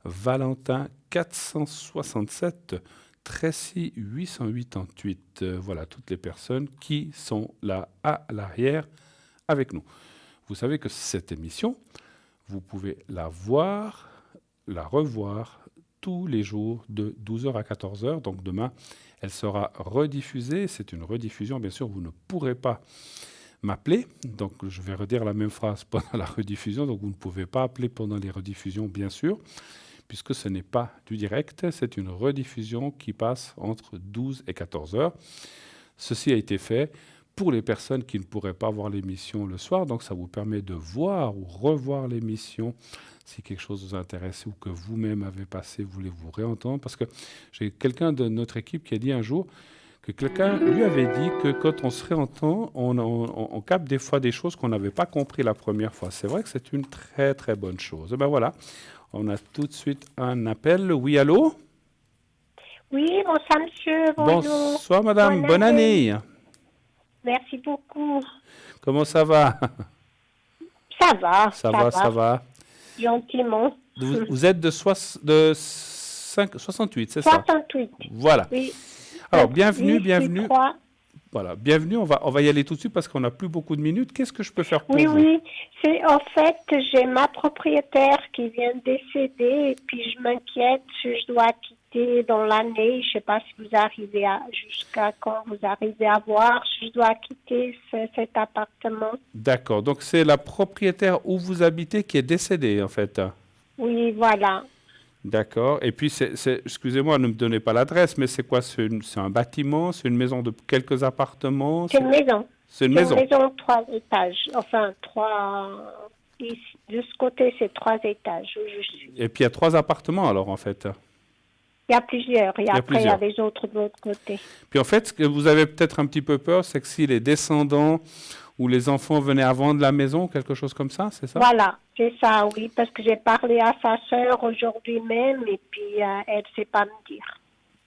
Valentin 467, Tracy 888. Voilà toutes les personnes qui sont là à l'arrière avec nous. Vous savez que cette émission, vous pouvez la voir, la revoir tous les jours de 12h à 14h. Donc demain, elle sera rediffusée. C'est une rediffusion. Bien sûr, vous ne pourrez pas m'appeler. Donc je vais redire la même phrase pendant la rediffusion. Donc vous ne pouvez pas appeler pendant les rediffusions, bien sûr, puisque ce n'est pas du direct. C'est une rediffusion qui passe entre 12 et 14 heures. Ceci a été fait pour les personnes qui ne pourraient pas voir l'émission le soir. Donc ça vous permet de voir ou revoir l'émission si quelque chose vous intéresse ou que vous-même avez passé, voulez-vous réentendre. Parce que j'ai quelqu'un de notre équipe qui a dit un jour que quelqu'un lui avait dit que quand on se réentend, on capte des fois des choses qu'on n'avait pas compris la première fois. C'est vrai que c'est une très très bonne chose. Et ben voilà, on a tout de suite un appel. Oui, allô? Oui, bonsoir monsieur, bonjour. Bonsoir madame, bonne année. Merci beaucoup. Comment ça va? Ça va. Ça va. Gentiment. Vous êtes de 68, c'est ça? 68. Voilà. Oui. Alors, bienvenue. 3. Voilà, bienvenue. On va y aller tout de suite parce qu'on n'a plus beaucoup de minutes. Qu'est-ce que je peux faire pour vous? Oui. C'est en fait, j'ai ma propriétaire qui vient de décéder et puis je m'inquiète si je dois quitter dans l'année. Je ne sais pas si vous arrivez jusqu'à quand vous arrivez à voir si je dois quitter cet appartement. D'accord. Donc, c'est la propriétaire où vous habitez qui est décédée, en fait. Oui, voilà. D'accord. Et puis, excusez-moi, ne me donnez pas l'adresse, mais c'est quoi? C'est un bâtiment? C'est une maison de quelques appartements? C'est une maison. C'est une maison. C'est une maison de 3 étages. Enfin, 3. Ici, de ce côté, c'est 3 étages où je suis. Et puis, il y a 3 appartements, alors, en fait. Il y a plusieurs. Et après, il y a les autres de l'autre côté. Puis, en fait, ce que vous avez peut-être un petit peu peur, c'est que si les descendants ou les enfants venaient à vendre la maison, quelque chose comme ça, c'est ça? Voilà, c'est ça, oui. Parce que j'ai parlé à sa sœur aujourd'hui même et puis elle ne sait pas me dire.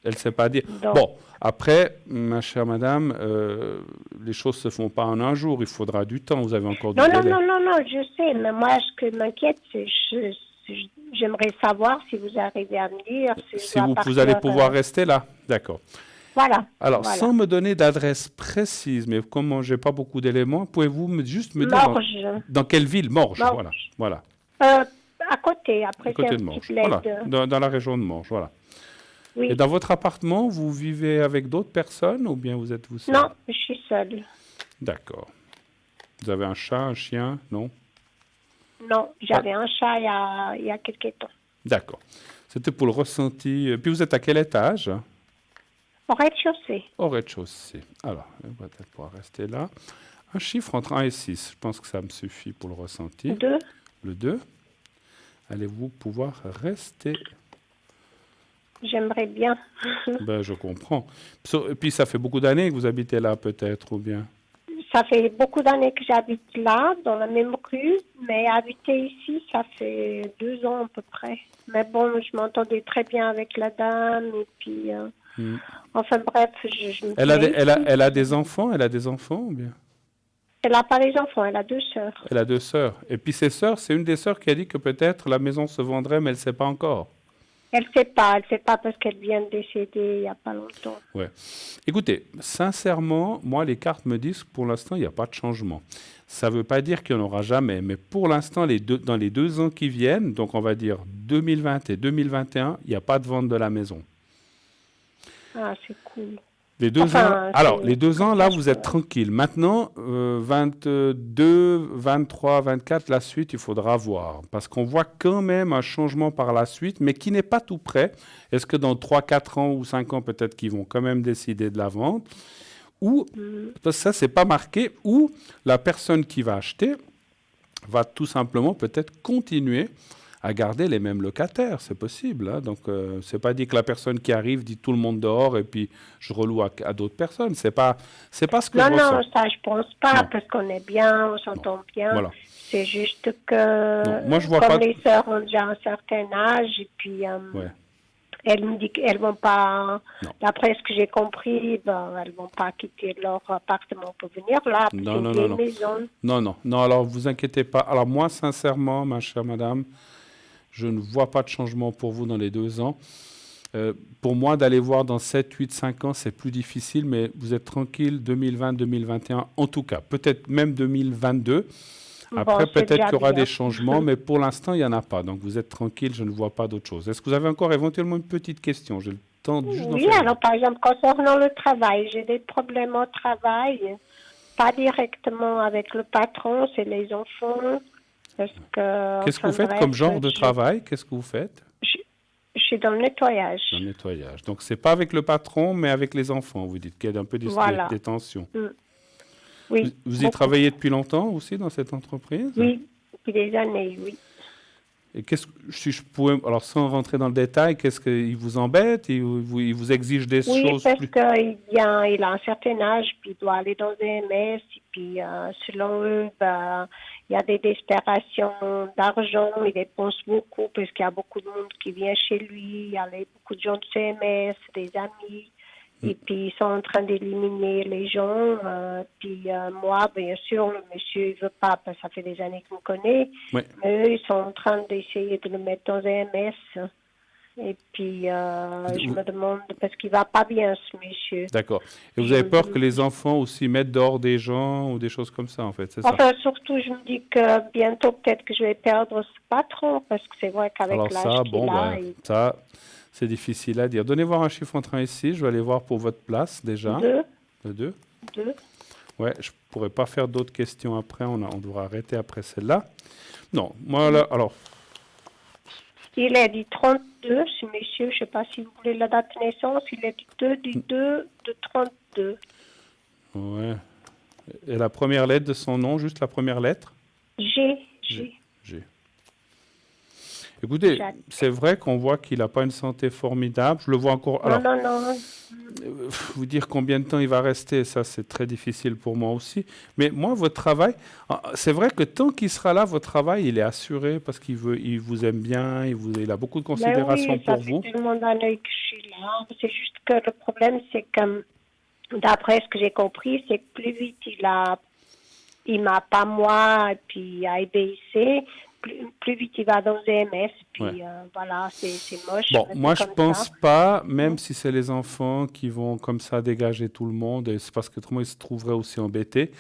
Elle ne sait pas dire. Donc. Bon, après, ma chère madame, les choses ne se font pas en un jour. Il faudra du temps. Vous avez encore du délai. Non, je sais. Mais moi, ce qui m'inquiète, c'est j'aimerais savoir si vous arrivez à me dire. Si vous allez pouvoir rester là. D'accord. Voilà. Alors, sans me donner d'adresse précise, mais comme je n'ai pas beaucoup d'éléments, pouvez-vous juste me dire dans quelle ville? Morges. Voilà. À côté. Après, à côté de Morges. Voilà. Dans la région de Morges. Voilà. Oui. Et dans votre appartement, vous vivez avec d'autres personnes ou bien vous êtes vous seul? Non, je suis seule. D'accord. Vous avez un chat, un chien, non? Non, j'avais un chat il y a quelques temps. D'accord. C'était pour le ressenti. Puis vous êtes à quel étage? Au rez-de-chaussée. Au rez-de-chaussée. Alors, on va peut-être pouvoir rester là. Un chiffre entre 1 et 6. Je pense que ça me suffit pour le ressenti. 2. Le 2. Allez-vous pouvoir rester? J'aimerais bien. Ben, je comprends. Et puis, ça fait beaucoup d'années que vous habitez là, peut-être, ou bien? ça fait beaucoup d'années que j'habite là, dans la même rue, mais habiter ici, ça fait 2 ans à peu près. Mais bon, je m'entendais très bien avec la dame, et puis, enfin bref, je me plais ici. Elle a des enfants? Elle a des enfants ou bien? Elle n'a pas les enfants, elle a 2 sœurs. Elle a 2 sœurs. Et puis ses sœurs, c'est une des sœurs qui a dit que peut-être la maison se vendrait, mais elle ne sait pas encore. Elle sait pas parce qu'elle vient de décéder il n'y a pas longtemps. Ouais. Écoutez, sincèrement, moi, les cartes me disent que pour l'instant, il n'y a pas de changement. Ça ne veut pas dire qu'il n'y en aura jamais, mais pour l'instant, dans les 2 ans qui viennent, donc on va dire 2020 et 2021, il n'y a pas de vente de la maison. Ah, c'est cool. Les 2 ans, alors, les 2 ans, là, vous êtes tranquille. Maintenant, 22, 23, 24, la suite, il faudra voir. Parce qu'on voit quand même un changement par la suite, mais qui n'est pas tout prêt. Est-ce que dans 3, 4 ans ou 5 ans, peut-être qu'ils vont quand même décider de la vente? Ou, parce que ça, c'est pas marqué, ou la personne qui va acheter va tout simplement peut-être continuer à garder les mêmes locataires, c'est possible. Hein. Donc, c'est pas dit que la personne qui arrive dit tout le monde dehors et puis je reloue à d'autres personnes. C'est pas ce que je ressens. Non, ça je pense pas, Non. parce qu'on est bien, on s'entend bien. Voilà. C'est juste que, Non, moi, je vois comme pas les sœurs ont déjà un certain âge, et puis Ouais. elles me disent qu'elles vont pas, Non. d'après ce que j'ai compris, elles vont pas quitter leur appartement pour venir là, parce Non, que non, c'est non, une non. maison. Non, alors vous inquiétez pas. Alors moi, sincèrement, ma chère madame, je ne vois pas de changement pour vous dans les 2 ans. Pour moi, d'aller voir dans 7, 8, 5 ans, c'est plus difficile, mais vous êtes tranquille 2020, 2021, en tout cas. Peut-être même 2022. Après, Bon, c'est peut-être déjà qu'il y aura bien. des changements, mais pour l'instant, il n'y en a pas. Donc vous êtes tranquille, je ne vois pas d'autre chose. Est-ce que vous avez encore éventuellement une petite question? J'ai le temps juste d'en Oui, faire alors par exemple, concernant le travail, j'ai des problèmes au travail, pas directement avec le patron, c'est les enfants. Parce que, Qu'est-ce que vous enfin, faites bref, comme genre de je- travail? Qu'est-ce que vous faites? Je suis dans le nettoyage. Dans le nettoyage. Donc, c'est pas avec le patron, mais avec les enfants, vous dites, qu'il y a un peu Voilà. des tensions. Oui, Vous y beaucoup. travaillez depuis longtemps aussi dans cette entreprise? Oui, depuis des années, oui. Et si je pouvais, alors sans rentrer dans le détail, qu'est-ce qu'il vous embête? Il vous exige des Oui, choses parce plus... qu'il a un certain âge, puis il doit aller dans un MS, et puis selon eux, il y a des desperations d'argent, il dépense beaucoup, parce qu'il y a beaucoup de monde qui vient chez lui, il y a beaucoup de gens de CMS, des amis, et puis ils sont en train d'éliminer les gens, puis moi, bien sûr, le monsieur, il veut pas, parce que ça fait des années qu'il me connaît, Ouais. mais eux, ils sont en train d'essayer de le mettre dans un MS. Et puis, je me demande, parce qu'il va pas bien, ce monsieur. D'accord. Et vous avez peur que les enfants aussi mettent dehors des gens ou des choses comme ça, en fait, c'est ça? Enfin, surtout, je me dis que bientôt, peut-être que je vais perdre ce patron, parce que c'est vrai qu'avec Alors l'âge ça, qu'il bon, a, ça, c'est difficile à dire. Donnez voir un chiffre entrant ici. Je vais aller voir pour votre place déjà. 2, Le 2. 2. Ouais, je ne pourrais pas faire d'autres questions après. On devra arrêter après celle-là. Non, moi, là, alors, Il est du 32, ce monsieur, je ne sais pas si vous voulez la date de naissance, il est du 2 de 32. ouais. Et la première lettre de son nom, juste la première lettre? G. G. Écoutez, Jacques. c'est vrai qu'on voit qu'il n'a pas une santé formidable. Je le vois encore. Non, Alors, non. vous dire combien de temps il va rester, ça c'est très difficile pour moi aussi. Mais moi, votre travail, c'est vrai que tant qu'il sera là, votre travail, il est assuré parce il vous aime bien, il a beaucoup de considération Ben oui, pour ça vous. fait tellement d'années que je suis là. C'est juste que le problème, c'est que, d'après ce que j'ai compris, c'est que plus vite il m'a pas moi, et puis à IBIC, plus vite il va dans EMS, puis Ouais. voilà, c'est moche. Bon, mais moi c'est je comme pense ça. pas, même si c'est les enfants qui vont comme ça dégager tout le monde, et c'est parce que autrement ils se trouveraient aussi embêtés.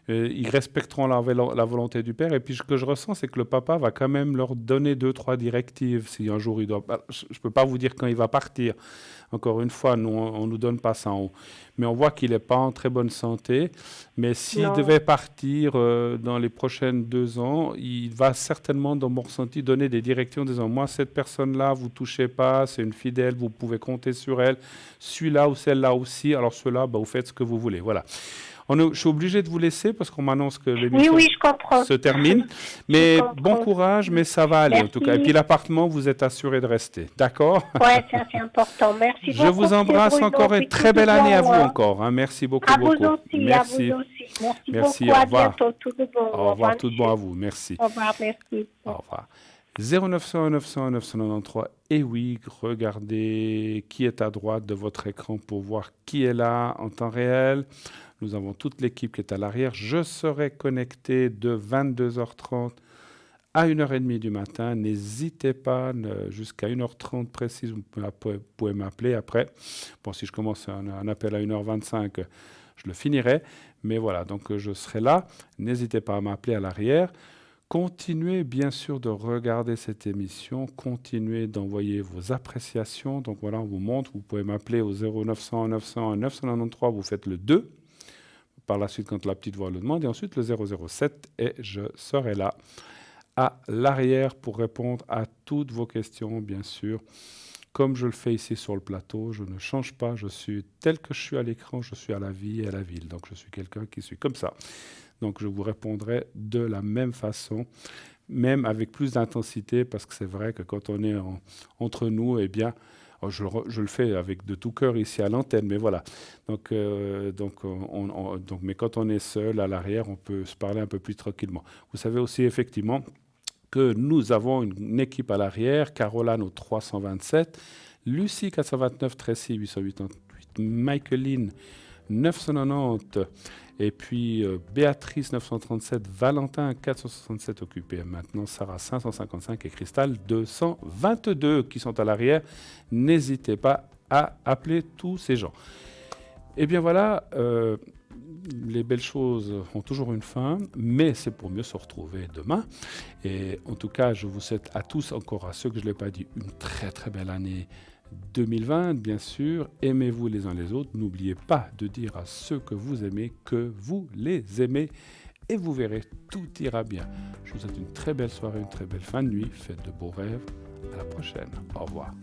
Ils respecteront la volonté du père. Et puis ce que je ressens, c'est que le papa va quand même leur donner 2, 3 directives. Si un jour il doit... Je ne peux pas vous dire quand il va partir. Encore une fois, nous, on ne nous donne pas ça en haut. Mais on voit qu'il n'est pas en très bonne santé. Mais s'il Non. devait partir dans les prochaines 2 ans, il va certainement, dans mon ressenti, donner des directives en disant « Moi, cette personne-là, vous ne touchez pas, c'est une fidèle, vous pouvez compter sur elle. Celui-là ou celle-là aussi. Alors ceux-là, vous faites ce que vous voulez. » Voilà. Je suis obligé de vous laisser parce qu'on m'annonce que l'émission Oui, je comprends. se termine. Mais comprends. bon courage, mais ça va aller en tout cas. Et Merci. puis l'appartement, vous êtes assuré de rester. D'accord? Ouais, ça c'est important. Merci Je beaucoup. vous embrasse Bruno, encore et puis très tout belle de année à bon, vous hein. encore. Hein. Merci beaucoup. À vous beaucoup. aussi, Merci. à vous aussi. Merci, Merci, beaucoup. au À revoir. bientôt. Tout de bon. Au revoir, tout de bon à vous. Merci. Au revoir, merci. Au revoir. 0900 900 993. Et oui, regardez qui est à droite de votre écran pour voir qui est là en temps réel. Nous avons toute l'équipe qui est à l'arrière. Je serai connecté de 22h30 à 1h30 du matin. N'hésitez pas, jusqu'à 1h30 précise, vous pouvez m'appeler après. Bon, si je commence un appel à 1h25, je le finirai. Mais voilà, donc je serai là. N'hésitez pas à m'appeler à l'arrière. Continuez bien sûr de regarder cette émission, continuez d'envoyer vos appréciations. Donc voilà, on vous montre, vous pouvez m'appeler au 0900 900 993, vous faites le 2. Par la suite, quand la petite voix le demande, et ensuite le 007, et je serai là à l'arrière pour répondre à toutes vos questions, bien sûr. Comme je le fais ici sur le plateau, je ne change pas, je suis tel que je suis à l'écran, je suis à la vie et à la ville. Donc je suis quelqu'un qui suis comme ça. Donc je vous répondrai de la même façon, même avec plus d'intensité, parce que c'est vrai que quand on est entre nous, eh bien, je le fais avec de tout cœur ici à l'antenne, mais voilà. Donc, mais quand on est seul à l'arrière, on peut se parler un peu plus tranquillement. Vous savez aussi effectivement que nous avons une équipe à l'arrière, Caroline au 327, Lucie 429, Tracy 888, Michaeline 990, et puis Béatrice 937, Valentin 467 occupé maintenant, Sarah 555 et Cristal 222 qui sont à l'arrière. N'hésitez pas à appeler tous ces gens. Et bien voilà, les belles choses ont toujours une fin, mais c'est pour mieux se retrouver demain. Et en tout cas, je vous souhaite à tous, encore à ceux que je ne l'ai pas dit, une très très belle année 2020, bien sûr. Aimez-vous les uns les autres. N'oubliez pas de dire à ceux que vous aimez que vous les aimez. Et vous verrez, tout ira bien. Je vous souhaite une très belle soirée, une très belle fin de nuit. Faites de beaux rêves. À la prochaine. Au revoir.